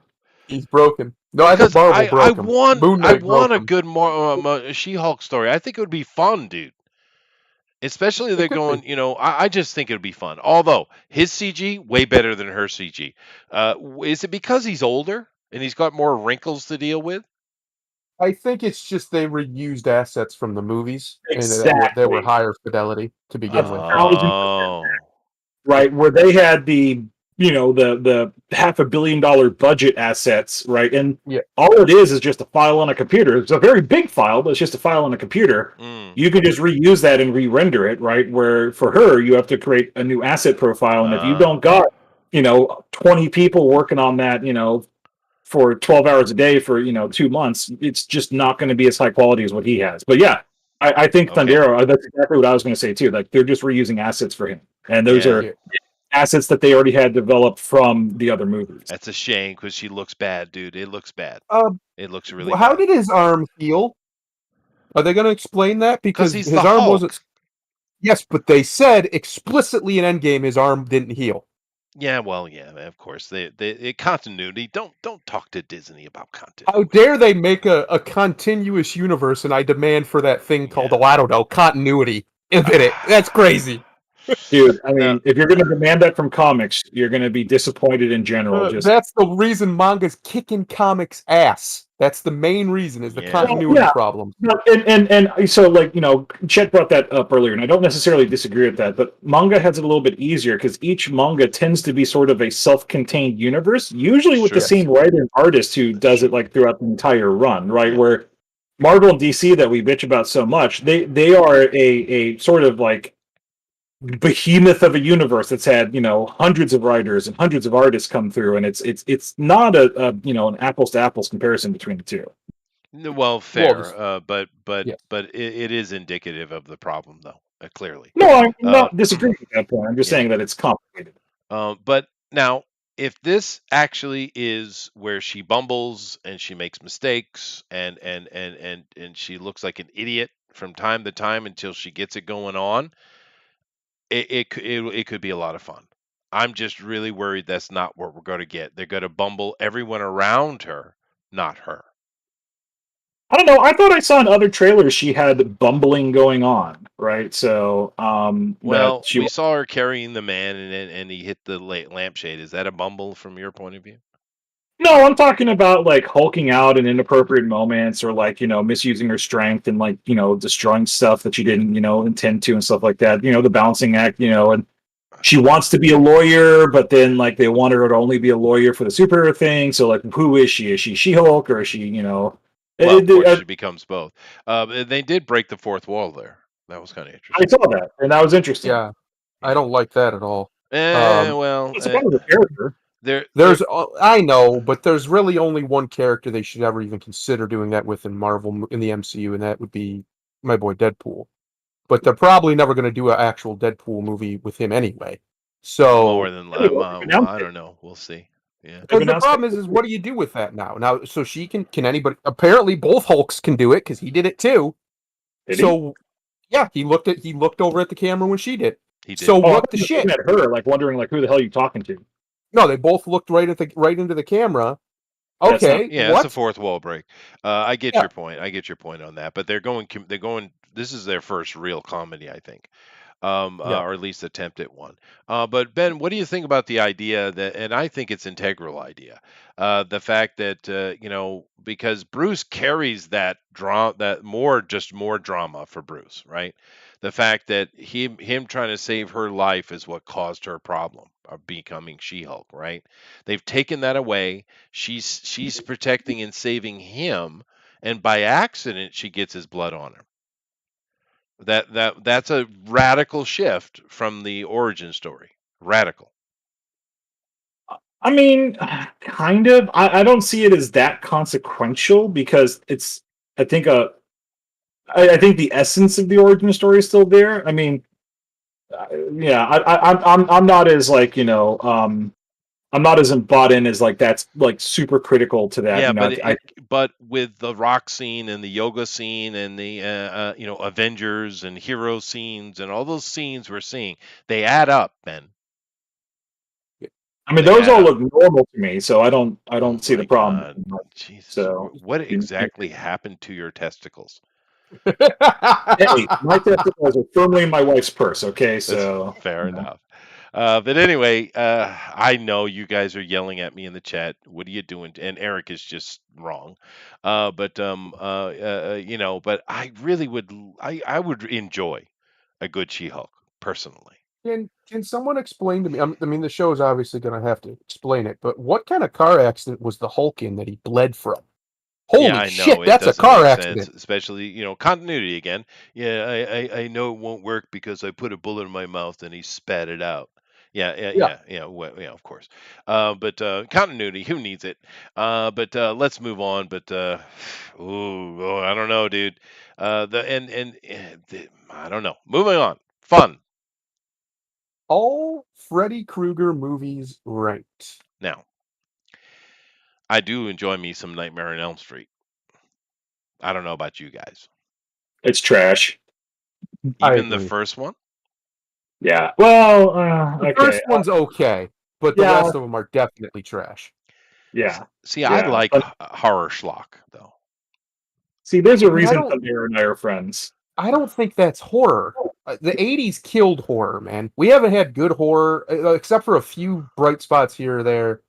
He's broken. No, I think Marvel broke him. I want a good She-Hulk story. I think it would be fun, dude. Especially they're going, I just think it would be fun. Although his CG way better than her CG. Is it because he's older and he's got more wrinkles to deal with? I think it's just they reused assets from the movies Exactly. and they were higher fidelity to begin with. Right, where they had the $500 million budget assets, right? And all it is just a file on a computer. It's a very big file, but it's just a file on a computer. You can just reuse that and re-render it, right? Where for her, you have to create a new asset profile, and if you don't got 20 people working on that, for 12 hours a day for 2 months, it's just not going to be as high quality as what he has. But yeah, I think Thundero, that's exactly what I was going to say too. Like they're just reusing assets for him, and those are assets that they already had developed from the other movies. That's a shame because she looks bad, dude. It looks bad. It looks really How bad. did his arm heal? Are they going to explain that? Because he's his the arm Hulk. wasn't. Yes, but they said explicitly in Endgame his arm didn't heal. Yeah, well, yeah, of course. The continuity. Don't talk to Disney about continuity. How dare they make a continuous universe, and I demand for that thing called, I don't know, continuity in it. That's crazy. Dude, I mean, if you're going to demand that from comics, you're going to be disappointed in general. That's the reason manga's kicking comics' ass. That's the main reason is the Yeah. continuity Yeah. problem. And so, like, Chet brought that up earlier, and I don't necessarily disagree with that, but manga has it a little bit easier because each manga tends to be sort of a self-contained universe, usually It's with the true. same writer and artist who does it like throughout the entire run, right? Yeah. Where Marvel and DC that we bitch about so much, they are a sort of like behemoth of a universe that's had hundreds of writers and hundreds of artists come through, and it's not an apples to apples comparison between the two. Well, Well, fair, this, but yeah. it is indicative of the problem, though. Clearly. No, I'm Uh, not disagreeing with that point. I'm just yeah. saying that it's complicated. But now, if this actually is where she bumbles and she makes mistakes and she looks like an idiot from time to time until she gets it going on, it could be a lot of fun. I'm just really worried that's not what we're going to get. They're going to bumble everyone around her, not her. I don't know. I thought I saw in other trailers she had bumbling going on, right? So, that Well, she. we saw her carrying the man, and he hit the lampshade. Is that a bumble from your point of view? No, I'm talking about like hulking out in inappropriate moments, or like misusing her strength and like destroying stuff that she didn't intend to and stuff like that. The balancing act. And she wants to be a lawyer, but then like they want her to only be a lawyer for the superhero thing. So like, who is she? Is she She-Hulk, or is she? Well, of course, I she becomes both. They did break the fourth wall there. That was kind of I interesting. saw that, and that was interesting. Yeah, I don't like that at all. Well, It's a part of the character. there. I know, but there's really only one character they should ever even consider doing that with in Marvel in the MCU, and that would be my boy Deadpool. But they're probably never going to do an actual Deadpool movie with him anyway. More So, than Well, I don't know. We'll see. Yeah. they've because the announced problem is what do you do with that now? Now, so she can anybody? Apparently, both Hulks can do it because he did it too. Did he? So, yeah, he looked over at the camera when she did. He did. So Oh, what the I'm shit? looking at her, like wondering, like, who the hell are you talking to? No, they both looked right into the camera. That's not- Okay, Yeah, it's a what? fourth wall break. I get Yeah. your point. I get your point on that. But they're going. This is their first real comedy, I think, Yeah. or at least attempt at one. But Ben, what do you think about the idea that? And I think it's integral idea. The fact that because Bruce carries that drama, just more drama for Bruce, right? The fact that him trying to save her life is what caused her problem of becoming She-Hulk, right? They've taken that away. She's protecting and saving him, and by accident she gets his blood on her. That's a radical shift from the origin story. Radical. I mean, kind of. I don't see it as that consequential because it's. I think I think the essence of the origin story is still there. I mean, yeah. I'm not as like I'm not as bought in as like that's like super critical to that. Yeah, but I but with the rock scene and the yoga scene and the Avengers and hero scenes and all those scenes we're seeing, they add up, Ben. I mean, They those add all up. look normal to me, so I don't Oh see the my problem. God, Jesus! So, What exactly happened to your testicles? hey, my testicles are firmly in my wife's purse. Okay, That's so fair enough. But anyway, I know you guys are yelling at me in the chat. What are you doing? And Eric is just wrong. But I really would. I would enjoy a good She-Hulk personally. Can someone explain to me? I mean, the show is obviously going to have to explain it, but what kind of car accident was the Hulk in that he bled from? Yeah, Holy I know shit, it that's a doesn't car make sense, accident. especially continuity again. Yeah, I know it won't work because I put a bullet in my mouth and he spat it out. Yeah, yeah, Yeah. yeah, yeah. Well, yeah, of course. But continuity, who needs it? But let's move on. But I don't know, dude. I don't know. Moving on. Fun All Freddy Krueger movies ranked. now. I do enjoy me some Nightmare on Elm Street. I don't know about you guys. it's trash. I Even the agree. first one. Yeah. Well, The okay. first one's okay, but the yeah. rest of them are definitely trash. Yeah. See, I Yeah. like But horror schlock though. see, there's a I mean, reason Amir and I are friends. I don't think that's horror. The '80s killed horror, man. We haven't had good horror except for a few bright spots here or there.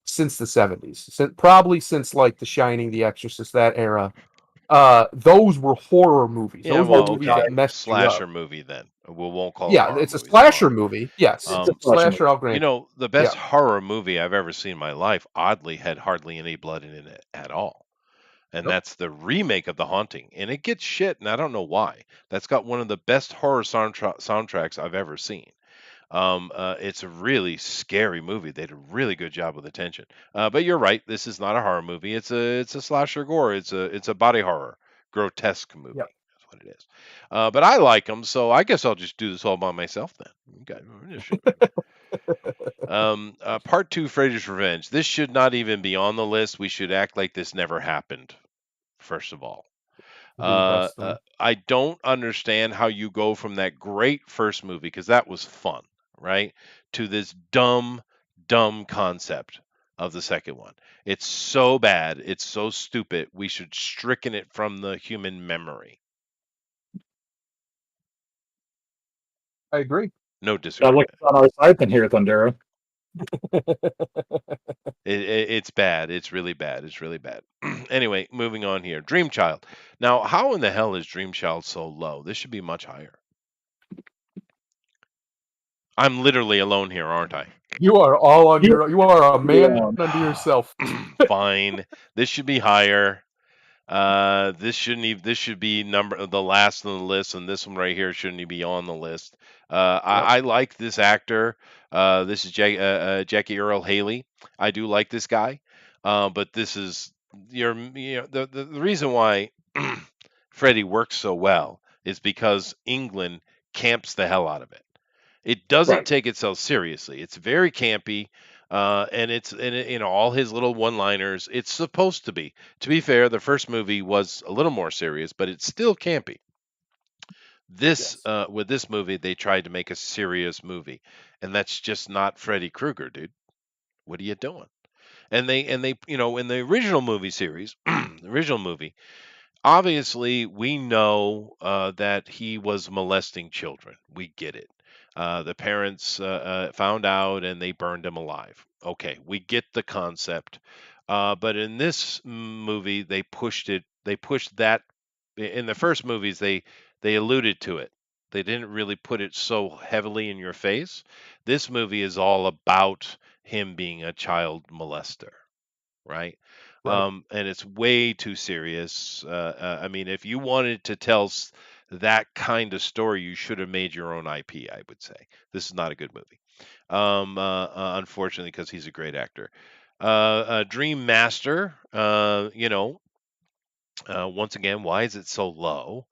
since the 70s, probably since like The Shining, The Exorcist, that era. Those were horror movies. Yeah, Those were well, movies that okay, messed you up. slasher movie then. We won't call them Yeah, horror it's a movies. Come slasher on. movie. Yes, It's a slasher slasher. movie. I'll grant. The Yeah, best horror movie I've ever seen in my life, oddly, had hardly any blood in it at all. And Yep. that's the remake of The Haunting. And it gets shit, and I don't know why. That's got one of the best horror soundtracks I've ever seen. It's a really scary movie. They did a really good job with the tension. But you're right. This is not a horror movie. It's a slasher gore. It's a body horror, grotesque movie. yep. That's what it is. But I like them, so I guess I'll just do this all by myself then. Okay. Part two, Freddy's Revenge. This should not even be on the list. We should act like this never happened. First of all. It'll be the best one. I don't understand how you go from that great first movie, because that was fun, right, to this dumb concept of the second one. It's so bad. It's so stupid. We should stricken it from the human memory. I agree. No Sounds disagreement. like it's on our side then here, Thundera. It's bad. It's really bad. It's really bad. Anyway, moving on here. Dream Child. Now, how in the hell is Dream Child so low? This should be much higher. I'm literally alone here, aren't I? You are all on your. You are a man Yeah. unto yourself. Fine. This should be higher. This shouldn't even. This should be the last on the list, and this one right here shouldn't even be on the list. I like this actor. This is Jackie Earl Haley. I do like this guy. But this is the reason why Freddie works so well is because England camps the hell out of it. It doesn't Right. take itself seriously. It's very campy, and all his little one-liners. It's supposed to be. To be fair, the first movie was a little more serious, but it's still campy. This Yes. with this movie, they tried to make a serious movie, and that's just not Freddy Krueger, dude. What are you doing? And they in the original movie series, the original movie, obviously we know that he was molesting children. We get it. The parents found out and they burned him alive. Okay, we get the concept. But in this movie, they pushed it. They pushed that. In the first movies, they alluded to it. They didn't really put it so heavily in your face. This movie is all about him being a child molester, right? Right. And it's way too serious. I mean, if you wanted to tell that kind of story, you should have made your own IP, I would say. This is not a good movie. Unfortunately, because he's a great actor. Dream Master, once again, why is it so low?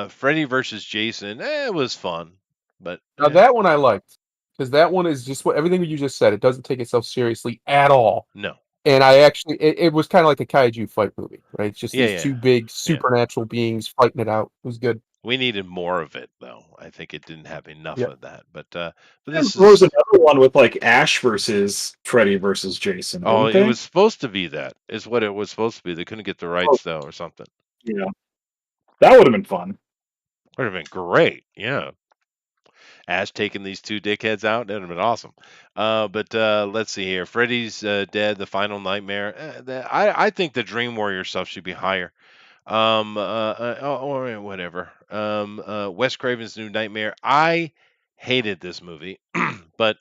Freddy versus Jason, it was fun, but Now that one I liked, because that one is just everything you just said. It doesn't take itself seriously at all. no. And I actually, it was kind of like a kaiju fight movie, right? It's just Yeah, these two big supernatural beings fighting it out. It was good. We needed more of it, though. I think it didn't have enough Yeah. of that. But There this was is. another one with like Ash versus Freddy versus Jason. Oh, Didn't it they? was supposed to be that. Is what it was supposed to be. They couldn't get the Oh, rights though, or something. yeah. That would have been fun. Would have been great. Yeah. Ash taking these two dickheads out, that'd have been awesome. But let's see here. Freddy's Dead, The Final Nightmare. I think the Dream Warrior stuff should be higher. Or whatever. Wes Craven's New Nightmare. I hated this movie, but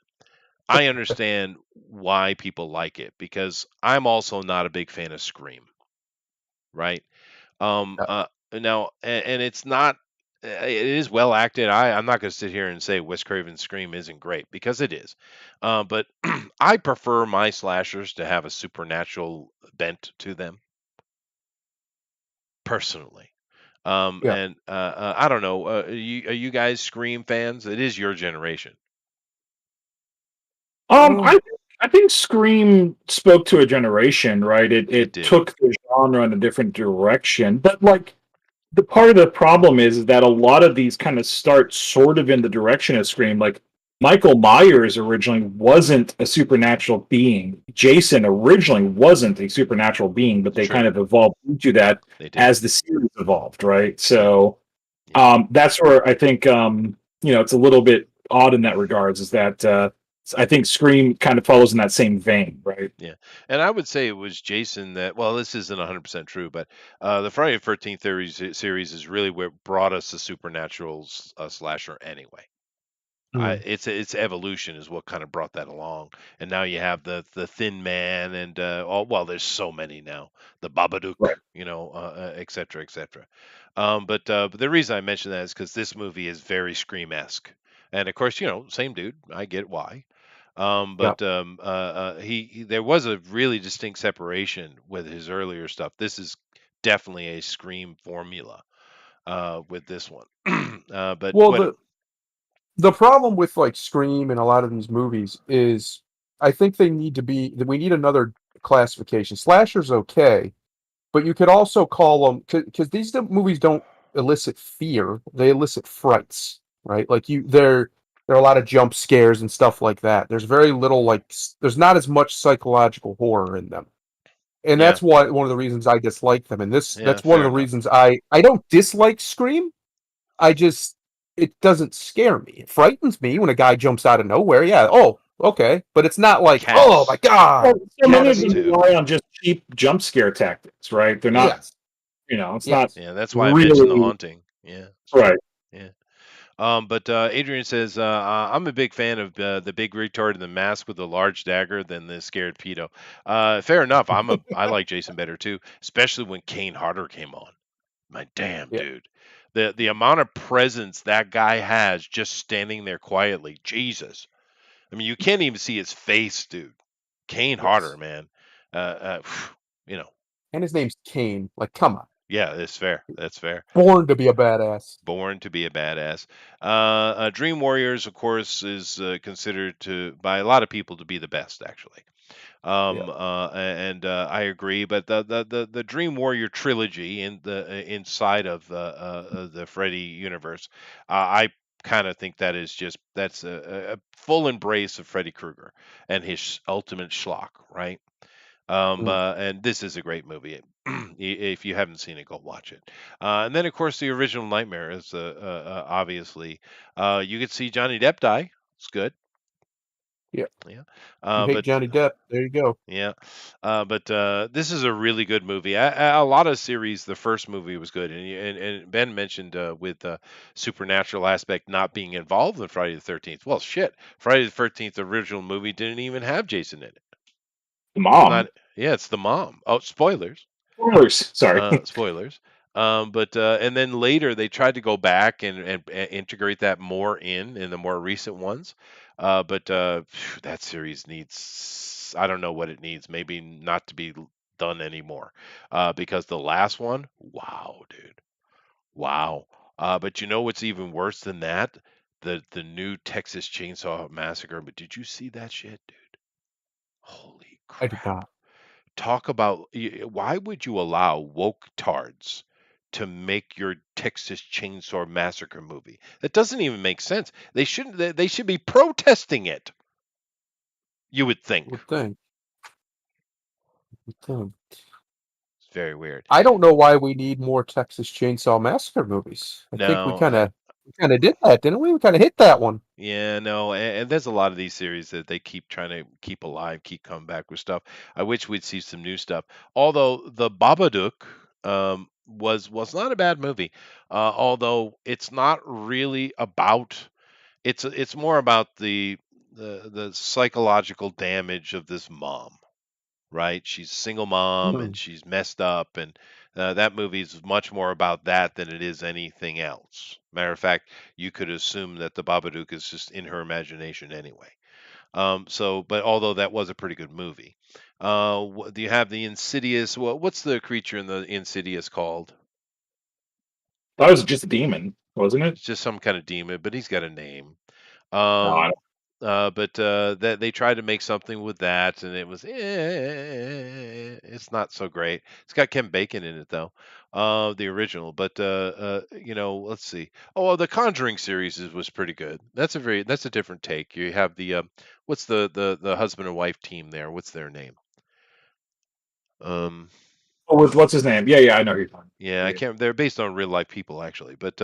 I understand why people like it, because I'm also not a big fan of Scream, right? Yeah. Now, and it's not. It is well acted. I'm not going to sit here and say Wes Craven's Scream isn't great, because it is. But I prefer my slashers to have a supernatural bent to them, personally. Yeah. And I don't know. Are you guys Scream fans? It is your generation. I think Scream spoke to a generation, right? It It did. took the genre in a different direction, but like the part of the problem is that a lot of these kind of start sort of in the direction of Scream. Like Michael Myers originally wasn't a supernatural being. Jason originally wasn't a supernatural being, but they Sure. kind of evolved into that They did. as the series evolved, right? So Yeah. that's where I think it's a little bit odd in that regards, is that I think Scream kind of follows in that same vein, right? Yeah, and I would say it was Jason that. Well, this isn't 100% true, but the Friday the 13th series is really what brought us the supernatural slasher anyway. Hmm. Its evolution is what kind of brought that along, and now you have the Thin Man and well, there's so many now, the Babadook, Right. et cetera, et cetera. But the reason I mention that is because this movie is very Scream-esque, and of course, same dude. I get why. Yeah. He there was a really distinct separation with his earlier stuff. This is definitely a Scream formula with this one. But Well, what? the problem with like Scream and a lot of these movies is I think they need to be we need another classification. Slasher's okay, but you could also call them because these movies don't elicit fear; they elicit frights, right? Like there are a lot of jump scares and stuff like that. There's very little there's not as much psychological horror in them, and Yeah, that's why one of the reasons I dislike them. And yeah, that's one of fair the enough. reasons I don't dislike Scream. I just it doesn't scare me. It frightens me when a guy jumps out of nowhere. Yeah, oh, okay, but it's not like, oh my Cats, god. Well, so Yeah, many I of Cats them mean, too. rely on just cheap jump scare tactics, right? They're not, yes, it's not yes, Yeah, that's why I mentioned The really Haunting. Yeah, right. yeah. But Adrian says I'm a big fan of the big retard in the mask with the large dagger than the scared pedo. Fair enough. I like Jason better too, especially when Kane Hodder came on. My damn yeah. dude, the amount of presence that guy has just standing there quietly. Jesus, I mean you can't even see his face, dude. Kane Hodder, Yes. man. You know, And his name's Kane. Like, come on. yeah, that's fair. That's fair. Born to be a badass. Born to be a badass. Dream Warriors, of course, is considered to by a lot of people to be the best, actually. Yeah. And I agree. But the Dream Warrior trilogy in the inside of the Freddy universe, I kind of think that's a full embrace of Freddy Krueger and his ultimate schlock, right? Mm. And this is a great movie. If you haven't seen it, go watch it. And then, of course, the original Nightmare is obviously. You could see Johnny Depp die. It's good. Yeah. Yeah. You hate But Johnny Depp. There you go. yeah. But this is a really good movie. A lot of series, the first movie was good, and Ben mentioned with the supernatural aspect not being involved in Friday the 13th. Well, shit, Friday the 13th original movie didn't even have Jason in it. The Well, mom. not yeah, it's the mom. Oh, spoilers. Spoilers. Sorry. Spoilers. But and then later they tried to go back and integrate that more in the more recent ones. But that series needs I don't know what it needs. Maybe not to be done anymore. Because the last one, wow, dude, wow. But you know what's even worse than that? The new Texas Chainsaw Massacre. But did you see that shit, dude? Holy I did crap. not. Talk about why would you allow woke tards to make your Texas Chainsaw Massacre movie? That doesn't even make sense. They shouldn't. They should be protesting it. You would think. Would think. Would think. It's very weird. I don't know why we need more Texas Chainsaw Massacre movies. I think No, we kind of did that, didn't we? We kind of hit that one. yeah, no, and there's a lot of these series that they keep trying to keep alive, keep coming back with stuff. I wish we'd see some new stuff. Although the Babadook was not a bad movie. Although it's not really about it's more about the psychological damage of this mom, right? She's a single mom and Mm. she's messed up, and that movie is much more about that than it is anything else. Matter of fact, you could assume that the Babadook is just in her imagination anyway. But although that was a pretty good movie, do you have the Insidious? What's the creature in the Insidious called? That was just a demon, wasn't it? It's just some kind of demon, but he's got a name. No, I Um, don't. but that they tried to make something with that, and it was it's not so great. It's got Ken Bacon in it though, the original. But let's see. Oh, well, the Conjuring series was pretty good. That's a different take. You have the what's the husband and wife team there? What's their name? Um, Oh, what's his name? Yeah, yeah, I know who you're talking. yeah, I Yeah. can't. They're based on real life people actually, but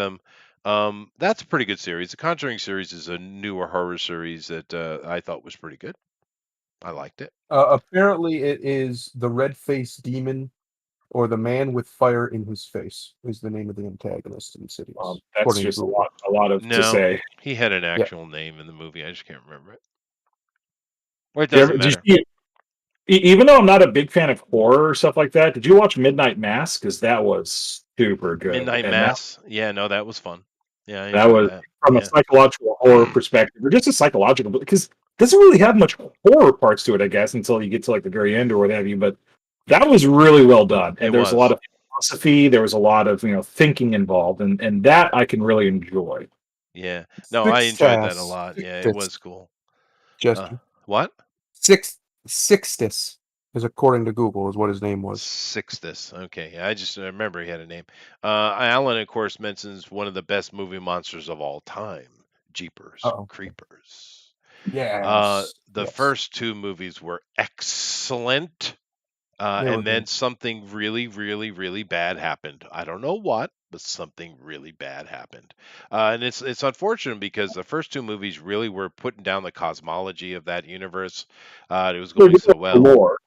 That's a pretty good series. The Conjuring series is a newer horror series that I thought was pretty good. I liked it. Apparently, it is the red-faced demon or the man with fire in his face is the name of the antagonist in Insidious, That's according to just Google. a lot of to No, say. he had an Yeah. actual name in the movie. I just can't remember it. Well, it Did you doesn't ever, did matter. you, even though I'm not a big fan of horror or stuff like that, did you watch Midnight Mass? Because that was super good, Midnight and Mass. Yeah, no, that was fun. Yeah, I that enjoyed was that. from a Yeah. psychological horror perspective, or just a psychological, because it doesn't really have much horror parts to it, I guess, until you get to like the very end or what have you. But that was really well done, It and there was a lot was. of philosophy. There was a lot of thinking involved, and that I can really enjoy. Yeah. No, I enjoyed that a lot. Yeah, it Sixtus, was cool. Uh, Jester. what? Sixtus is according to Google is what his name was. Sixtus. Okay, I just remember he had a name. Alan, of course, mentions one of the best movie monsters of all time, Jeepers Oh, Creepers. yes, The yes, first two movies were excellent. they were And then good. something really, really, really bad happened. I don't know what, but something really bad happened. And it's unfortunate because the first two movies really were putting down the cosmology of that universe. It was They're going so developing well. lore.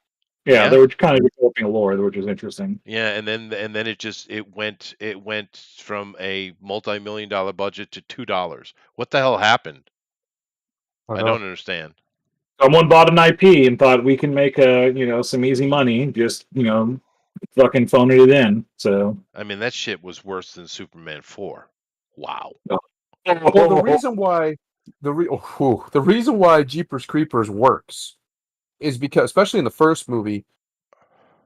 Yeah, Yeah, they were kind of developing a lore, which is interesting. yeah, and then it went from a multi-million dollar budget to $2. What the hell happened? I I know. don't understand. Someone bought an IP and thought we can make some easy money, just fucking phoning it in. So I mean, that shit was worse than Superman 4. Wow. Well, the reason why the reason why Jeepers Creepers works is because, especially in the first movie,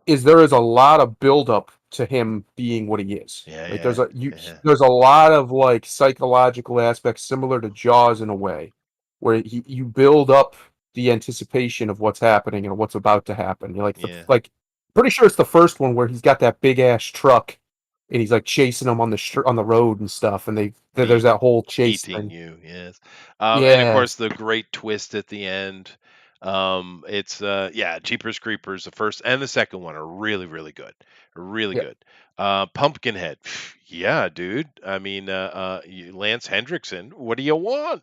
is there is a lot of buildup to him being what he is. Yeah, Right? yeah, yeah, There's a lot of like psychological aspects similar to Jaws in a way, where you build up the anticipation of what's happening and what's about to happen. You're yeah. like pretty sure it's the first one where he's got that big ass truck and he's like chasing them on on the road and stuff, and there's Eat that whole chase Eating thing. you, yes. And of course Yes, the great twist at the end. It's yeah, Jeepers Creepers, the first and the second one are really, really good. Really yeah, good. Pumpkinhead. Yeah, dude. I mean, Lance Hendrickson, what do you want?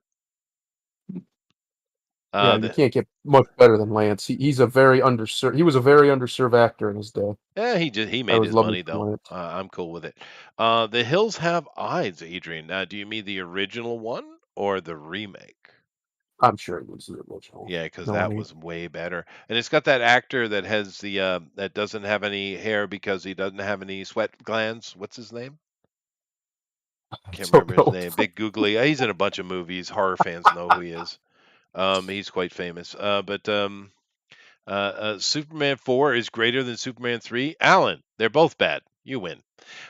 yeah. You The can't get much better than Lance. He's a very underserved. He was a very underserved actor in his day. Yeah, he I made was his loving money though. Lance. I'm cool with it. The Hills Have Eyes, Adrian. Do you mean the original one or the remake? I'm sure it was the original. Yeah, because No, I that mean, was way better. And it's got that actor that has the that doesn't have any hair because he doesn't have any sweat glands. What's his name? I Can't don't remember his know. name. Big googly. He's in a bunch of movies. Horror fans know who he is. He's quite famous. But Superman 4 is greater than Superman 3. Alan, they're both bad. You win.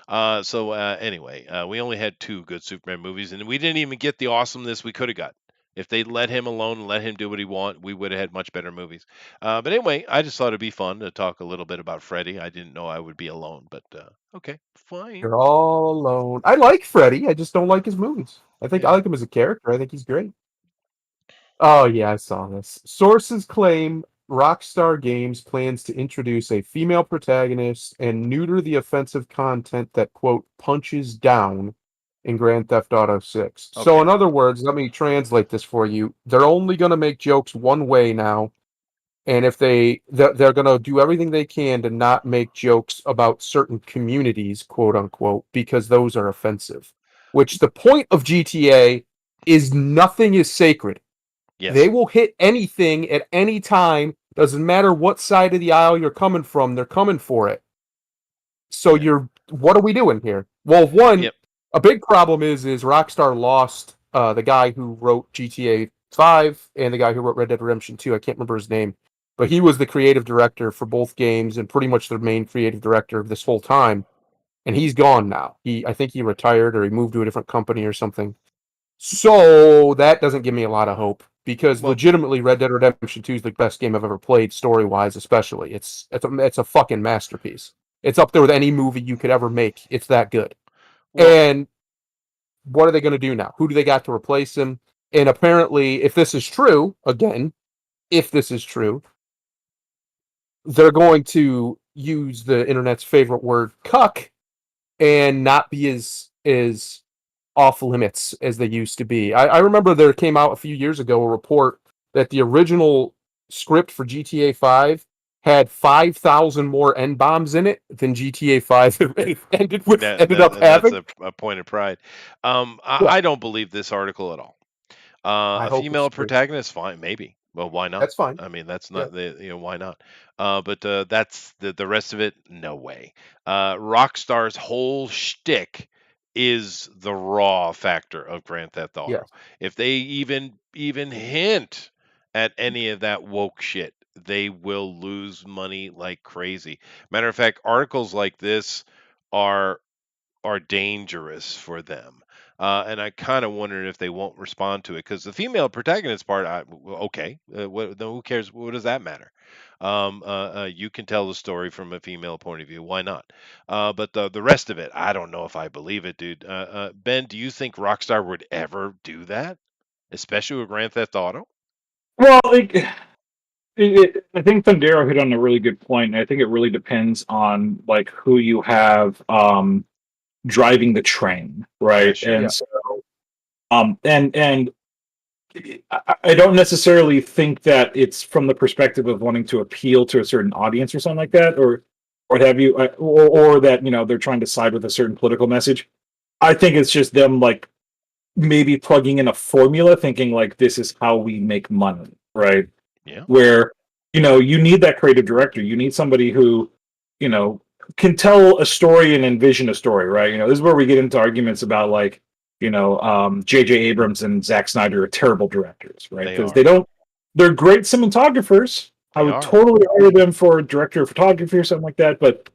Anyway, we only had two good Superman movies, and we didn't even get the awesomeness we could have got. If they'd let him alone and let him do what he want, we would have had much better movies. But anyway, I just thought it'd be fun to talk a little bit about Freddy. I didn't know I would be alone, but okay, fine. You're all alone. I like Freddy. I just don't like his movies. I Yeah. like him as a character. I think he's great. Oh yeah, I saw this. Sources claim Rockstar Games plans to introduce a female protagonist and neuter the offensive content that quote punches down in Grand Theft Auto 6. So in Okay. other words, let me translate this for you. They're only going to make jokes one way now, and if they're going to do everything they can to not make jokes about certain communities, quote unquote, because those are offensive. Which the point of GTA is nothing is sacred. They Yes. will hit anything at any time. Doesn't matter what side of the aisle you're coming from, they're coming for it. So Yeah. what are we doing here? Well, one, Yep. a big problem is Rockstar lost the guy who wrote GTA 5 and the guy who wrote Red Dead Redemption 2. I can't remember his name, but he was the creative director for both games and pretty much the main creative director of this whole time. And he's gone now. I think he retired or he moved to a different company or something. So that doesn't give me a lot of hope because Well, legitimately Red Dead Redemption 2 is the best game I've ever played story wise, especially. It's a fucking masterpiece. It's up there with any movie you could ever make. It's that good. well, And what are they going to do now? Who do they got to replace him? And apparently, if this is true, again, if this is true, they're going to use the internet's favorite word, cuck, and not be as off limits as they used to be. I remember there came out a few years ago a report that the original script for GTA 5 had 5,000 more N bombs in it than GTA 5 ended up That's having. a point of pride. Yeah, I don't believe this article at all. I A hope it's female true. protagonist, fine, maybe. Well, why not? That's fine. I mean, that's Yeah. not why not? But that's the rest of it. No way. Rockstar's whole shtick is the raw factor of Grand Theft Auto. Yes. If they even hint at any of that woke shit, they will lose money like crazy. Matter of fact, articles like this are dangerous for them. And I kind of wondered if they won't respond to it because the female protagonist part, okay, who cares? What does that matter? You can tell the story from a female point of view. Why not? But the rest of it, I don't know if I believe it, dude. Ben, do you think Rockstar would ever do that, especially with Grand Theft Auto? Well, I think Thundero hit on a really good point, and I think it really depends on like who you have driving the train, Yeah, right? sure. Yeah. And so, and I don't necessarily think that it's from the perspective of wanting to appeal to a certain audience or something like that, or what have you, or that they're trying to side with a certain political message. I think it's just them like maybe plugging in a formula, thinking like this is how we make money, right? Yeah. Where you need that creative director, you need somebody who you know can tell a story and envision a story, right? This is where we get into arguments about like J.J. Abrams and Zack Snyder are terrible directors, right? They Because are. they're great cinematographers. I They would are. totally hire them for director of photography or something like that, but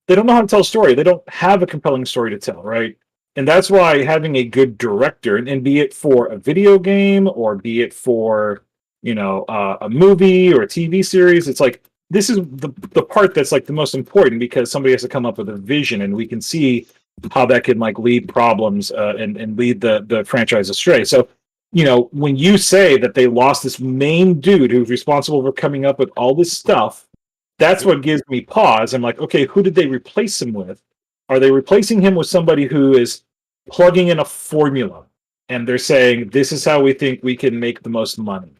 they don't know how to tell a story. They don't have a compelling story to tell, right? And that's why having a good director, and be it for a video game or be it for a movie or a TV series, it's like this is the part that's like the most important because somebody has to come up with a vision, and we can see how that can like lead problems and lead the franchise astray. So when you say that they lost this main dude who's responsible for coming up with all this stuff, that's what gives me pause. I'm like, okay, who did they replace him with? Are they replacing him with somebody who is plugging in a formula and they're saying, this is how we think we can make the most money,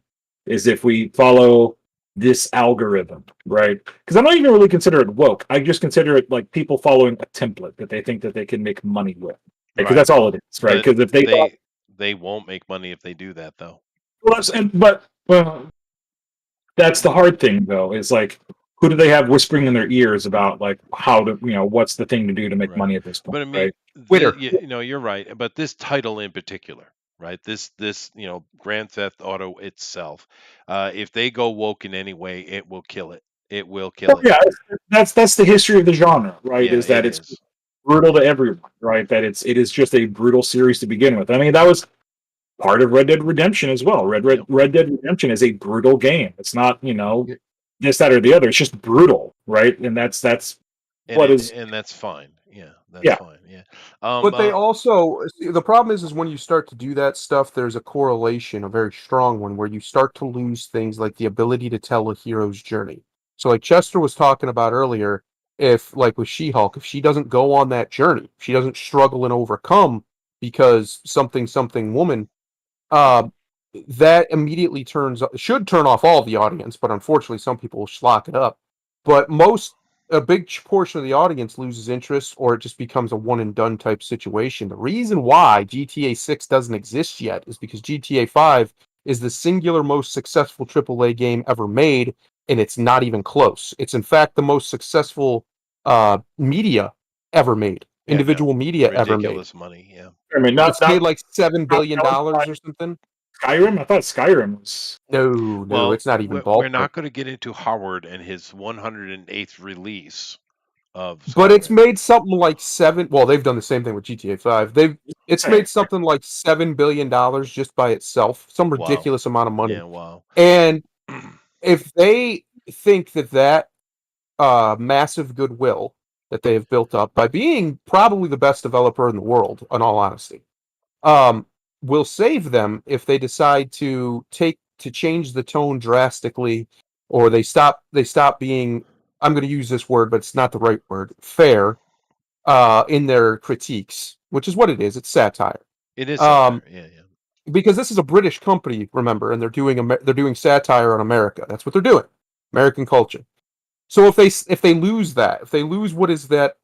is if we follow this algorithm, right? Because I don't even really consider it woke. I just consider it like people following a template that they think that they can make money with. Because Right. that's all it is, right? But Because if they thought, they won't make money if they do that, though. well, that's the hard thing though, is like who do they have whispering in their ears about like how to what's the thing to do to make Right. money at this point, But I mean, right? Twitter. you're right. But this title in particular, right? This Grand Theft Auto itself, if they go woke in any way, it will kill it. It will Well, kill it. yeah, that's the history of the genre, right? Yeah, Is that it it's is. brutal to everyone, right? That it is just a brutal series to begin with. I mean, that was part of Red Dead Redemption as well. Yep. Red Dead Redemption is a brutal game. It's not Yeah. this, that, or the other. It's just brutal, right? And that's what is And that's fine. Yeah, that's yeah. fine. Yeah. Um. But they Uh, also the problem is when you start to do that stuff, there's a correlation, a very strong one, where you start to lose things like the ability to tell a hero's journey. So, like Chester was talking about earlier, if like with She-Hulk, if she doesn't go on that journey, she doesn't struggle and overcome because something woman, uh, that immediately should turn off all the audience, but unfortunately, some people will schlock it up. But a big portion of the audience loses interest, or it just becomes a one and done type situation. The reason why GTA 6 doesn't exist yet is because GTA 5 is the singular most successful AAA game ever made, and it's not even close. It's in fact the most successful media ever made, yeah. No. individual media ever made. Ridiculous money. Yeah. I mean, It's made like $7 billion or something. Skyrim. I thought Skyrim was. No, Well, it's not even we're ballpark. not going to get into Howard and his 108th release of But it's Skyrim. made something like seven. Well, they've done the same thing with GTA 5. It's Hey, made something like $7 billion just by itself, some Wow. ridiculous amount of money. Yeah. Wow. And if they think that massive goodwill that they have built up by being probably the best developer in the world, in all honesty, um, will save them if they decide to change the tone drastically, or they stop being, I'm going to use this word, but it's not the right word, fair, in their critiques, which is what it is. It's satire. It is Um, satire. Yeah, yeah. because this is a British company, remember, and they're doing satire on America. That's what they're doing, American culture. So if they lose that, if they lose what is that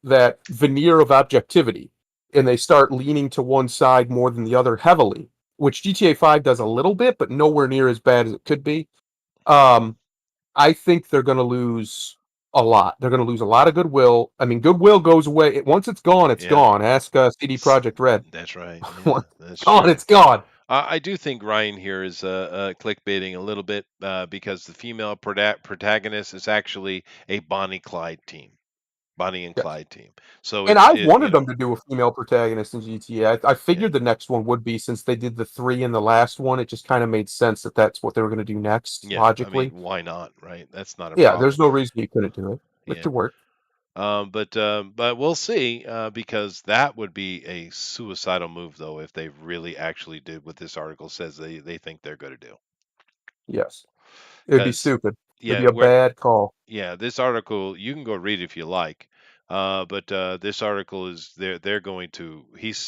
veneer of objectivity, and they start leaning to one side more than the other heavily, which GTA 5 does a little bit, but nowhere near as bad as it could be. Um, I think they're going to lose a lot. They're going to lose a lot of goodwill. I mean, goodwill goes away once it's gone. It's Yeah. gone. Ask CD Project Red. That's right. Yeah, Once that's it's gone, true. it's gone. I do think Ryan here is clickbaiting a little bit because the female protagonist is actually a Bonnie and Yes. Clyde team. So And it's I it, you wanted them know, to do a female protagonist in GTA. I yeah, figured the next one would be, since they did the 3 in the last one. It just kind of made sense that that's what they were going to do next, yeah. I mean, logically. why not, right? That's not a Yeah, there's problem. no reason you couldn't do it. It Yeah. could work. But we'll see because that would be a suicidal move though if they really actually did what this article says they think they're going to do. Yes. It'd be Because stupid. It'd yeah, be a bad call. yeah, this article you can go read if you like. But this article is they're going to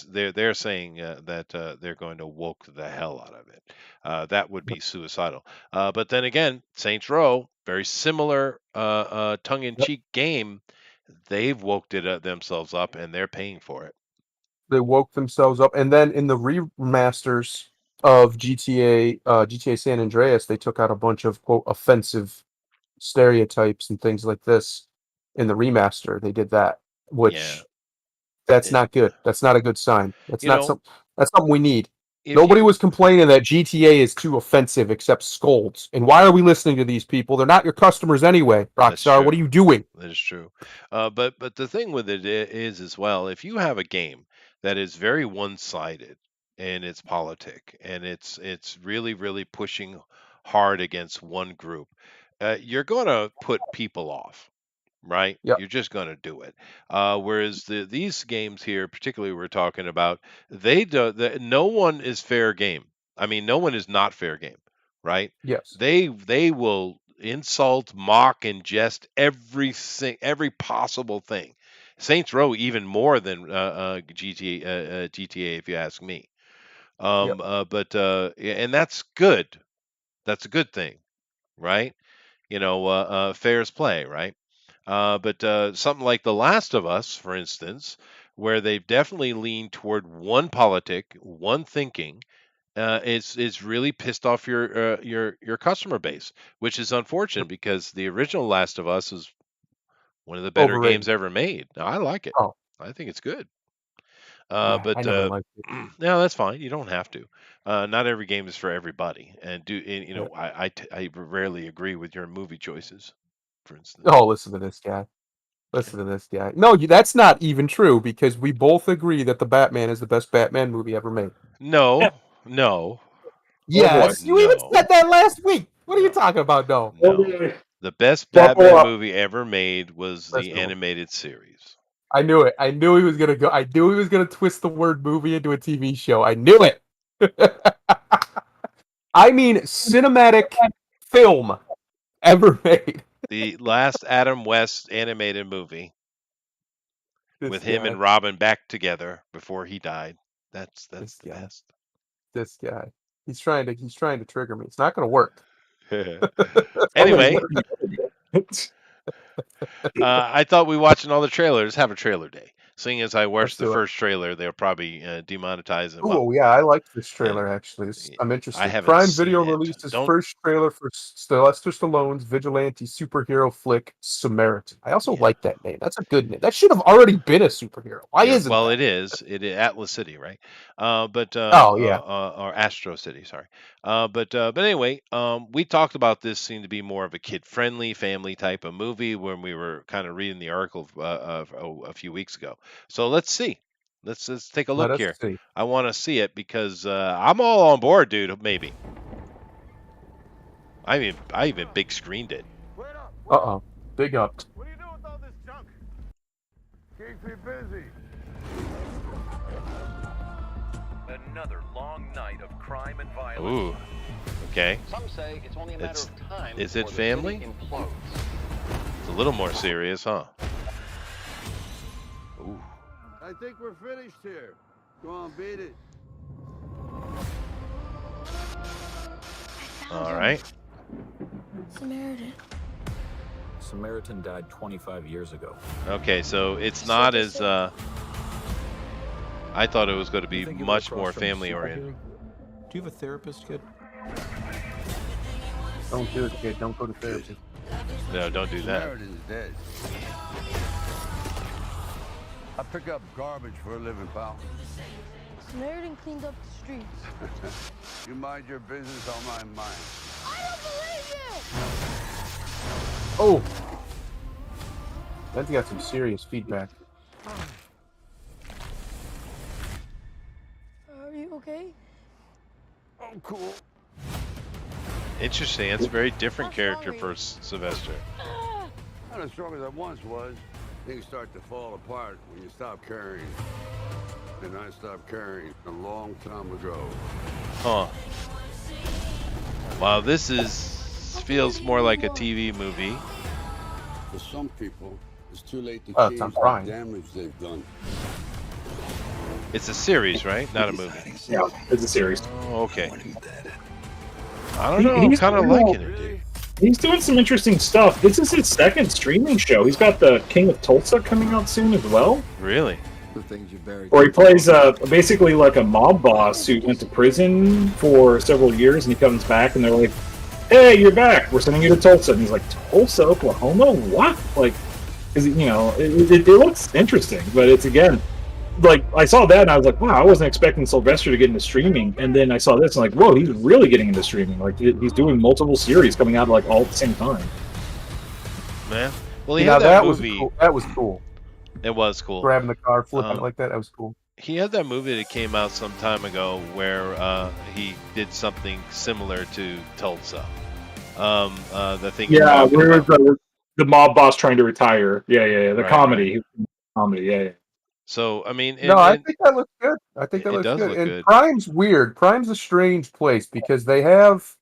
they're saying that they're going to woke the hell out of it. That would be suicidal. But then again, Saints Row, very similar Yep. tongue-in-cheek game. They've woked it themselves up, and they're paying for it. They woke themselves up, and then in the remasters of GTA San Andreas, they took out a bunch of quote offensive stereotypes and things like this. In the remaster, they did that, Yeah, which that's it, not good. That's not a good sign. you know, That's something we need. if Nobody you was complaining that GTA is too offensive except scolds. And why are we listening to these people? They're not your customers anyway. That's Rockstar, what are true. you doing? That is true. But the thing with it is as well, if you have a game that is very one-sided in its politic and it's really pushing hard against one group, you're going to put people off, right? Yep. You're just going to do it. Whereas these games here, particularly we're talking about, no one is fair game. I mean, no one is not fair game, right? Yes. They will insult, mock, and jest everything, every possible thing. Saints Row even more than GTA, if you ask me. Yep. And that's good. That's a good thing, right? Fair is play, right? But something like The Last of Us, for instance, where they've definitely leaned toward one politic, one thinking, it's really pissed off your customer base, which is unfortunate because the original Last of Us is one of the better Overrated. games ever made. Now, I like it. Oh, I think it's good. yeah. I But never liked it. no, that's fine. You don't have to. Not every game is for everybody, and Yeah. I rarely agree with your movie choices, for instance. Oh, listen to this guy. Okay. Listen to this guy. No, that's not even true because we both agree that the Batman is the best Batman movie ever made. No, no, Oh boy. Yes, you even said no, that last week. What are you no, talking about? No, Oh no. boy. The best Buckle Batman up. movie ever made was let's the go. animated series. I knew it. I knew he was gonna go. I knew he was gonna twist the word movie into a TV show. I knew it. I mean, cinematic film ever made. The last Adam West animated movie This with him guy. and Robin back together before he died. That's This the guy. best. This guy. He's trying to trigger me. It's not gonna work. It's not gonna Anyway, work. I thought we watching all the trailers. Have a trailer day. Seeing as I Let's watched the do it. first trailer, they'll probably demonetize it. Well, Oh yeah, I like this and trailer actually. I'm I interested. haven't Prime Video seen it. released its Don't. first trailer for Sylvester Stallone's vigilante superhero flick Samaritan. I also Yeah. like that name. That's a good name. That should have already been a superhero. Why Yeah, isn't well, that? it is. It is Atlas City, right? Oh yeah, Or Astro City, sorry. But anyway, we talked about this seemed to be more of a kid-friendly, family type of movie when we were kind of reading the article a few weeks ago. So let's see. Let's take a let look us here. see. I want to see it because I'm all on board, dude. Maybe I even big screened it. Uh-oh, big up. What are you doing with all this junk? Keeps me busy. Another long night of crime and violence. Ooh, okay. Some say it's only a matter It's- of time. is it before the family? city implodes. It's a little more serious, huh? Ooh. I think we're finished here. Go on, beat it. All right. Samaritan. Samaritan died 25 years ago. Okay, so it's That's not what they as said. I thought it was going to You be think you were much across more from a family oriented. superhero? Do you have a therapist, kid? Don't do it, kid. Don't go to therapy. No, don't do that. Samaritan's dead. I pick up garbage for a living, pal. Samaritan cleaned up the streets. You mind your business, I'll mind mine. I don't believe you! Oh, that's got some serious feedback. Are you okay? I'm cool. Interesting. It's a very different What's character wrong for with Sylvester. Not as strong as I once was. Things start to fall apart when you stop caring. And I stopped caring a long time ago. Huh. Wow, this feels more like a TV movie. For some people, it's too late to It's change on the Prime. damage they've done. It's a series, right? Not a movie. Yeah, it's a series. Oh, okay. I don't know. I'm He's kind of doing- liking it, dude. He's doing some interesting stuff. This is his second streaming show. He's got the King of Tulsa coming out soon as well, Really? The things you buried. where he plays basically like a mob boss who went to prison for several years, and he comes back, and they're like, "Hey, you're back. We're sending you to Tulsa." And he's like, "Tulsa, Oklahoma? What?" Like, because it looks interesting, but it's again. Like, I saw that and I was like, wow, I wasn't expecting Sylvester to get into streaming. And then I saw this and like, whoa, he's really getting into streaming. Like, he's doing multiple series coming out like all at the same time. Man. Well, he Now had that movie. that was cool. It was cool. Grabbing the car, flipping Um, it like that. That was cool. He had that movie that came out some time ago where he did something similar to Tulsa. The thing. you're Yeah, talking where about. the mob boss trying to retire. Yeah. The Right, comedy. Comedy, yeah. So I mean, No, I and think that looks good. I think that it looks does good. look And good. Prime's weird. Prime's a strange place because they have,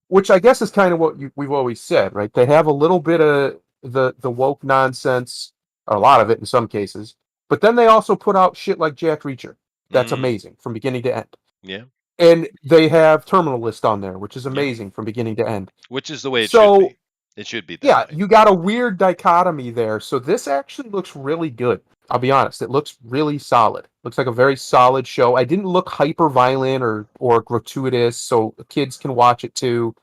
which I guess is kind of what we've always said, right? They have a little bit of the woke nonsense, a lot of it in some cases, but then they also put out shit like Jack Reacher. That's Mhm. amazing from beginning to end. Yeah, And they have Terminal List on there, which is Yeah. amazing from beginning to end. which is the way it So, should be. It should be that yeah, way. you got a weird dichotomy there. So this actually looks really good. I'll be honest, it looks really solid. Looks like a very solid show. I didn't look hyper violent or gratuitous, so kids can watch it too.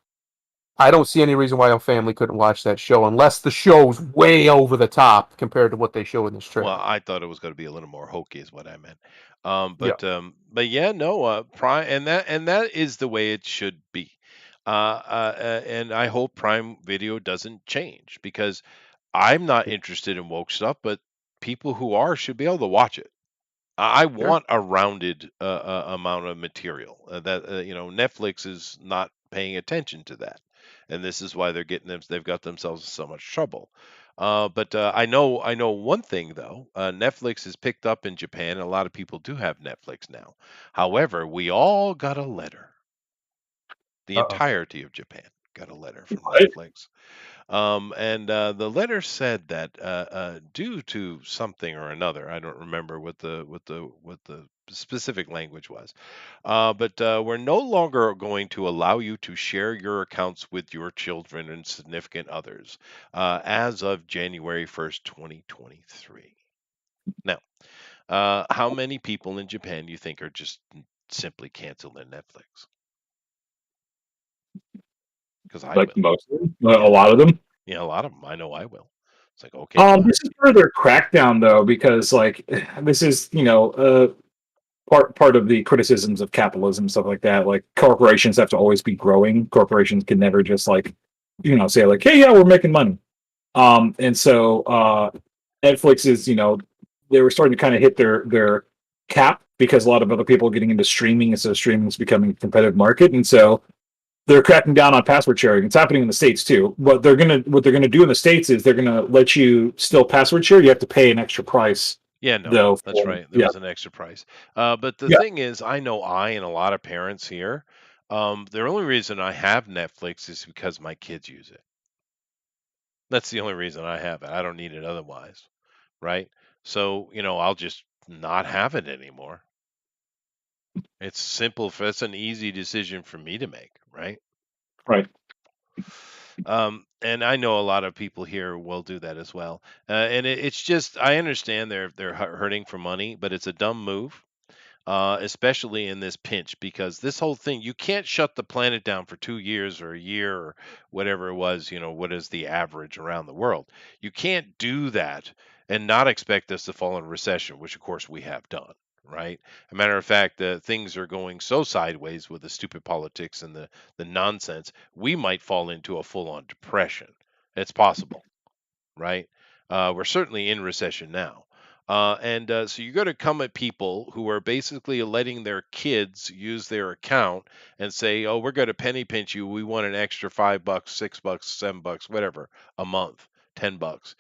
I don't see any reason why a family couldn't watch that show unless the show's way over the top compared to what they show in this trailer. Well, I thought it was going to be a little more hokey, is what I meant. Yeah. But yeah, no, Prime, and that is the way it should be. And I hope Prime Video doesn't change because I'm not interested in woke stuff, but people who are should be able to watch it. I Sure. want a rounded amount of material. That Netflix is not paying attention to that, and this is why they've got themselves in so much trouble. But I know one thing though. Netflix is picked up in Japan, and a lot of people do have Netflix now. However, we all got a letter. The Uh-oh. entirety of Japan got a letter from Right. Netflix. And the letter said that due to something or another, I don't remember what the specific language was, but we're no longer going to allow you to share your accounts with your children and significant others as of January 1st, 2023. Now, how many people in Japan you think are just simply canceling Netflix? Because I Like will. most of them, a lot of them. Yeah, a lot of them. I know I will. It's like, okay, fine. This is further crackdown though, because like this is part of the criticisms of capitalism, stuff like that. Like corporations have to always be growing. Corporations can never just like say like, hey, yeah, we're making money. And so Netflix is they were starting to kind of hit their cap because a lot of other people are getting into streaming, and so streaming is becoming a competitive market, and so they're cracking down on password sharing. It's happening in the States too. What they're gonna do in the States is they're gonna let you still password share. You have to pay an extra price Yeah, no, though. that's right. There was an extra price. But the Yeah. thing is, I know I and a lot of parents here, the only reason I have Netflix is because my kids use it. That's the only reason I have it. I don't need it otherwise, right? So, I'll just not have it anymore. It's simple. It's an easy decision for me to make, right? Right. And I know a lot of people here will do that as well. And it's just I understand they're hurting for money, but it's a dumb move, especially in this pinch because this whole thing you can't shut the planet down for 2 years or a year or whatever it was. What is the average around the world? You can't do that and not expect us to fall in a recession, which of course we have done. Right. A matter of fact, things are going so sideways with the stupid politics and the nonsense. We might fall into a full on depression. It's possible, right? We're certainly in recession now. And so you're going to come at people who are basically letting their kids use their account and say, "Oh, we're going to penny pinch you. We want an extra $5, $6, $7, whatever a month, $10,"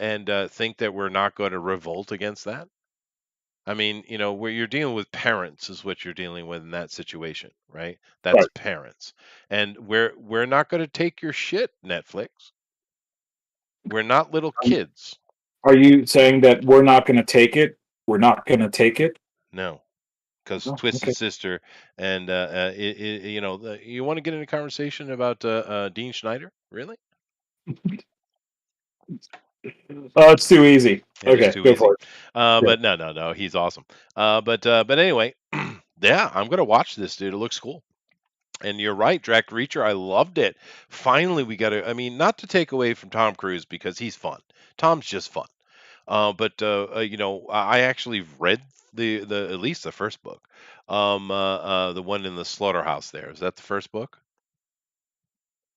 and think that we're not going to revolt against that. I mean, where you're dealing with parents is what you're dealing with in that situation, right? That's Right. parents, and we're not going to take your shit, Netflix. We're not little kids. Are you saying that we're not going to take it? We're not going to take it? No, because Oh, Twisted okay. Sister and you want to get in a conversation about Dean Schneider? Really? Oh, it's too easy. It is Okay, too go easy. for it. Yeah. But no, he's awesome. But anyway, yeah, I'm gonna watch this, dude. It looks cool. And you're right, Jack Reacher. I loved it. Finally, we got to. I mean, not to take away from Tom Cruise because he's fun. Tom's just fun. But I actually read the at least the first book. The one in the slaughterhouse. There is that the first book?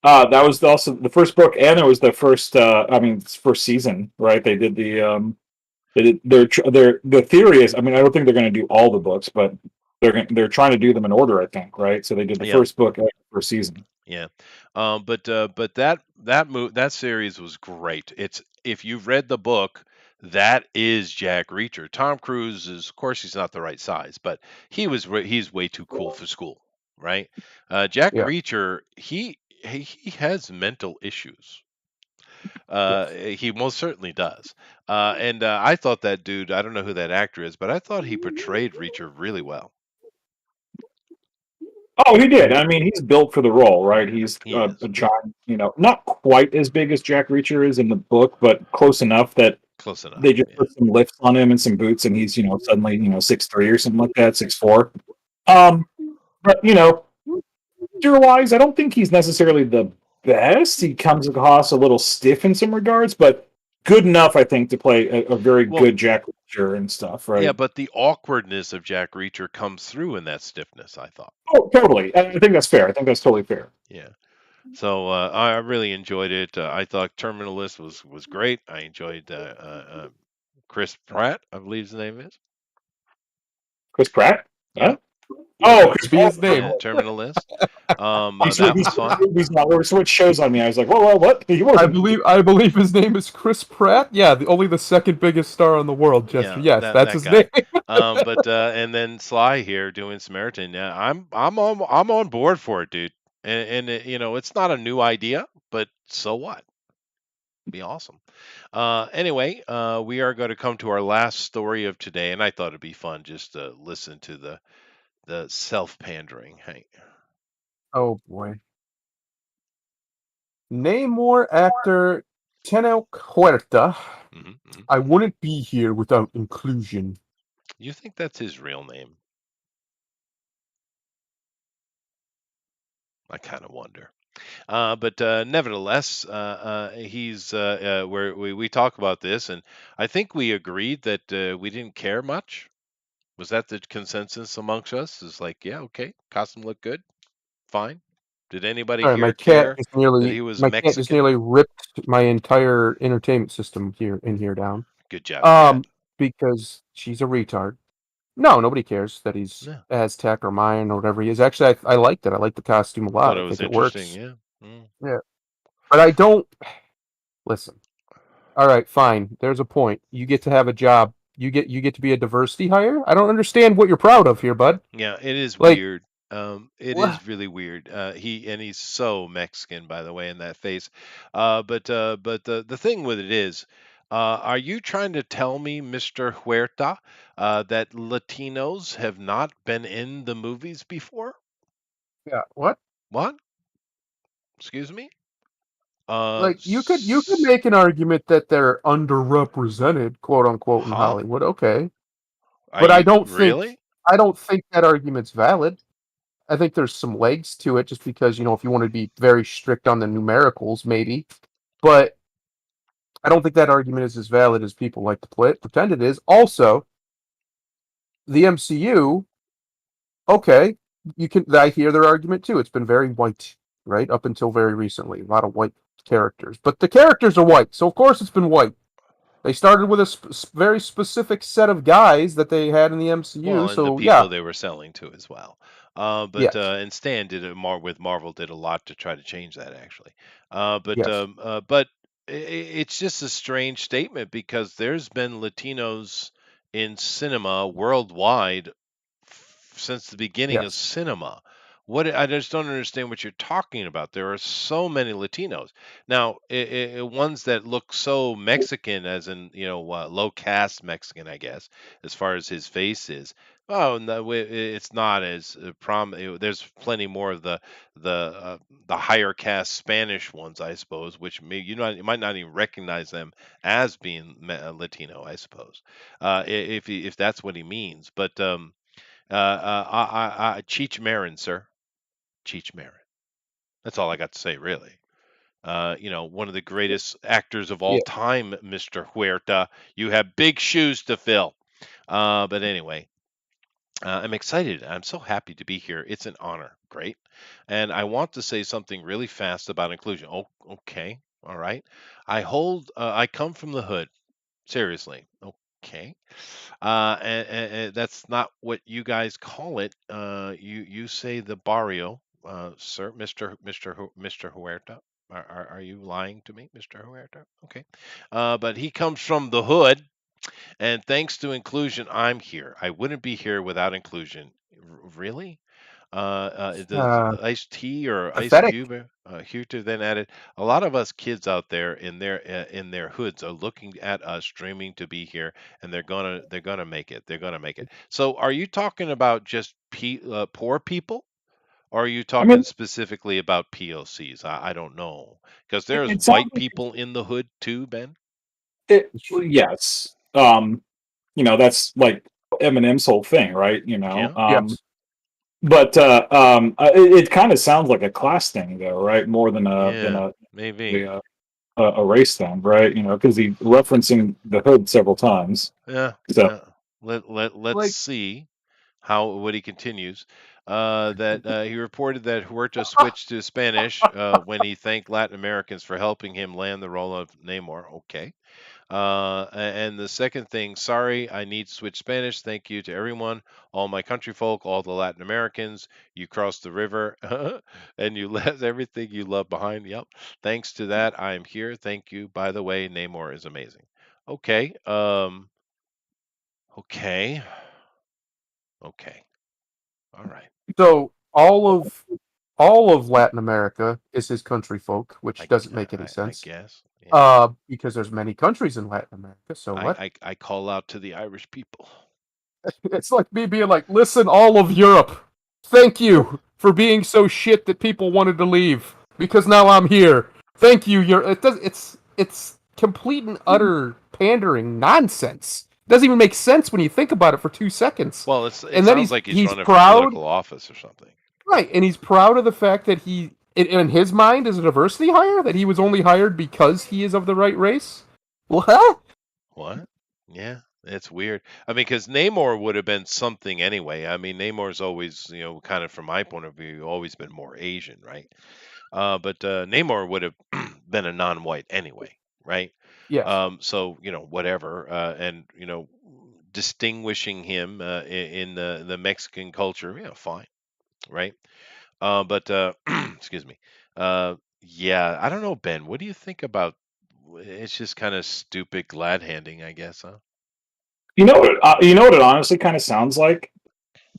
That was also the first book, and it was the first. I mean, it's first season, right? They did the. They did. Their the theory is. I mean, I don't think they're going to do all the books, but they're trying to do them in order. I think, right? So they did the Yeah, first book and the first season. yeah. But that series was great. It's if you've read the book, that is Jack Reacher. Tom Cruise is, of course, he's not the right size, but he's way too cool for school, right? Jack Yeah. Reacher, he has mental issues. Yes. He most certainly does. And I thought that dude, I don't know who that actor is, but I thought he portrayed Reacher really well. Oh, he did. I mean, he's built for the role, right? He's He is a giant. Not quite as big as Jack Reacher is in the book, but close enough that close enough. they just Yeah. put some lifts on him and some boots, and he's suddenly 6'3" or something like that, 6'4". Um, but wise, I don't think he's necessarily the best. He comes across a little stiff in some regards, but good enough, I think, to play a very Well, good Jack Reacher and stuff, yeah, right? but the awkwardness of Jack Reacher comes through in that stiffness, I thought. Oh, totally. I think that's fair. I think that's totally fair. Yeah. So I really enjoyed it. I thought Terminalist was great. I enjoyed Chris Pratt, I believe his name is. Chris Pratt? Yeah. Huh? Oh, That Chris could be his Pratt. name. Yeah, Terminalist. He's, That he's, was fun. he's not switch shows on me. I was like, whoa, what? He wasn't. I believe his name is Chris Pratt. Yeah, only the second biggest star in the world, Jester. Yeah, Yes, that that's that his name. guy. But and then Sly here doing Samaritan. Yeah, I'm on board for it, dude. And it's not a new idea, but so what? Be awesome. Anyway, we are going to come to our last story of today, and I thought it'd be fun just to listen to the self pandering. Hey, Oh boy. Name more actor Tenel Huerta. I hmm wouldn't be here without inclusion. You think that's his real name? I kind of wonder. But nevertheless, he's where we talk about this, and I think we agreed that we didn't care much. Was that the consensus amongst us? Is like, yeah, okay, costume looked good, fine. Did anybody Sorry, here care that he was my cat just Mexican? nearly ripped my entire entertainment system here down. Good job, cat. Um, because she's a retard. No, nobody cares that he's Yeah, Aztec or Mayan or whatever he is. Actually, I liked it. I like the costume a thought lot. it I was think it interesting. works. Yeah. Mm. Yeah, but I don't listen. All right, fine. There's a point. You get to have a job. You get to be a diversity hire. I don't understand what you're proud of here, bud. Yeah, it is Like, weird. It what? is really weird. He's so Mexican, by the way, in that face. But the thing with it is, are you trying to tell me, Mr. Huerta, that Latinos have not been in the movies before? Yeah, what? What? Excuse me. Like you could make an argument that they're underrepresented, quote unquote, in Huh? Hollywood. Okay, Are but I you don't think really? that argument's valid. I think there's some legs to it, just because if you want to be very strict on the numericals, maybe. But I don't think that argument is as valid as people like to pretend it is. Also, the MCU, okay, I hear their argument too. It's been very white, right, up until very recently. A lot of white characters, but the characters are white, so of course it's been white. They started with a very specific set of guys that they had in the MCU, Well, and the so yeah, people they were selling to as well. yes, And Stan did it more with Marvel did a lot to try to change that actually. yes, But it's just a strange statement because there's been Latinos in cinema worldwide since the beginning of yes. cinema. I just don't understand what you're talking about. There are so many Latinos now, ones that look so Mexican, as in low caste Mexican, I guess, as far as his face is. Oh no, it's not as there's plenty more of the higher caste Spanish ones, I suppose, which you might not even recognize them as being Latino, I suppose, if that's what he means. But Cheech Marin, sir. Cheech Marin. That's all I got to say, really. One of the greatest actors of all Yeah. time, Mr. Huerta. You have big shoes to fill. But anyway, I'm excited. I'm so happy to be here. It's an honor. Great. And I want to say something really fast about inclusion. Oh, okay. All right. I come from the hood. Seriously. Okay. And that's not what you guys call it. You say the barrio, sir, Mr. Huerta. Are you lying to me, Mr. Huerta? Okay. But he comes from the hood, and thanks to inclusion, I'm here. I wouldn't be here without inclusion. Really? Does Uh, iced tea or ice Pathetic. cube? Huter then added, a lot of us kids out there in their hoods are looking at us dreaming to be here, and they're gonna make it. They're gonna make it. So, are you talking about just poor people, or are you I talking mean, specifically about POCs? I don't know, because it, there's it sounds white like people in the hood too, Ben. yes. That's like Eminem's whole thing, right? Yeah, Yes. But it kind of sounds like a class thing, though, right? More than yeah, maybe. a race thing, right? Because he's referencing the hood several times. Yeah, So yeah. Let's Like, see what he continues. That he reported that Huerta switched to Spanish when he thanked Latin Americans for helping him land the role of Namor. Okay. And the second thing, sorry, I need to switch Spanish. Thank you to everyone, all my country folk, all the Latin Americans. You crossed the river and you left everything you love behind. Yep. Thanks to that, I am here. Thank you. By the way, Namor is amazing. Okay. Okay. Okay. All right. so all of Latin America is his country folk, which doesn't make any I sense. guess. Yeah. Because there's many countries in Latin America. So what? I call out to the Irish people. It's like me being like, listen, all of Europe, thank you for being so shit that people wanted to leave because now I'm here. Thank you. It's complete and utter pandering nonsense. It doesn't even make sense when you think about it for 2 seconds. Well, it And then sounds like he's he's running for proud, political office or something. right? And he's proud of the fact that in his mind, is a diversity hire that he was only hired because he is of the right race. What? What? Yeah, it's weird. I mean, because Namor would have been something anyway. I mean, Namor's always, kind of from my point of view, always been more Asian, right? But Namor would have been a non-white anyway, right? Yes. So whatever, and distinguishing him in the Mexican culture, yeah, fine, right? But excuse me. Yeah, I don't know, Ben. What do you think about? It's just kind of stupid glad handing, I guess, huh? you know what it honestly kind of sounds like.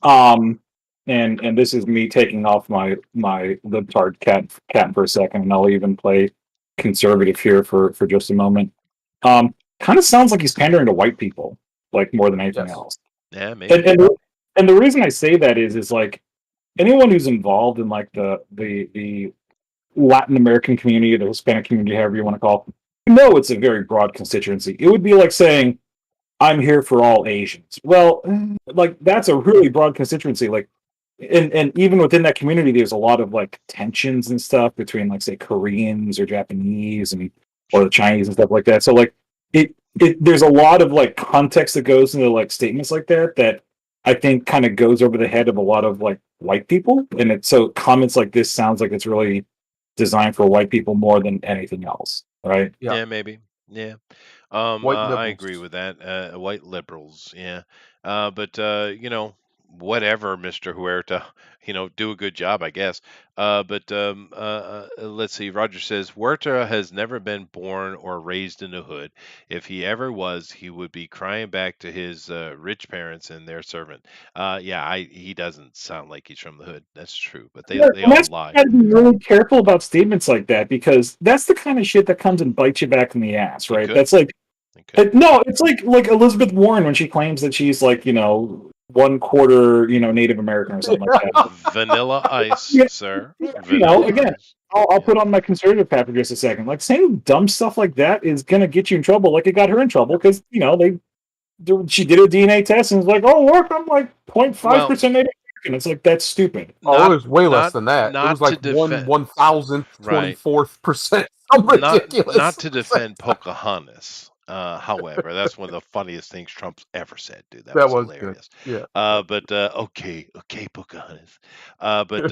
Um, and this is me taking off my libtard cat for a second, and I'll even play conservative here for just a moment. Kind of sounds like he's pandering to white people, like more than anything Yes. else. Yeah, And maybe. and the reason I say that is like anyone who's involved in like the Latin American community, the Hispanic community, however you want to call it, you know it's a very broad constituency. It would be like saying, I'm here for all Asians. Well, like that's a really broad constituency. Like, and even within that community, there's a lot of like tensions and stuff between like say Koreans or Japanese and or the Chinese and stuff like that. So like it there's a lot of like context that goes into like statements like that I think kind of goes over the head of a lot of like white people. And it so comments like this sounds like it's really designed for white people more than anything else, right? Yeah. Yeah, maybe. Yeah. White I liberals. agree with that. White liberals, yeah. But whatever, Mr. Huerta, do a good job, I guess. But let's see. Roger says Huerta has never been born or raised in the hood. If he ever was, he would be crying back to his rich parents and their servant. Yeah, he doesn't sound like he's from the hood. That's true, but Yeah, they and all that's why lie. you gotta be really careful about statements like that because that's the kind of shit that comes and bites you back in the ass, It right? could. That's like It could. no, it's like Elizabeth Warren when she claims that she's like 1/4 Native American or something like that. Vanilla ice, Yeah, sir. Vanilla again, ice. I'll Yeah. put on my conservative hat for just a second. Like saying dumb stuff like that is gonna get you in trouble, like it got her in trouble because she did a DNA test and it's like, oh look, I'm like Well, 0.5% Native American. It's like that's stupid. Oh, it not was way less not than that. It was not to like defend. 1,000th, Right. 24%. Some Not ridiculous. to defend Pocahontas. However, that's one of the funniest things Trump's ever said, dude. That That was was good. hilarious. Yeah. But okay, Pocahontas. But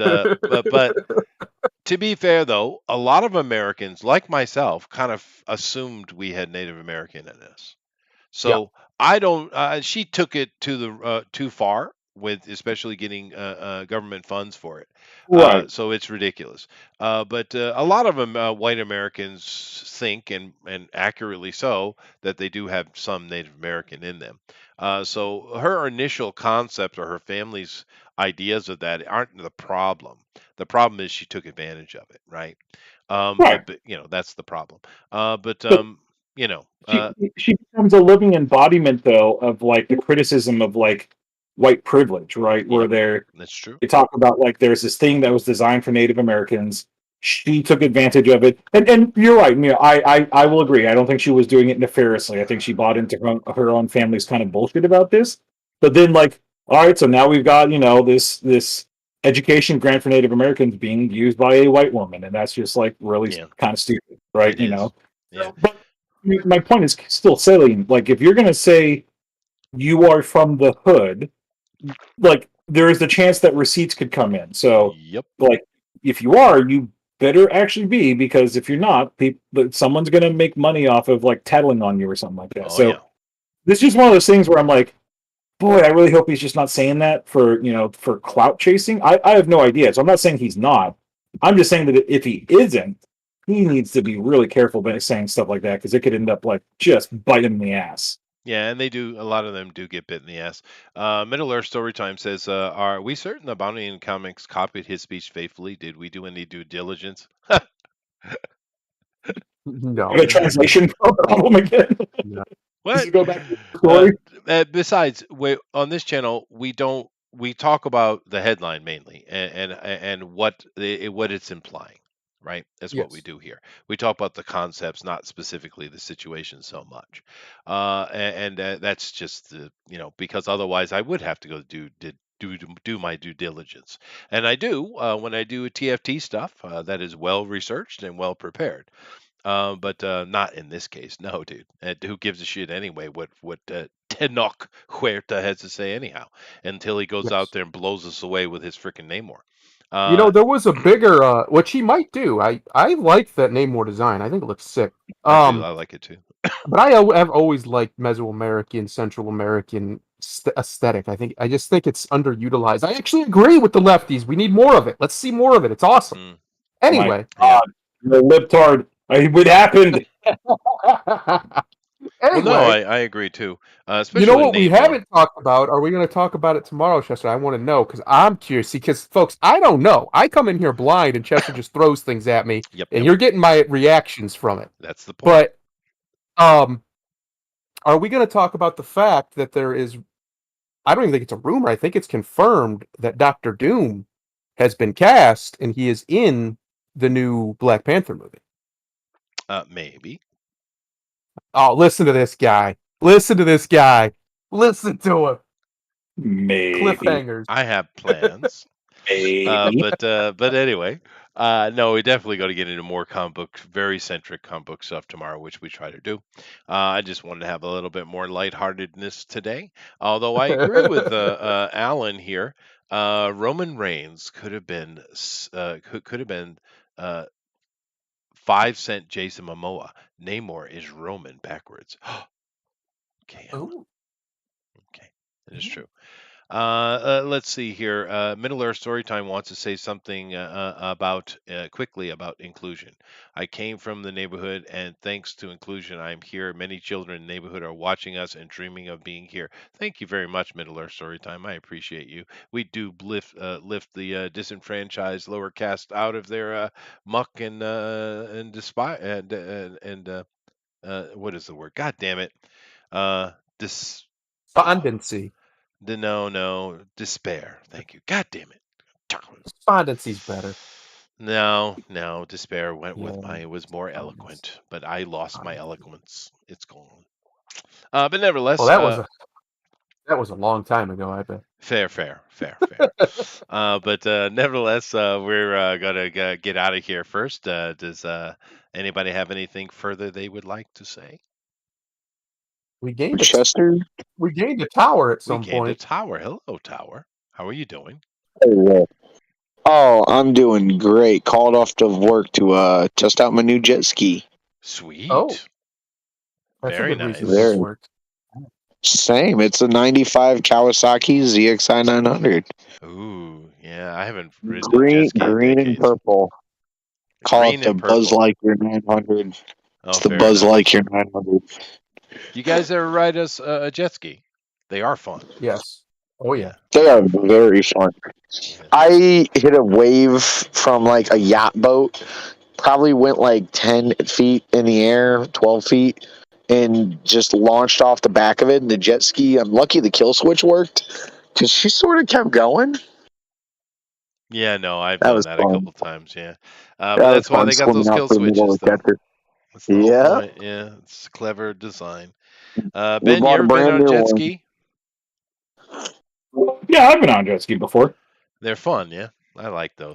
to be fair, though, a lot of Americans, like myself, kind of assumed we had Native American in us. Yeah. So I don't. She took it to the too far with, especially getting government funds for it. Right. So it's ridiculous. But a lot of them, white Americans, think, and accurately so, that they do have some Native American in them. So her initial concept or her family's ideas of that aren't the problem. The problem is she took advantage of it, right? Right. But that's the problem. But But you know. she she becomes a living embodiment though of like the criticism of like white privilege, right? Where Yep, that's true. they talk about like there's this thing that was designed for Native Americans. She took advantage of it, and you're right. I will agree. I don't think she was doing it nefariously. I think she bought into her own family's kind of bullshit about this. But then, like, all right, so now we've got this education grant for Native Americans being used by a white woman, and that's just like really Yeah, kind of stupid, right? it is. Yeah. But my point is still silly. Like, if you're gonna say you are from the hood, like there is the chance that receipts could come in. So, Yep. like, if you are, you better actually be because if you're not, someone's gonna make money off of like tattling on you or something like that. Oh yeah. So this is just one of those things where I'm like, boy, I really hope he's just not saying that for clout chasing. I have no idea. So I'm not saying he's not. I'm just saying that if he isn't, he needs to be really careful about saying stuff like that because it could end up like just biting him in the ass. Yeah, and they do. A lot of them do get bit in the ass. Middle Earth Storytime says, "Are we certain the Bounty and Comics copied his speech faithfully? Did we do any due diligence?" No. The translation problem again. No. What? Go back to the story. Besides, on this channel, we talk about the headline mainly and what it's implying, right? That's what we Yes. do here. We talk about the concepts, not specifically the situation so much, and that's just because otherwise I would have to go do my due diligence, and I do when I do TFT stuff that is well researched and well prepared. But not in this case. No, dude. Who gives a shit anyway? What Tenoch Huerta has to say anyhow? Until he goes out Yes. there and blows us away with his freaking Namor. There was a bigger which he might do. I like that Namor design. I think it looks sick. I do. I like it too. But have always liked Mesoamerican, Central American aesthetic. I just think it's underutilized. I actually agree with the lefties. We need more of it. Let's see more of it. It's awesome. Mm, Anyway, yeah. The libtard. What happened? Well, no, anyway, I agree too. you Especially know with what we Namor. haven't talked about? Are we going to talk about it tomorrow, Chester? I want to know because I'm curious. Because folks, I don't know. I come in here blind, and Chester just throws things at me, Yep. and you're getting my reactions from it. That's the point. But are we going to talk about the fact that there is? I don't even think it's a rumor. I think it's confirmed that Doctor Doom has been cast, and he is in the new Black Panther movie. Maybe. Oh, listen to this guy. Listen to this guy. Listen to him. Maybe. Cliffhangers. I have plans. Maybe. But anyway, no, we definitely got to get into more comic book, very centric comic book stuff tomorrow, which we try to do. I just wanted to have a little bit more lightheartedness today. Although I agree with Alan here, Roman Reigns could have been could have been 5 cent Jason Momoa. Namor is Roman backwards. Okay, Alan. Ooh. Okay, that is true. Let's see here. Middle Earth Storytime wants to say something about quickly about inclusion. I came from the neighborhood, and thanks to inclusion, I'm here. Many children in the neighborhood are watching us and dreaming of being here. Thank you very much, Middle Earth Storytime. I appreciate you. We do lift the disenfranchised lower caste out of their muck and despise and what is the word? God damn it. Dis. Despondency. No, despair. Thank you. God damn it. Despondency's better. No, despair went with Yeah. it was more Despondency. eloquent, but I lost my eloquence. It's gone. But nevertheless, Well, that was a long time ago, I bet. fair. But nevertheless, we're gonna get out of here first. Does anybody have anything further they would like to say? We gained Chester? a tower at We some gained a point. tower. Hello, tower. How are you doing? Oh, I'm doing great. Called off of work to test out my new jet ski. Sweet. Oh. That's Very a good reason to nice. miss Very. work. Same. It's a 95 Kawasaki ZXi 900. Ooh, yeah. I haven't ridden a jet ski in Green and decades. purple. Call Green it the and Buzz purple. Lightyear 900. Oh, It's the fair Buzz enough. Lightyear 900. You guys ever ride a jet ski? They are fun. Yes. Oh yeah. They are very fun. Yeah. I hit a wave from like a yacht boat. Probably went like 10 feet in the air, 12 feet, and just launched off the back of it. And the jet ski, I'm lucky the kill switch worked because she sort of kept going. Yeah, no, I've That done was that a fun. couple times. Yeah, That but was that's why fun they got swimming those out kill to the middle switches, of the though. catcher. That's the whole Yeah, point. Yeah, it's clever design. we Ben, you bought a ever been brand on a new jet one. ski? Yeah, I've been on jet ski before. They're fun. Yeah, I like those.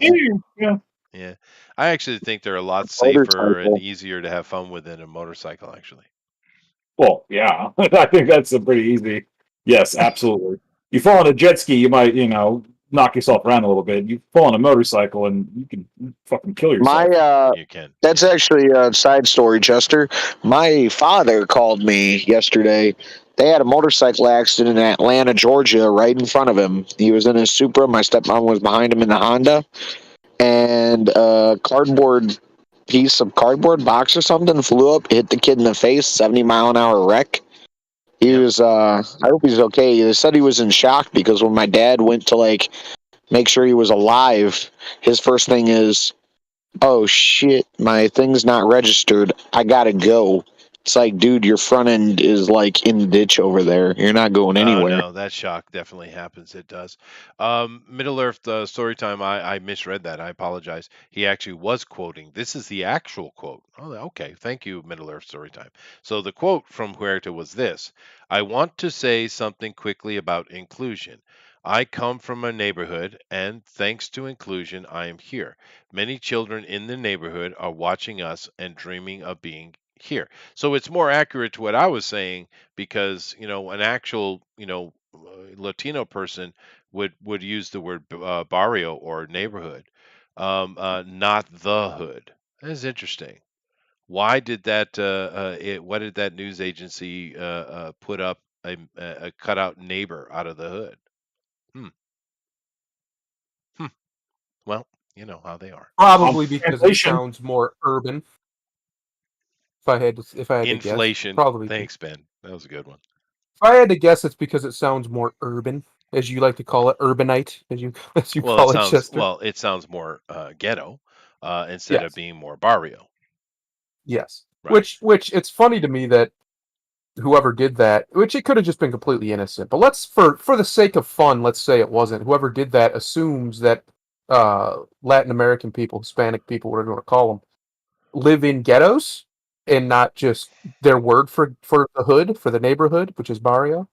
Yeah. Yeah, I actually think they're a lot safer and Motorcycle. easier to have fun with than a motorcycle. Actually. Well, yeah. I think that's a pretty easy. Yes, absolutely. You fall on a jet ski, you might, knock yourself around a little bit. You fall on a motorcycle, and you can fucking kill My yourself. You can. That's Yeah. actually a side story, Chester. My father called me yesterday. They had a motorcycle accident in Atlanta, Georgia, right in front of him. He was in his Supra. My stepmom was behind him in the Honda, and a cardboard piece of cardboard box or something flew up, hit the kid in the face. 70-mile-an-hour wreck. He Yep. was. I hope he's okay. They said he was in shock because when my dad went to like make sure he was alive, his first thing is, oh shit, my thing's not registered. I gotta go. It's like, dude, your front end is like in the ditch over there. You're not going Oh anywhere. no, that shock definitely happens. It does. Middle Earth Storytime. I misread that. I apologize. He actually was quoting. This is the actual quote. Oh, okay. Thank you, Middle Earth Storytime. So the quote from Huerta was this: "I want to say something quickly about inclusion. I come from a neighborhood, and thanks to inclusion, I am here. Many children in the neighborhood are watching us and dreaming of being here." So it's more accurate to what I was saying because an actual Latino person would use the word barrio or neighborhood, not the hood. That is interesting. Why did that? What did that news agency put up a cutout neighbor out of the hood? Hmm. Hmm. Well, you know how they are. Probably because it Translation. sounds more urban. If I had to guess, Inflation. probably. Thanks, Ben. That was a good one. If I had to guess, it's because it sounds more urban, as you like to call it, urbanite, as you Well, call it, Chester. it sounds more ghetto instead of Yes. being more barrio. Yes. Right. Which it's funny to me that whoever did that, which it could have just been completely innocent, but let's for the sake of fun, let's say it wasn't. Whoever did that assumes that Latin American people, Hispanic people, whatever you want to call them, live in ghettos and not just their word for the hood, for the neighborhood, which is barrio.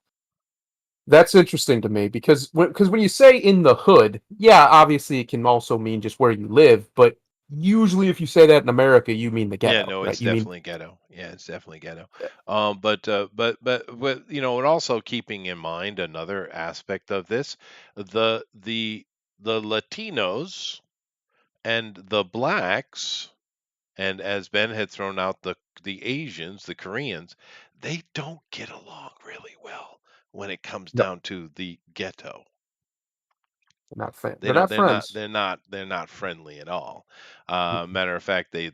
That's interesting to me because when you say in the hood, yeah, obviously it can also mean just where you live, but usually if you say that in America, you mean the Yeah, ghetto, no, right? it's You mean definitely ghetto. Yeah, it's definitely ghetto. But and also keeping in mind another aspect of this, the the the Latinos and the blacks, and as Ben had thrown out the Asians, the Koreans, they don't get along really well when it comes no, down to the ghetto. they're not fan. They They're don't. not They're not. friends. They're not friendly at all. Matter of fact, they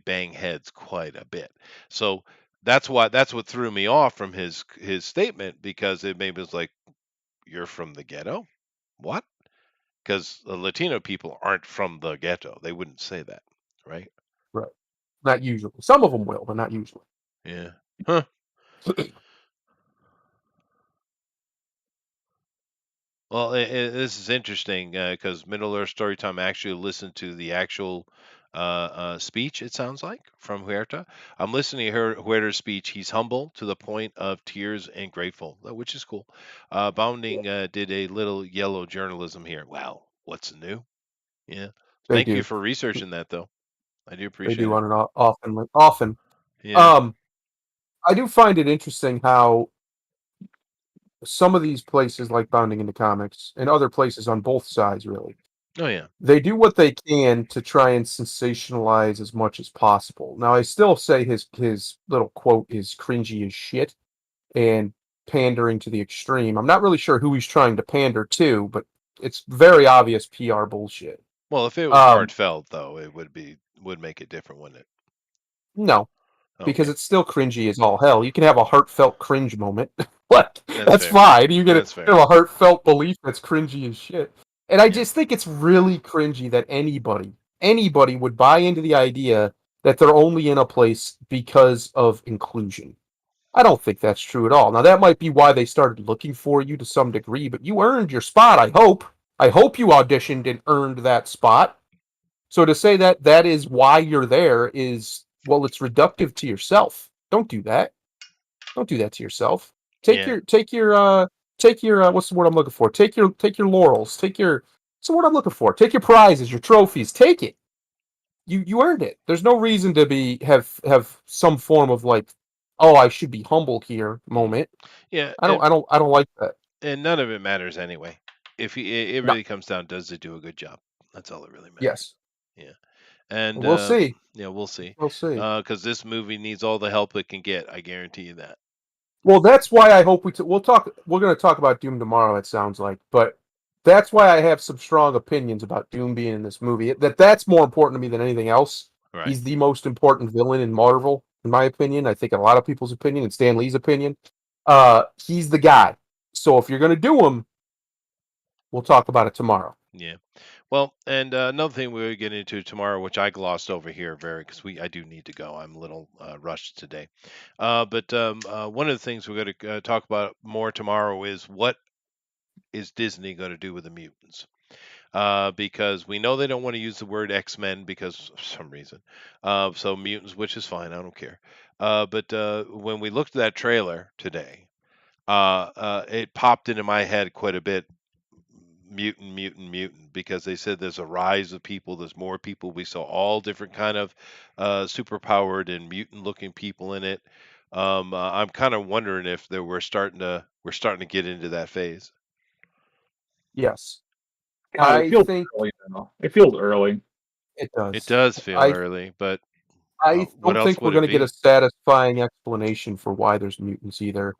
bang heads quite a bit. So that's what threw me off from his statement because it maybe was like, you're from the ghetto? What? Because Latino people aren't from the ghetto. They wouldn't say that, right? Right. Not usually. Some of them will, but not usually. Yeah. Huh. Well, this is interesting because Middle Earth Storytime actually listened to the actual speech, it sounds like, from Huerta. I'm listening to Huerta's speech. He's humble to the point of tears and grateful, which is cool. Bounding did a little yellow journalism here. Wow, what's new? Yeah. They Thank you do. for researching that, though. I do They appreciate do it. on and off, often. Often. Yeah. Um, I do find it interesting how some of these places, like Bounding into Comics, and other places on both sides, really, Oh, yeah. they do what they can to try and sensationalize as much as possible. Now, I still say his little quote is cringy as shit and pandering to the extreme. I'm not really sure who he's trying to pander to, but it's very obvious PR bullshit. Well, if it was Um, heartfelt, though, it would make it different, wouldn't it? no, because Okay. it's still cringy as all hell. You can have a heartfelt cringe moment. What? That's That's fair. fine. You can That's have fair. a heartfelt belief that's cringy as shit. And I Yeah. just think it's really cringy that anybody would buy into the idea that they're only in a place because of inclusion. I don't think that's true at all. Now that might be why they started looking for you to some degree, but you earned your spot, I hope. I hope you auditioned and earned that spot. So to say that that is why you're there is, well, it's reductive to yourself. Don't do that. Don't do that to yourself. Take Yeah. your what's the word I'm looking for? Take your laurels. What's the word I'm looking for? Take your prizes, your trophies. Take it. You earned it. There's no reason to be have some form of like, oh, I should be humble here Mm. moment. Yeah. I don't like that. And none of it matters anyway. If it No. really comes down, does it do a good job? That's all that really matters. Yes. Yeah, and We'll see. yeah, we'll see. We'll see. Because this movie needs all the help it can get. I guarantee you that. Well, that's why I hope we'll talk. We're going to talk about Doom tomorrow. It sounds like, but that's why I have some strong opinions about Doom being in this movie. That's more important to me than anything else. Right. He's the most important villain in Marvel, in my opinion. I think in a lot of people's opinion, and Stan Lee's opinion. He's the guy. So if you're going to do him, we'll talk about it tomorrow. Yeah. Well, and another thing we'll get into tomorrow, which I glossed over here, very because I do need to go. I'm a little rushed today. But one of the things we're going to talk about more tomorrow is what is Disney going to do with the mutants? Because we know they don't want to use the word X-Men because of some reason. So mutants, which is fine, I don't care. But when we looked at that trailer today, it popped into my head quite a bit. Mutant, mutant, mutant, because they said there's a rise of people. There's more people. We saw all different kind of superpowered and mutant-looking people in it. I'm kind of wondering if we're starting to get into that phase. Yes, God, it I feels think early now. It feels early. it It does. does feel I early, but I what don't else think we're would it going to get a be? satisfying explanation for why there's mutants either.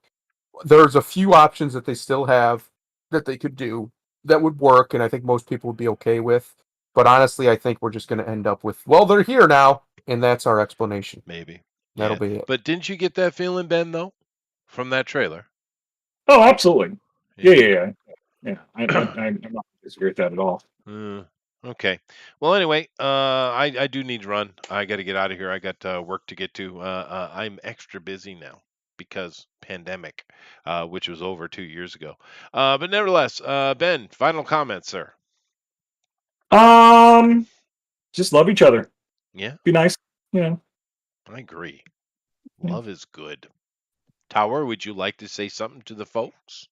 There's a few options that they still have that they could do that would work, and I think most people would be okay with. But honestly, I think we're just going to end up with, well, they're here now, and that's our explanation. Maybe. That'll Yeah. be it. But didn't you get that feeling, Ben, though, from that trailer? Oh, absolutely. Yeah, Yeah. yeah, yeah. Yeah, I'm not disagree with that at all. Uh, okay. Well, anyway, I do need to run. I got to get out of here. I got work to get to. I'm extra busy now because pandemic, which was over 2 years ago. But nevertheless, Ben, final comments, sir. Just love each other. Yeah, Be nice. I agree. Love is good. Tower, would you like to say something to the folks?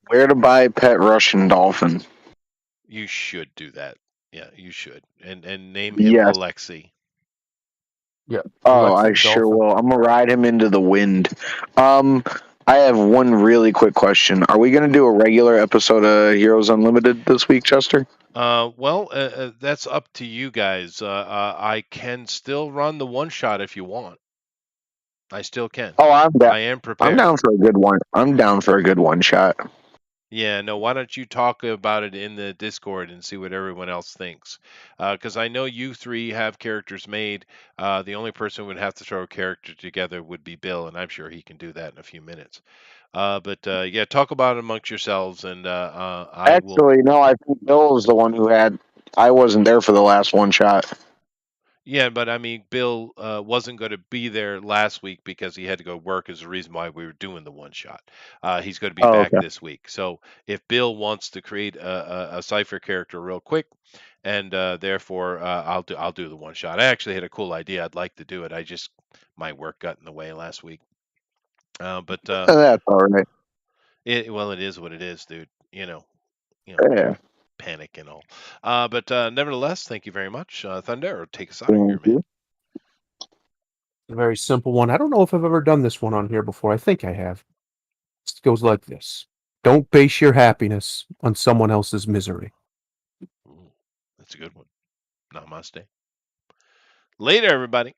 Where to buy pet Russian dolphin? You should do that. Yeah, you should. And name him Yes. Alexei. Yeah. Oh, Alexei I the sure dolphin. will. I'm gonna ride him into the wind. I have one really quick question. Are we gonna do a regular episode of Heroes Unlimited this week, Chester? That's up to you guys. I can still run the one shot if you want. I still can. Oh, I'm down. I am I'm prepared. down for a good one. I'm down for a good one shot. Yeah, no, why don't you talk about it in the Discord and see what everyone else thinks? Because I know you three have characters made. The only person who would have to throw a character together would be Bill, and I'm sure he can do that in a few minutes. Yeah, talk about it amongst yourselves, and I will. Actually, no, I think Bill is the one who had. I wasn't there for the last one shot. Yeah, but I mean, Bill wasn't going to be there last week because he had to go work. Is the reason why we were doing the one shot. He's going to be Oh, back okay. this week. So if Bill wants to create a Cipher character real quick, and therefore I'll do the one shot. I actually had a cool idea. I'd like to do it. My work got in the way last week. That's all right. It is what it is, dude. Yeah. Panic and all. Nevertheless, thank you very much, Thunder. Take us out of here, Thank man. you. A very simple one. I don't know if I've ever done this one on here before. I think I have. It goes like this. Don't base your happiness on someone else's misery. Ooh, that's a good one. Namaste. Later, everybody.